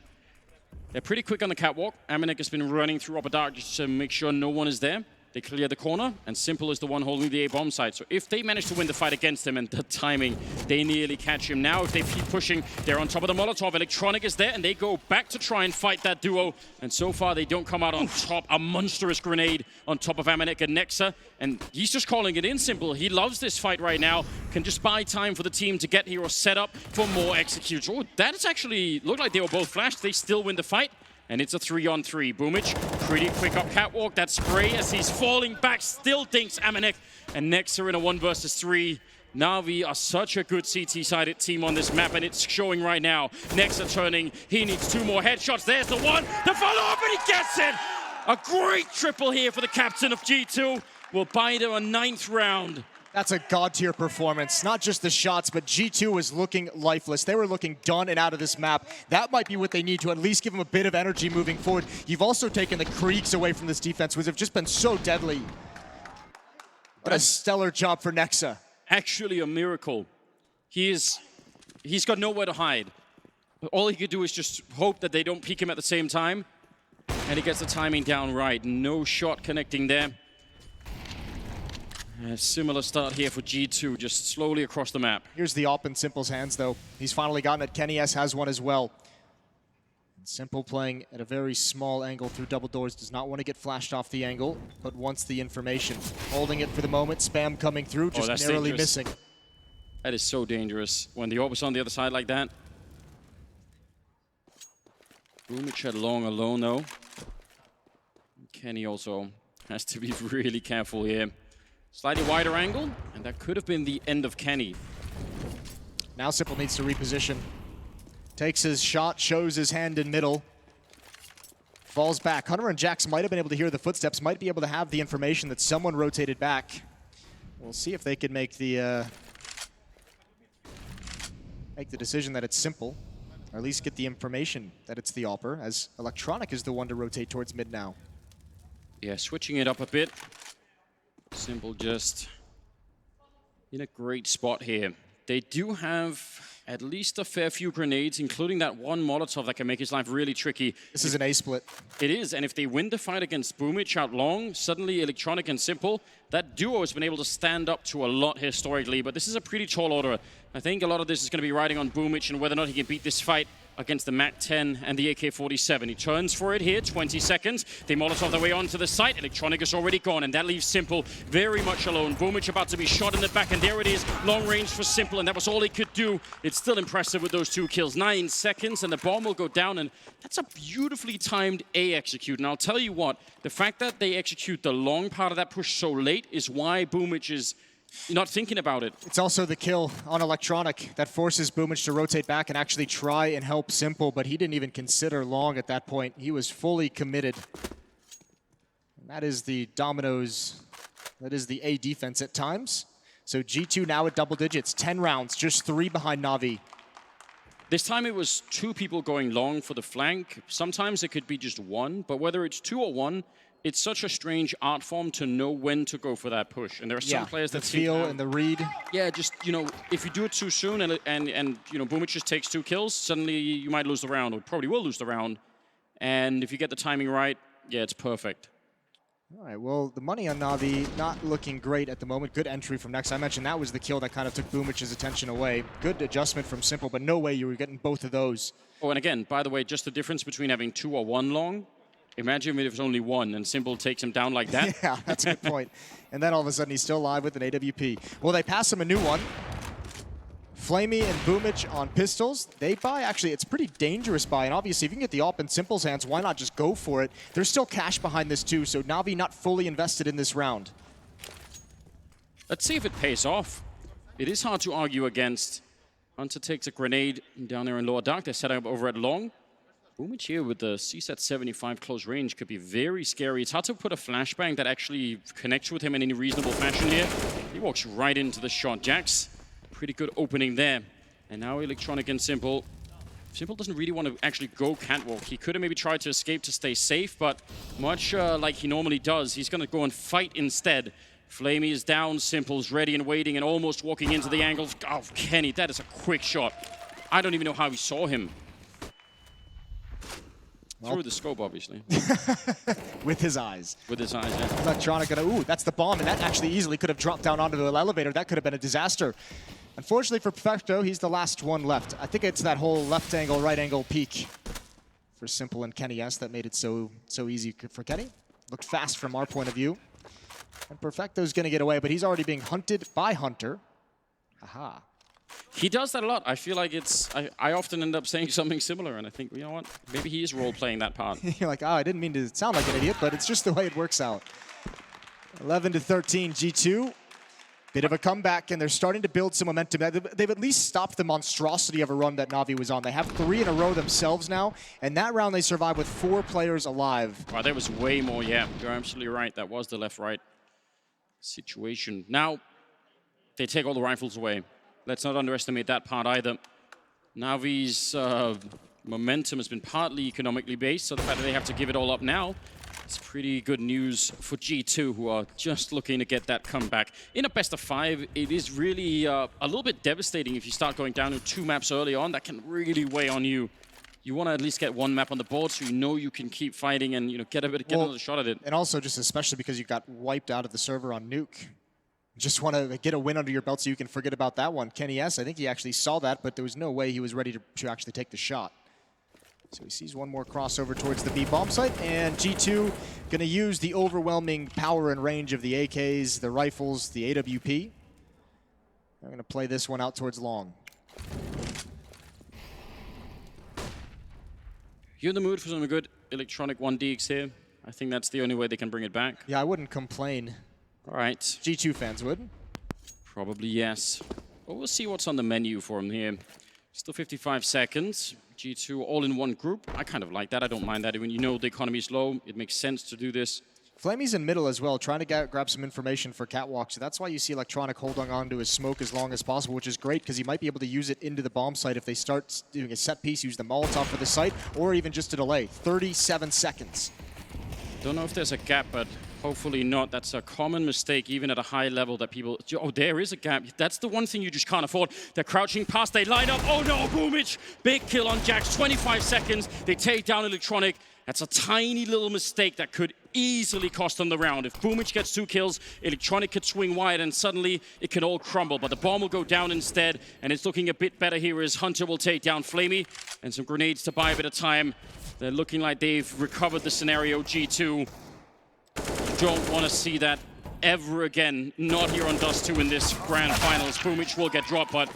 They're pretty quick on the catwalk. Amanek has been running through Upper Dark just to make sure no one is there. They clear the corner, and Simple is the one holding the A-bomb site. So if they manage to win the fight against him and the timing, they nearly catch him. Now, if they keep pushing, they're on top of the Molotov. Electronic is there, and they go back to try and fight that duo. And so far, they don't come out on top. A monstrous grenade on top of Amanek and Nexa. And he's just calling it in, Simple. He loves this fight right now. Can just buy time for the team to get here or set up for more executes. Oh, that has actually looked like they were both flashed. They still win the fight. And it's a 3-on-3. Boomich, pretty quick up catwalk. That spray as he's falling back still dinks Amanek. And Nexa in a 1 versus 3. Na'Vi are such a good CT-sided team on this map, and it's showing right now. Nexa turning. He needs 2 more headshots. There's the one. The follow-up, and he gets it! A great triple here for the captain of G2. Will buy them a 9th round. That's a god-tier performance. Not just the shots, but G2 was looking lifeless. They were looking done and out of this map. That might be what they need to at least give them a bit of energy moving forward. You've also taken the Kriegs away from this defense, which have just been so deadly. What a stellar job for Nexa. Actually a miracle. He's got nowhere to hide. All he could do is just hope that they don't peek him at the same time. And he gets the timing down right. No shot connecting there. A similar start here for G2, just slowly across the map. Here's the op in Simple's hands, though. He's finally gotten it. Kenny S has one as well. Simple playing at a very small angle through double doors, does not want to get flashed off the angle, but wants the information. Holding it for the moment, spam coming through, just narrowly missing. That is so dangerous when the orb is on the other side like that. Boomich at long alone though. Kenny also has to be really careful here. Slightly wider angle, and that could have been the end of Kenny. Now Simple needs to reposition. Takes his shot, shows his hand in middle. Falls back. Hunter and Jax might have been able to hear the footsteps, might be able to have the information that someone rotated back. We'll see if they can make the decision that it's Simple, or at least get the information that it's the AWPer, as Electronic is the one to rotate towards mid now. Yeah, switching it up a bit. Simple just in a great spot here. They do have at least a fair few grenades, including that one Molotov that can make his life really tricky. This is an A-split. It is, and if they win the fight against Boomich out long, suddenly Electronic and Simple, that duo has been able to stand up to a lot historically, but this is a pretty tall order. I think a lot of this is going to be riding on Boomich and whether or not he can beat this fight against the MAC-10 and the AK-47. He turns for it here, 20 seconds. They Molotov their way onto the site. Electronic is already gone, and that leaves Simple very much alone. Boomich about to be shot in the back, and there it is. Long range for Simple, and that was all he could do. It's still impressive with those 2 kills. 9 seconds, and the bomb will go down, and that's a beautifully timed A execute. And I'll tell you what, the fact that they execute the long part of that push so late is why Boomich is not thinking about it. It's also the kill on Electronic that forces Boomich to rotate back and actually try and help Simple, but he didn't even consider long at that point. He was fully committed. And that is the Dominoes, that is the A defense at times. So G2 now at double digits, 10 rounds, just 3 behind Na'Vi. This time it was 2 people going long for the flank. Sometimes it could be just 1, but whether it's 2 or 1, it's such a strange art form to know when to go for that push. And there are some players that feel and the read. Yeah, just, you know, if you do it too soon and you know, Boomich just takes 2 kills, suddenly you might lose the round, or probably will lose the round. And if you get the timing right, yeah, it's perfect. All right, well, the money on Na'Vi not looking great at the moment. Good entry from Nex. I mentioned that was the kill that kind of took Boomich's attention away. Good adjustment from Simple, but no way you were getting both of those. Oh, and again, by the way, just the difference between having 2 or 1 long. Imagine if it was only 1 and Simple takes him down like that. Yeah, that's a good point. And then all of a sudden he's still live with an AWP. Well, they pass him a new one. Flamey and Boomich on pistols. They buy, actually, it's pretty dangerous buy. And obviously, if you can get the AWP in Simple's hands, why not just go for it? There's still cash behind this too, so Na'Vi not fully invested in this round. Let's see if it pays off. It is hard to argue against. Hunter takes a grenade down there in lower dark. They're setting up over at long. Boomich here with the CSAT 75 close range could be very scary. It's hard to put a flashbang that actually connects with him in any reasonable fashion here. He walks right into the shot. Jax, pretty good opening there. And now Electronic and Simple. Simple doesn't really want to actually go catwalk. He could have maybe tried to escape to stay safe, but much like he normally does, he's going to go and fight instead. Flamey is down, Simple's ready and waiting and almost walking into the angles. Oh, Kenny, that is a quick shot. I don't even know how he saw him. Through the scope, obviously. With his eyes. With his eyes, yeah. Electronic gonna, ooh, that's the bomb, and that actually easily could have dropped down onto the elevator. That could have been a disaster. Unfortunately for Perfecto, he's the last one left. I think it's that whole left angle, right angle peak for Simple and Kenny S that made it so easy for Kenny. Looked fast from our point of view. And Perfecto's gonna get away, but he's already being hunted by Hunter. Haha. He does that a lot. I feel like it's... I often end up saying something similar, and I think, you know what? Maybe he is role-playing that part. You're like, oh, I didn't mean to sound like an idiot, but it's just the way it works out. 11-13, G2. Bit of a comeback, and they're starting to build some momentum. They've at least stopped the monstrosity of a run that Na'Vi was on. They have 3 in a row themselves now, and that round they survived with 4 players alive. Wow, there was way more, yeah. You're absolutely right. That was the left-right situation. Now, they take all the rifles away. Let's not underestimate that part either. Na'Vi's momentum has been partly economically based, so the fact that they have to give it all up now, it's pretty good news for G2, who are just looking to get that comeback. In a best of 5, it is really a little bit devastating if you start going down to 2 maps early on. That can really weigh on you. You want to at least get 1 map on the board so you know you can keep fighting and get another shot at it. And also just especially because you got wiped out of the server on Nuke. Just want to get a win under your belt so you can forget about that one. Kenny S, I think he actually saw that, but there was no way he was ready to actually take the shot. So he sees one more crossover towards the B bomb site, and G2 going to use the overwhelming power and range of the AKs, the rifles, the AWP. They're going to play this one out towards long. You're in the mood for some good electronic 1DX here. I think that's the only way they can bring it back. Yeah, I wouldn't complain. All right. G2 fans would. Probably yes. Well, we'll see what's on the menu for him here. Still 55 seconds. G2 all in one group. I kind of like that. I don't mind that. When you know the economy is low, it makes sense to do this. Flamey's in middle as well, trying to grab some information for Catwalk. So that's why you see Electronic holding on to his smoke as long as possible, which is great because he might be able to use it into the bomb site if they start doing a set piece, use the Molotov for the site, or even just a delay. 37 seconds. Don't know if there's a gap, but hopefully not. That's a common mistake, even at a high level, that people... Oh, there is a gap. That's the one thing you just can't afford. They're crouching past, they line up. Oh no, Boomich! Big kill on Jax, 25 seconds. They take down Electronic. That's a tiny little mistake that could easily cost them the round. If Boomich gets 2 kills, Electronic could swing wide, and suddenly it can all crumble. But the bomb will go down instead, and it's looking a bit better here as Hunter will take down Flamey, and some grenades to buy a bit of time. They're looking like they've recovered the scenario, G2. Don't want to see that ever again. Not here on Dust 2 in this grand finals. Boomich will get dropped, but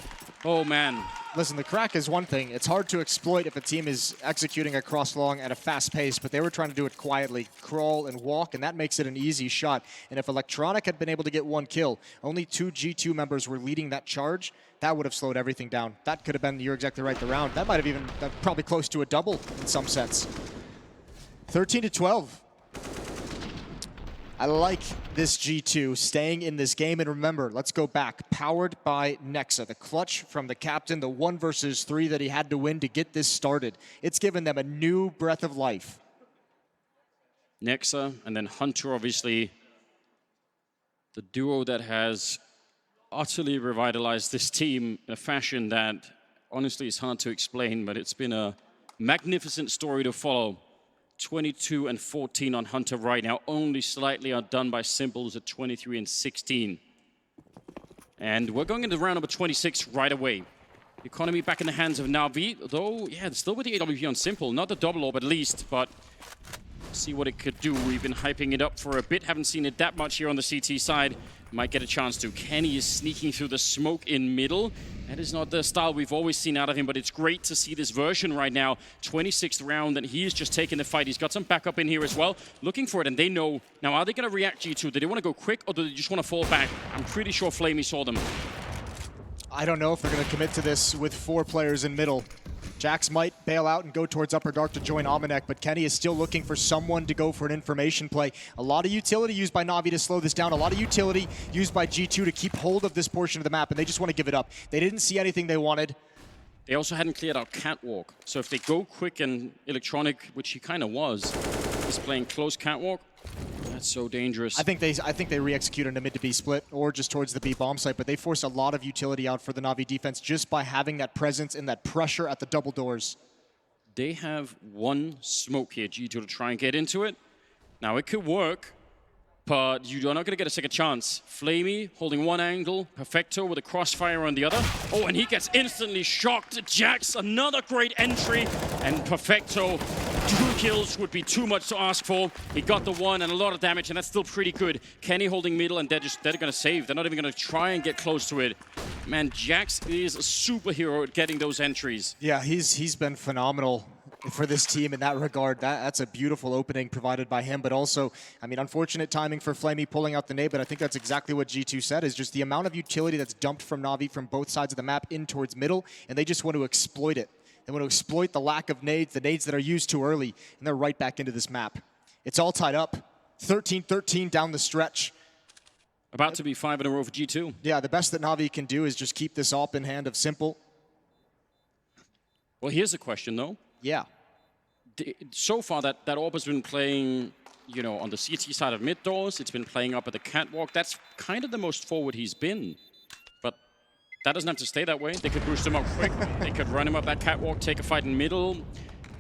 oh man. Listen, the crack is one thing. It's hard to exploit if a team is executing across long at a fast pace, but they were trying to do it quietly, crawl and walk, and that makes it an easy shot. And if Electronic had been able to get 1 kill, only 2 G2 members were leading that charge, that would have slowed everything down. That could have been, you're exactly right, the round. That might have even been probably close to a double in some sense. 13-12. I like this G2 staying in this game. And remember, let's go back. Powered by Nexa. The clutch from the captain, the 1 versus 3 that he had to win to get this started. It's given them a new breath of life. Nexa and then Hunter, obviously. The duo that has utterly revitalized this team in a fashion that honestly is hard to explain, but it's been a magnificent story to follow. 22 and 14 on Hunter right now, only slightly outdone by Simples at 23 and 16. And we're going into round number 26 right away. Economy back in the hands of Na'Vi, though, yeah, still with the AWP on Simple, not the double orb at least, but see what it could do. We've been hyping it up for a bit, haven't seen it that much here on the CT side. Might get a chance to. Kenny is sneaking through the smoke in middle. That is not the style we've always seen out of him, but it's great to see this version right now. 26th round, and he is just taking the fight. He's got some backup in here as well, looking for it, and they know. Now, are they going to react, G2? Do they want to go quick, or do they just want to fall back? I'm pretty sure Flamey saw them. I don't know if they're going to commit to this with 4 players in middle. Jax might bail out and go towards Upper Dark to join Amanek, but Kenny is still looking for someone to go for an information play. A lot of utility used by Na'Vi to slow this down, a lot of utility used by G2 to keep hold of this portion of the map, and they just want to give it up. They didn't see anything they wanted. They also hadn't cleared out Catwalk, so if they go quick and Electronic, which he kind of was, is playing close Catwalk, that's so dangerous. I think they re-execute in a mid to B split or just towards the B bomb site, but they force a lot of utility out for the Na'Vi defense just by having that presence and that pressure at the double doors. They have 1 smoke here, G2, to try and get into it. Now, it could work, but you're not going to get a second chance. Flamey holding 1 angle, Perfecto with a crossfire on the other. Oh, and he gets instantly shocked. Jax, another great entry, and Perfecto, 2 kills would be too much to ask for. He got the 1 and a lot of damage, and that's still pretty good. Kenny holding middle, and they're going to save. They're not even going to try and get close to it. Man, Jax is a superhero at getting those entries. Yeah, he's been phenomenal for this team in that regard. That's a beautiful opening provided by him, but also, I mean, unfortunate timing for Flamey pulling out the nade, but I think that's exactly what G2 said, is just the amount of utility that's dumped from Na'Vi from both sides of the map in towards middle, and they just want to exploit it. They want to exploit the lack of nades, the nades that are used too early, and they're right back into this map. It's all tied up. 13-13 down the stretch. About to be 5 in a row for G2. Yeah, the best that Na'Vi can do is just keep this op in hand of Simple. Well, here's a question, though. Yeah. So far, that AWP has been playing, you know, on the CT side of mid doors. It's been playing up at the catwalk. That's kind of the most forward he's been. But that doesn't have to stay that way. They could boost him up quick. They could run him up that catwalk, take a fight in middle,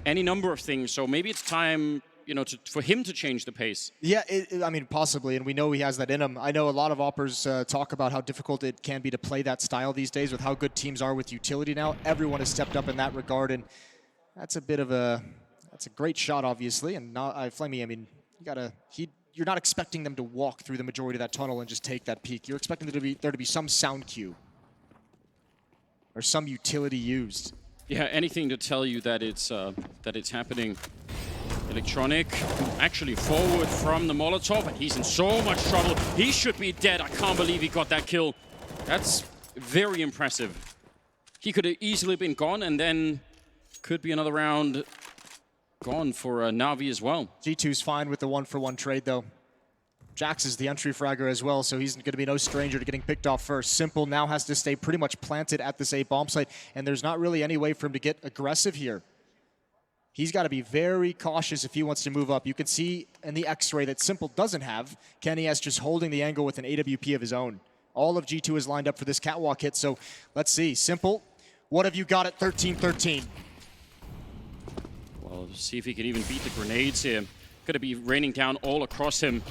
any number of things. So maybe it's time, you know, for him to change the pace. Yeah, I mean, possibly, and we know he has that in him. I know a lot of oppers talk about how difficult it can be to play that style these days with how good teams are with utility now. Everyone has stepped up in that regard, and That's a bit of a, that's a great shot, obviously. And not, Flamey, I mean, you gotta, you're not expecting them to walk through the majority of that tunnel and just take that peek. You're expecting there to be some sound cue or some utility used. Yeah, anything to tell you that it's happening. Electronic actually forward from the Molotov, and he's in so much trouble. He should be dead. I can't believe he got that kill. That's very impressive. He could have easily been gone, and then could be another round gone for Na'Vi as well. G2's fine with the 1-for-1 trade, though. Jax is the entry fragger as well, so he's going to be no stranger to getting picked off first. Simple now has to stay pretty much planted at this A bomb site, and there's not really any way for him to get aggressive here. He's got to be very cautious if he wants to move up. You can see in the X-ray that Simple doesn't have. kennyS just holding the angle with an AWP of his own. All of G2 is lined up for this catwalk hit, so let's see. Simple, what have you got at 13-13? Well, see if he can even beat the grenades here. Going to be raining down all across him.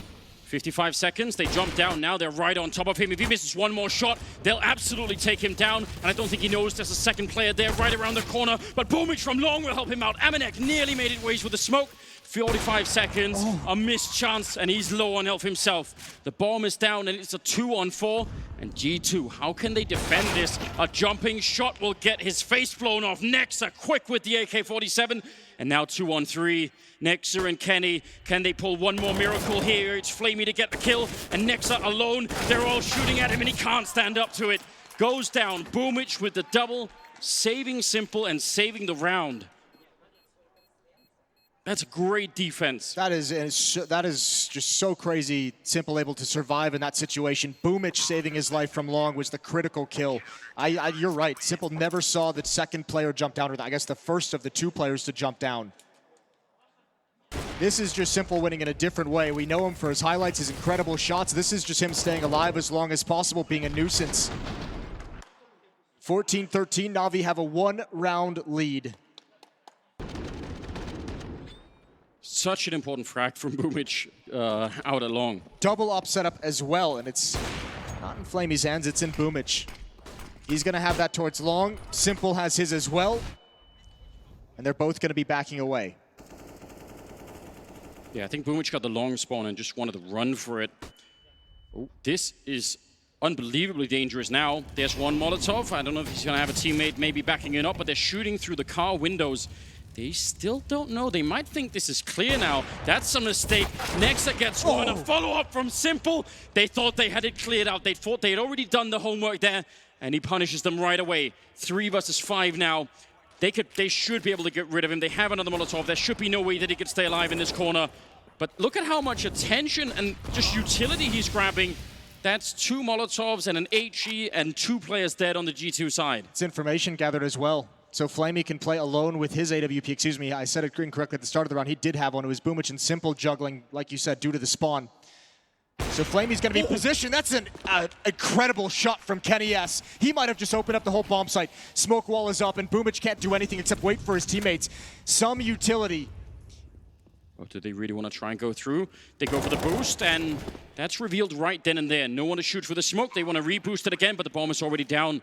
55 seconds, they jump down now, they're right on top of him. If he misses one more shot, they'll absolutely take him down. And I don't think he knows there's a second player there right around the corner. But Boomich from long will help him out. Amanek nearly made it ways with the smoke. 45 seconds, a missed chance, and he's low on health himself. The bomb is down, and it's a 2-on-4. And G2, how can they defend this? A jumping shot will get his face blown off. Nexa quick with the AK-47. And now 2-on-3. Nexa and Kenny, can they pull one more miracle here? It's Flamey to get the kill, and Nexa alone. They're all shooting at him, and he can't stand up to it. Goes down. Boomich with the double, saving Simple and saving the round. That's great defense. That is just so crazy. Simple able to survive in that situation. Boomich saving his life from long was the critical kill. You're right. Simple never saw the second player jump down, or I guess the first of the two players to jump down. This is just Simple winning in a different way. We know him for his highlights, his incredible shots. This is just him staying alive as long as possible, being a nuisance. 14-13, Na'Vi have a 1-round lead. Such an important frag from Boomich out at long. Double up setup as well, and it's not in Flamey's hands, it's in Boomich. He's gonna have that towards long. Simple has his as well, and they're both gonna be backing away. Yeah, I think Boomich got the long spawn and just wanted to run for it. Oh, this is unbelievably dangerous now. There's one Molotov. I don't know if he's going to have a teammate maybe backing it up, but they're shooting through the car windows. They still don't know. They might think this is clear now. That's a mistake. Nexa gets one. A follow-up from Simple. They thought they had it cleared out. They thought they had already done the homework there, and he punishes them right away. 3 versus 5 now. They should be able to get rid of him. They have another Molotov. There should be no way that he could stay alive in this corner. But look at how much attention and just utility he's grabbing. That's 2 Molotovs and an HE and 2 players dead on the G2 side. It's information gathered as well. So Flamey can play alone with his AWP. Excuse me, I said it incorrectly at the start of the round. He did have one. It was Boomich and Simple juggling, like you said, due to the spawn. So Flamey's going to be positioned. That's an incredible shot from kennyS. He might have just opened up the whole bomb site. Smoke wall is up, and Boomich can't do anything except wait for his teammates. Some utility. Oh, do they really want to try and go through? They go for the boost, and that's revealed right then and there. No one to shoot for the smoke. They want to reboost it again, but the bomb is already down.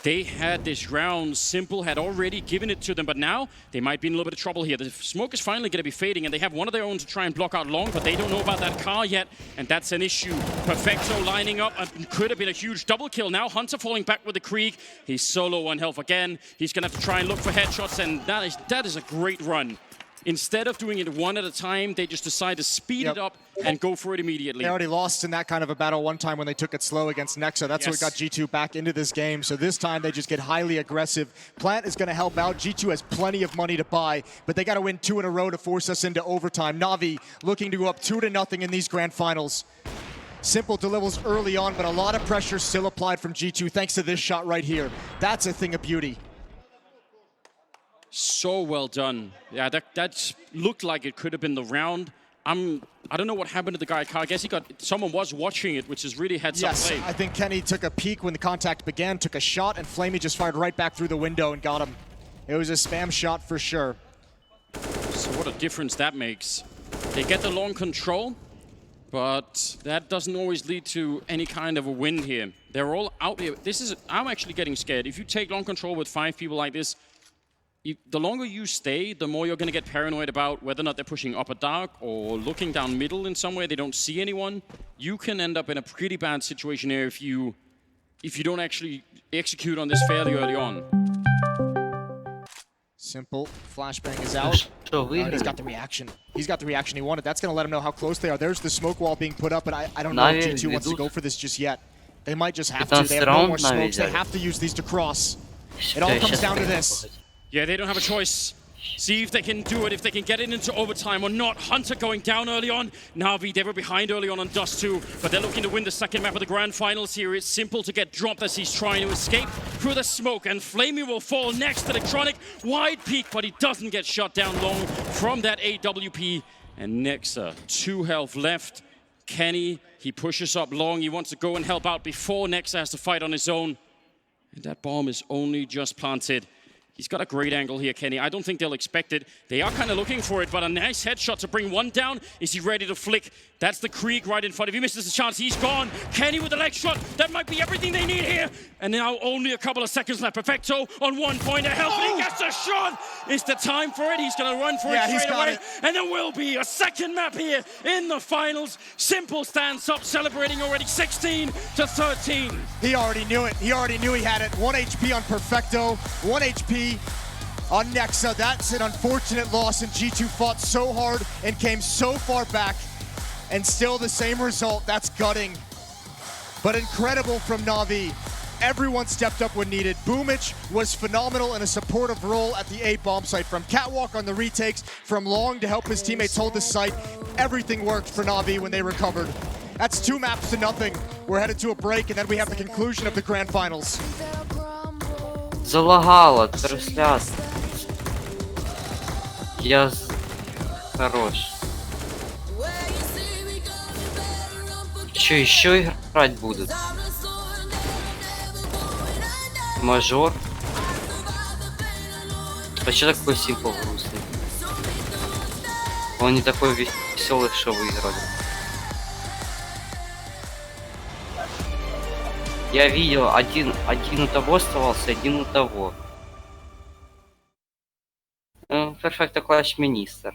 They had this round. Simple had already given it to them, but now they might be in a little bit of trouble here. The smoke is finally going to be fading, and they have one of their own to try and block out long, but they don't know about that car yet, and that's an issue. Perfecto lining up. Could have been a huge double kill. Now Hunter falling back with the Krieg. He's solo on health again. He's going to have to try and look for headshots, and that is a great run. Instead of doing it one at a time, they just decide to speed it up and go for it immediately. They already lost in that kind of a battle one time when they took it slow against Nexa. That's what got G2 back into this game. So this time they just get highly aggressive. Plant is going to help out. G2 has plenty of money to buy, but they got to win 2 in a row to force us into overtime. Na'Vi looking to go up 2-0 in these grand finals. Simple delivers early on, but a lot of pressure still applied from G2 thanks to this shot right here. That's a thing of beauty. So well done. Yeah, that looked like it could have been the round. I don't know what happened to the guy. I guess someone was watching it, which is really heads-up play. Yes, I think Kenny took a peek when the contact began, took a shot, and Flamey just fired right back through the window and got him. It was a spam shot for sure. So what a difference that makes. They get the long control, but that doesn't always lead to any kind of a win here. They're all out here. I'm actually getting scared. If you take long control with 5 people like this, the longer you stay, the more you're going to get paranoid about whether or not they're pushing upper dark or looking down middle in some way. They don't see anyone. You can end up in a pretty bad situation here if you don't actually execute on this fairly early on. Simple. Flashbang is out. He's got the reaction. He's got the reaction he wanted. That's going to let him know how close they are. There's the smoke wall being put up, but I don't know if G2 wants to go for this just yet. They might just have to. They have no more smokes. They have to use these to cross. It all comes down to this. Yeah, they don't have a choice. See if they can do it, if they can get it into overtime or not. Hunter going down early on. Na'Vi, they were behind early on Dust 2, but they're looking to win the second map of the grand finals here. It's simple to get dropped as he's trying to escape through the smoke, and Flamey will fall next. Electronic, wide peak, but he doesn't get shot down long from that AWP. And Nexa, 2 health left. Kenny, he pushes up long. He wants to go and help out before Nexa has to fight on his own. And that bomb is only just planted. He's got a great angle here, Kenny. I don't think they'll expect it. They are kind of looking for it, but a nice headshot to bring one down. Is he ready to flick? That's the Krieg right in front. If he misses the chance, he's gone. Kenny with the leg shot. That might be everything they need here. And now only a couple of seconds left. Perfecto on 1 point of health, and he gets a shot. It's the time for it. He's going to run for it straight away. And there will be a second map here in the finals. Simple stands up, celebrating already 16-13. He already knew it. He already knew he had it. 1 HP on Perfecto, 1 HP on Nexa. That's an unfortunate loss, and G2 fought so hard and came so far back, and still the same result. That's gutting, but incredible from Na'Vi. Everyone stepped up when needed. Boomich was phenomenal in a supportive role at the A bomb site. From catwalk on the retakes, from long to help his teammates hold the site, everything worked for Na'Vi when they recovered. That's 2 maps to nothing. We're headed to a break, and then we have the conclusion of the grand finals. Залагало, трансляция. Хорош. Че, еще играть будут? Мажор. Почему такой симпл грустный? Он не такой веселый, что выиграли. Я видел, один у того оставался, один у того. Перфекто класс министр.